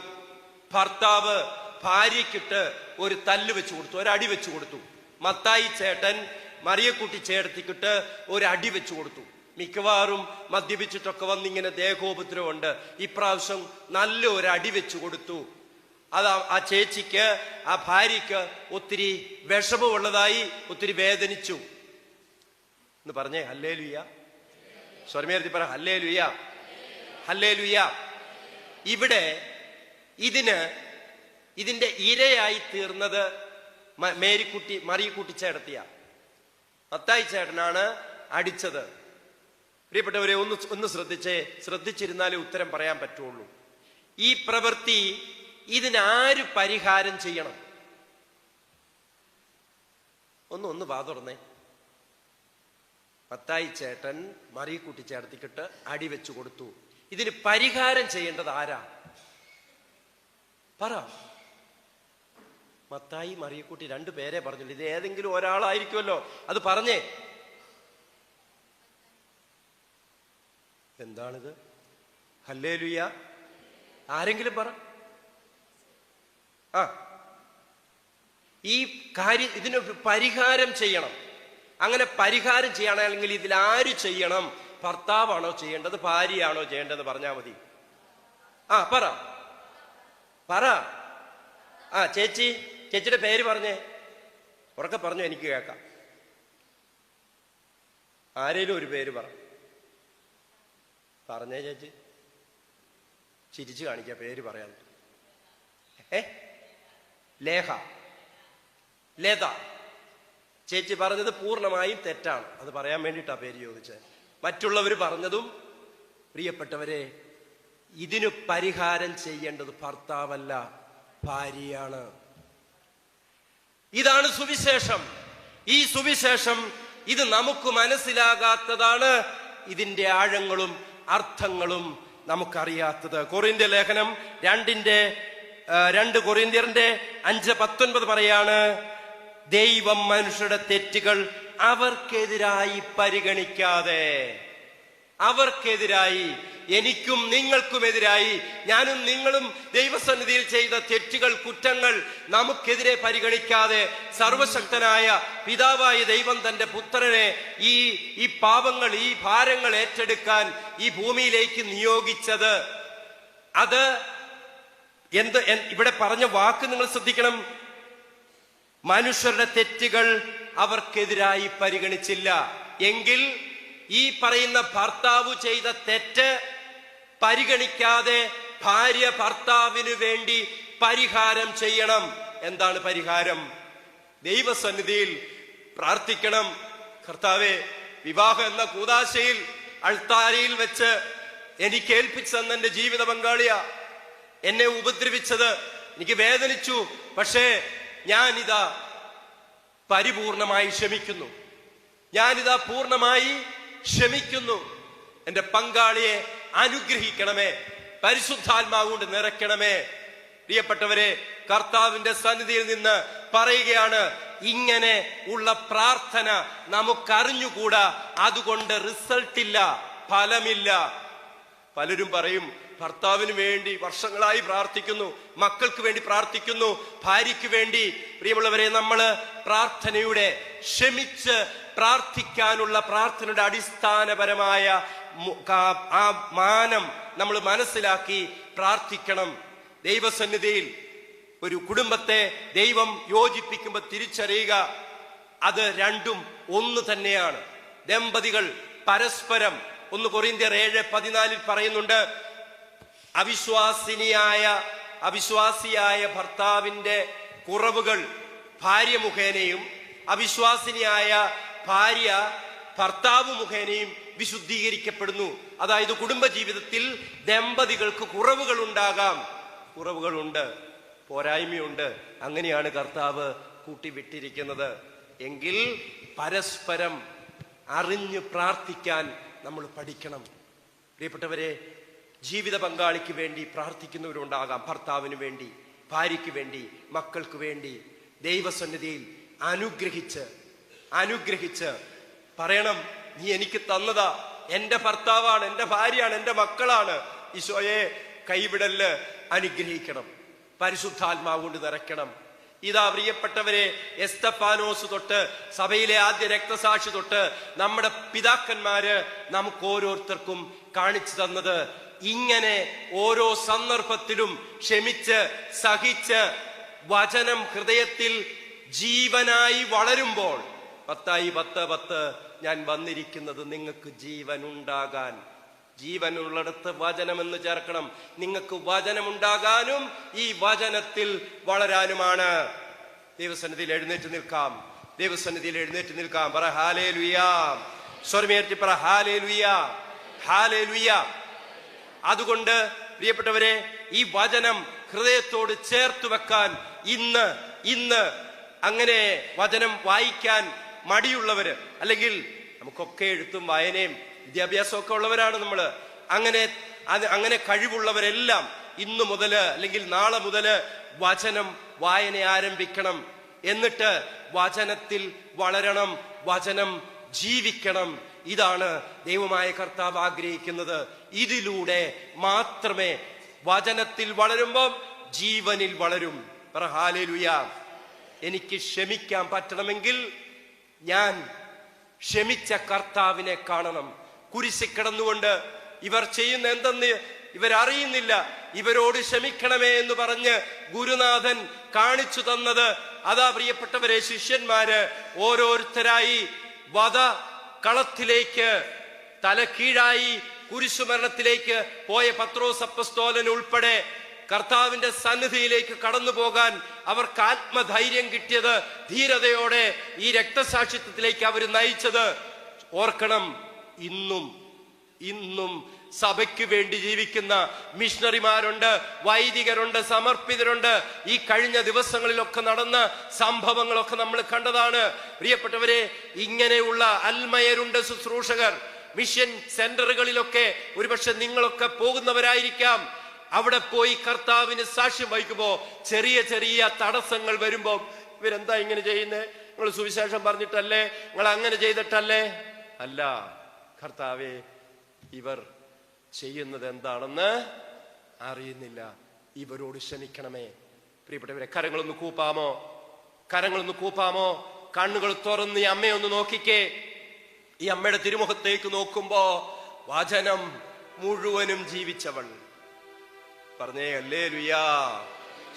ഭർത്താവ് ഭാര്യയ്ക്കിട്ട് ഒരു തല്ല് വെച്ചു കൊടുത്തു, ഒരടി വെച്ചു കൊടുത്തു. മത്തായി ചേട്ടൻ മറിയക്കുട്ടി ചേട്ടത്തിക്കിട്ട് ഒരു അടി വെച്ചു കൊടുത്തു. മിക്കവാറും മദ്യപിച്ചിട്ടൊക്കെ വന്നിങ്ങനെ ദേഹോപദ്രവമുണ്ട്. ഇപ്രാവശ്യം നല്ല ഒരു അടി വെച്ചു കൊടുത്തു. അത് ആ ചേച്ചിക്ക്, ആ ഭാര്യയ്ക്ക് ഒത്തിരി വിഷമമുള്ളതായി, ഒത്തിരി വേദനിച്ചു എന്ന് പറഞ്ഞേ ഹല്ലേലൂയ. സ്വരമേർത്തി പറ ഹല്ലേലൂയ, ഹല്ലേലൂയ. ഇവിടെ ഇതിന്റെ ഇരയായി തീർന്നത് മറിയക്കുട്ടി ചേട്ടത്തിയ. മത്തായി ചേട്ടനാണ് അടിച്ചത്. പ്രിയപ്പെട്ടവരെ, ഒന്ന് ശ്രദ്ധിച്ചിരുന്നാലേ ഉത്തരം പറയാൻ പറ്റുള്ളൂ. ഈ പ്രവൃത്തി ഇതിനാര് പരിഹാരം ചെയ്യണം? ഒന്ന് വാ തുറന്നേ. മത്തായി ചേട്ടൻ മറിയക്കുട്ടി ചേട്ടത്തിക്കിട്ട് അടി വെച്ചു കൊടുത്തു. ഇതിന് പരിഹാരം ചെയ്യേണ്ടത് ആരാ? പറ. മത്തായി മറിയക്കുട്ടി രണ്ടു പേരെ പറഞ്ഞുള്ളൂ. ഇത് ഏതെങ്കിലും ഒരാളായിരിക്കുമല്ലോ. അത് പറഞ്ഞേ. എന്താണിത്? ഹല്ലേലൂയ. ആരെങ്കിലും പറ. ഈ കാര്യം, ഇതിനൊരു പരിഹാരം ചെയ്യണം. അങ്ങനെ പരിഹാരം ചെയ്യണമെങ്കിൽ ഇതിൽ ആര് ചെയ്യണം? ഭർത്താവാണോ ചെയ്യേണ്ടത്, ഭാര്യയാണോ ചെയ്യേണ്ടത്? പറഞ്ഞാൽ മതി. പറ. ചേച്ചിയുടെ പേര് പറഞ്ഞേ. ഉറക്കെ പറഞ്ഞു, എനിക്ക് കേൾക്കാം. ആരേലും ഒരു പേര് പറഞ്ഞേ ചേച്ചി. ചിരിച്ചു കാണിക്ക, പേര് പറയാൻ. ലത. ചേച്ചി പറഞ്ഞത് പൂർണ്ണമായും തെറ്റാണ്. അത് പറയാൻ വേണ്ടിയിട്ടാ പേര് ചോദിച്ചത്. മറ്റുള്ളവർ പറഞ്ഞതും, പ്രിയപ്പെട്ടവരെ, ഇതിനു പരിഹാരം ചെയ്യേണ്ടത് ഭർത്താവല്ല, ഭാര്യയാണ്. ഇതാണ് സുവിശേഷം. ഈ സുവിശേഷം ഇത് നമുക്ക് മനസ്സിലാകാത്തതാണ്. ഇതിന്റെ ആഴങ്ങളും അർത്ഥങ്ങളും നമുക്കറിയാത്തത്. കൊറിന്ത്യ ലേഖനം 2 കൊറിന്ത്യറിന്റെ 5:19 പറയാണ്, ദൈവം മനുഷ്യരുടെ തെറ്റുകൾ അവർക്കെതിരായി പരിഗണിക്കാതെ, അവർക്കെതിരായി, എനിക്കും നിങ്ങൾക്കുമെതിരായി, ഞാനും നിങ്ങളും ദൈവസന്നിധിയിൽ ചെയ്ത തെറ്റുകൾ, കുറ്റങ്ങൾ നമുക്കെതിരെ പരിഗണിക്കാതെ സർവശക്തനായ പിതാവായ ദൈവം തന്റെ പുത്രനെ ഈ പാപങ്ങൾ, ഈ ഭാരങ്ങൾ ഏറ്റെടുക്കാൻ ഈ ഭൂമിയിലേക്ക് നിയോഗിച്ചത്. അത് ഇവിടെ പറഞ്ഞ വാക്ക് നിങ്ങൾ ശ്രദ്ധിക്കണം. മനുഷ്യരുടെ തെറ്റുകൾ അവർക്കെതിരായി പരിഗണിച്ചില്ല എങ്കിൽ ഈ പറയുന്ന ഭർത്താവ് ചെയ്ത തെറ്റ് പരിഗണിക്കാതെ ഭാര്യ ഭർത്താവിന് വേണ്ടി പരിഹാരം ചെയ്യണം. എന്താണ് പരിഹാരം? ദൈവസന്നിധിയിൽ പ്രാർത്ഥിക്കണം. കർത്താവേ, വിവാഹം എന്ന കൂദാശയിൽ അൾത്താരയിൽ വെച്ച് എനിക്ക് ഏൽപ്പിച്ചു തന്ന എന്റെ ജീവിത പങ്കാളിയാ എന്നെ ഉപദ്രവിച്ചത്, എനിക്ക് ഞാനിതാ പൂർണ്ണമായി ക്ഷമിക്കുന്നു. എന്റെ പങ്കാളിയെ അനുഗ്രഹിക്കണമേ, പരിശുദ്ധാത്മാവ് കൊണ്ട് നിറയ്ക്കണമേ. പ്രിയപ്പെട്ടവരെ, കർത്താവിന്റെ സന്നിധിയിൽ നിന്ന് പറയുകയാണ്, ഇങ്ങനെ ഉള്ള പ്രാർത്ഥന നമുക്കറിഞ്ഞുകൂടാ, അതുകൊണ്ട് റിസൾട്ടില്ല, ഫലമില്ല. പലരും പറയും, ഭർത്താവിന് വേണ്ടി വർഷങ്ങളായി പ്രാർത്ഥിക്കുന്നു, മക്കൾക്ക് വേണ്ടി പ്രാർത്ഥിക്കുന്നു, ഭാര്യയ്ക്ക് വേണ്ടി. പ്രിയമുള്ളവരെ, നമ്മള് പ്രാർത്ഥനയുടെ ക്ഷമിച്ച് പ്രാർത്ഥിക്കാനുള്ള പ്രാർത്ഥനയുടെ അടിസ്ഥാനപരമായ ആ മാനം നമ്മൾ മനസ്സിലാക്കി പ്രാർത്ഥിക്കണം. ദൈവസന്നിധിയിൽ ഒരു കുടുംബത്തെ ദൈവം യോജിപ്പിക്കുമ്പോൾ തിരിച്ചറിയുക, അത് രണ്ടും ഒന്ന് തന്നെയാണ്. ദമ്പതികൾ പരസ്പരം, 1 കൊരിന്ത്യർ 7:14 പറയുന്നുണ്ട്, അവിശ്വാസിയായ ഭർത്താവിന്റെ കുറവുകൾ ഭാര്യ മുഖേനയും അവിശ്വാസിനിയായ ഭാര്യ ഭർത്താവ് മുഖേനയും വിശുദ്ധീകരിക്കപ്പെടുന്നു. അതായത് കുടുംബജീവിതത്തിൽ ദമ്പതികൾക്ക് കുറവുകൾ ഉണ്ടാകാം, കുറവുകളുണ്ട്, പോരായ്മയുണ്ട്. അങ്ങനെയാണ് കർത്താവ് കൂട്ടിവിട്ടിരിക്കുന്നത്. എങ്കിൽ പരസ്പരം അറിഞ്ഞ് പ്രാർത്ഥിക്കാൻ നമ്മൾ പഠിക്കണം. പ്രിയപ്പെട്ടവരെ, ജീവിത പങ്കാളിക്ക് വേണ്ടി പ്രാർത്ഥിക്കുന്നവരുണ്ടാകാം. ഭർത്താവിന് വേണ്ടി, ഭാര്യയ്ക്ക് വേണ്ടി, മക്കൾക്ക് വേണ്ടി ദൈവസന്നിധിയിൽ അനുഗ്രഹിച്ച് പറയണം, നീ എനിക്ക് തന്നതാ, എന്റെ ഭർത്താവാണ്, എന്റെ ഭാര്യയാണ്, എന്റെ മക്കളാണ്. ഈശോയെ കൈവിടല്, അനുഗ്രഹിക്കണം, പരിശുദ്ധാത്മാവ് കൊണ്ട് നിറയ്ക്കണം. ഇതാ പ്രിയപ്പെട്ടവരെ, എസ്തഫാനോസ് തൊട്ട് സഭയിലെ ആദ്യ രക്തസാക്ഷി തൊട്ട് നമ്മുടെ പിതാക്കന്മാര് നമുക്ക് ഓരോരുത്തർക്കും കാണിച്ചു തന്നത്, ഇങ്ങനെ ഓരോ സന്ദർഭത്തിലും ക്ഷമിച്ച് സഹിച്ച് വചനം ഹൃദയത്തിൽ ജീവനായി വളരുമ്പോൾ, 10:10 ഞാൻ വന്നിരിക്കുന്നത് നിങ്ങൾക്ക് ജീവൻ ഉണ്ടാകാൻ. ജീവനുള്ളിടത്ത് വചനമെന്ന് ചേർക്കണം. നിങ്ങൾക്ക് വചനമുണ്ടാകാനും ഈ വചനത്തിൽ വളരാനുമാണ്. ദൈവസന്നിധിയിൽ എഴുന്നേറ്റ് നിൽക്കാം. പറ ഹല്ലേലൂയാ. സ്വരമുയർത്തി പറ ഹല്ലേലൂയാ, ഹല്ലേലൂയാ. അതുകൊണ്ട് പ്രിയപ്പെട്ടവരെ, ഈ വചനം ഹൃദയത്തോട് ചേർത്ത് വെക്കാൻ ഇന്ന് അങ്ങനെ വചനം വായിക്കാൻ മടിയുള്ളവര്, അല്ലെങ്കിൽ നമുക്കൊക്കെ എഴുത്തും വായനയും വിദ്യാഭ്യാസം ഒക്കെ ഉള്ളവരാണ് നമ്മള്, അങ്ങനെ കഴിവുള്ളവരെല്ലാം ഇന്നു മുതല് അല്ലെങ്കിൽ നാളെ മുതല് വചനം വായന ആരംഭിക്കണം. എന്നിട്ട് വചനത്തിൽ വളരണം, വചനം ജീവിക്കണം. ഇതാണ് ദൈവമായ കർത്താവ് ആഗ്രഹിക്കുന്നത്. ഇതിലൂടെ മാത്രമേ വചനത്തിൽ വളരുമ്പോൾ ജീവനിൽ വളരും. പറ ഹല്ലേലൂയാ. എനിക്ക് ക്ഷമിക്കാൻ പറ്റണമെങ്കിൽ ഞാൻ ക്ഷമിച്ച കർത്താവിനെ കാണണം. കുരിശിൽ കിടന്നുകൊണ്ട് ഇവർ ചെയ്യുന്ന എന്തെന്ന് ഇവരറിയുന്നില്ല. ഇവരോട് ക്ഷമിക്കണമേ എന്ന് പറഞ്ഞ് ഗുരുനാഥൻ കാണിച്ചു തന്നത് അതാ പ്രിയപ്പെട്ടവരെ. ശിഷ്യന്മാര് ഓരോരുത്തരായി വധ കളത്തിലേക്ക് തല കീഴായി കുരിശുമരണത്തിലേക്ക് പോയ പത്രോസ് അപ്പസ്തോലൻ ഉൾപ്പെടെ കർത്താവിന്റെ സന്നിധിയിലേക്ക് കടന്നു പോകാൻ അവർക്ക് ആത്മധൈര്യം കിട്ടിയത്, ധീരതയോടെ ഈ രക്തസാക്ഷിത്വത്തിലേക്ക് അവർ നയിച്ചത് ഓർക്കണം. ഇന്നും സഭയ്ക്ക് വേണ്ടി ജീവിക്കുന്ന മിഷണറിമാരുണ്ട്, വൈദികരുണ്ട്, സമർപ്പിതരുണ്ട്. ഈ കഴിഞ്ഞ ദിവസങ്ങളിലൊക്കെ നടന്ന സംഭവങ്ങളൊക്കെ നമ്മൾ കണ്ടതാണ്. പ്രിയപ്പെട്ടവരെ, ഇങ്ങനെയുള്ള അൽമയരുണ്ട്, ശുശ്രൂഷകർ. മിഷൻ സെന്ററുകളിലൊക്കെ ഒരുപക്ഷെ നിങ്ങളൊക്കെ പോകുന്നവരായിരിക്കാം. അവിടെ പോയി കർത്താവിന് സാക്ഷ്യം വഹിക്കുമ്പോ ചെറിയ ചെറിയ തടസ്സങ്ങൾ വരുമ്പോ, ഇവരെന്താ ഇങ്ങനെ ചെയ്യുന്നേ? നിങ്ങൾ സുവിശേഷം പറഞ്ഞിട്ടല്ലേ? നിങ്ങൾ അങ്ങനെ ചെയ്തിട്ടല്ലേ? അല്ല, കർത്താവേ, ഇവർ ചെയ്യുന്നത് എന്താണെന്ന് അറിയുന്നില്ല, ഇവരോട് ക്ഷമിക്കണമേ. പ്രിയപ്പെട്ടവരെ, കരങ്ങളൊന്ന് കൂപ്പാമോ? കണ്ണുകൾ തുറന്ന് ഈ അമ്മയൊന്ന് നോക്കിക്കേ. ഈ അമ്മയുടെ തിരുമുഖത്തേക്ക് നോക്കുമ്പോ വചനം മുഴുവനും ജീവിച്ചവൾ. പറഞ്ഞേ ഹല്ലേലൂയാ.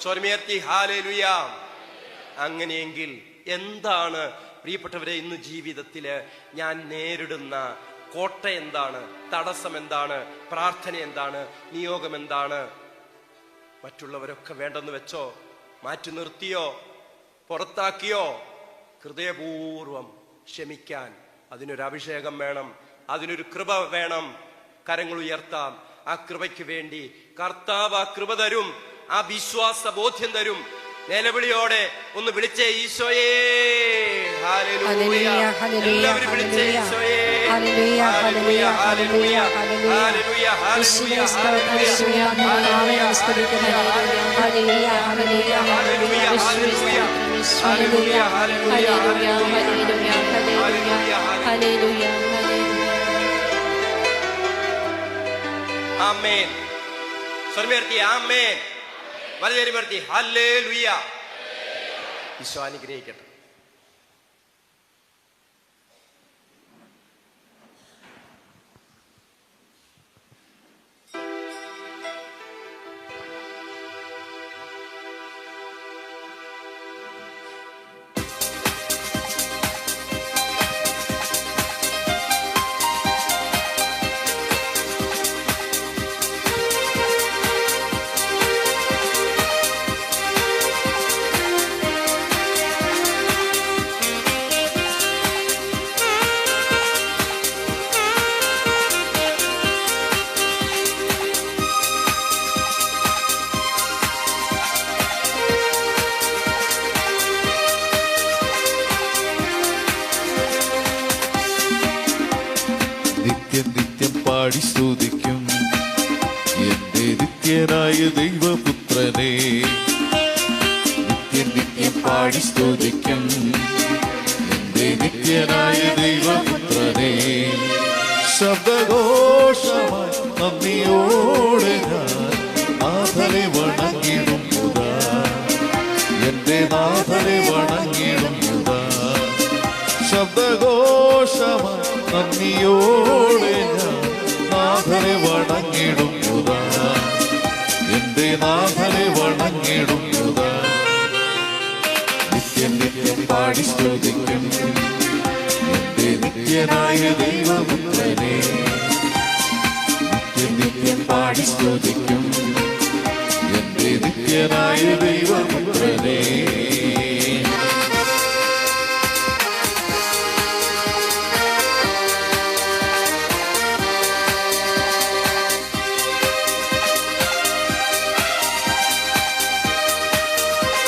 സ്വരമുയർത്തി ഹല്ലേലൂയാ. അങ്ങനെയെങ്കിൽ എന്താണ് പ്രിയപ്പെട്ടവരെ ഇന്ന് ജീവിതത്തില് ഞാൻ നേരിടുന്ന കോട്ട എന്താണ്? തടസ്സം എന്താണ്? പ്രാർത്ഥന എന്താണ്? നിയോഗം എന്താണ്? മറ്റുള്ളവരൊക്കെ വേണ്ടെന്ന് വെച്ചോ? മാറ്റി നിർത്തിയോ? പുറത്താക്കിയോ? ഹൃദയപൂർവം ക്ഷമിക്കാൻ അതിനൊരു അഭിഷേകം വേണം, അതിനൊരു കൃപ വേണം. കരങ്ങൾ ഉയർത്താം. ആ കൃപയ്ക്ക് വേണ്ടി കർത്താവ് ആ കൃപ തരും, ആ വിശ്വാസ ബോധ്യം തരും. നിലവിളിയോടെ ഒന്ന് വിളിച്ചേ, ഈശോയേ ഹല്ലേലൂയ. എല്ലാവരും വിളിച്ചേ ഈശോയെ. ഹല്ലേലൂയ, ഹല്ലേലൂയ, ഹല്ലേലൂയ, ഹല്ലേലൂയ. ഹല്ലേലൂയ, യേശുവേ ഹല്ലേലൂയ, സ്തോത്രം, യേശുവേ നാമം സ്തുതിക്കുന്നു. ഹല്ലേലൂയ, ഹല്ലേലൂയ, ഹല്ലേലൂയ. യേശുവേ സ്തോത്രം, ഹല്ലേലൂയ, ഹല്ലേലൂയ, ഹല്ലേലൂയ, ഹല്ലേലൂയ, ഹല്ലേലൂയ, ഹല്ലേലൂയ, ഹല്ലേലൂയ. ആമേൻ. സ്വരമേർത്തി ആമേൻ. വലതുകൈ ഹല്ലേലൂയ. ഈശോ അനുഗ്രഹിക്കട്ടെ. നിത്യം നിത്യം പാടി സ്തുതിക്കും എന്റെ നിത്യനായ ദൈവപുത്രനെ. നിത്യം നിത്യം പാടി സ്തുതിക്കും എന്റെ നിത്യനായ ദൈവപുത്രനെ. ശബ്ദഘോഷമായി നന്ദിയോടെ ഞാൻ നാഥനെ വണങ്ങിടുന്നതാ, എന്റെ നാഥനെ വണങ്ങിടുന്നതാ. ശബ്ദഘോഷമായി നന്ദിയോടെ ഞാൻ നാഥനെ വണങ്ങിടുന്നതാ, എന്റെ നാഥനെ വണങ്ങിടുന്നതാ. നിത്യം നിത്യം പാടി സ്തുതിക്കും എന്റെ നിത്യനായ ദൈവപുത്രനെ. നിത്യം നിത്യം പാടി സ്തുതിക്കും എന്റെ നിത്യനായ ദൈവപുത്രനെ.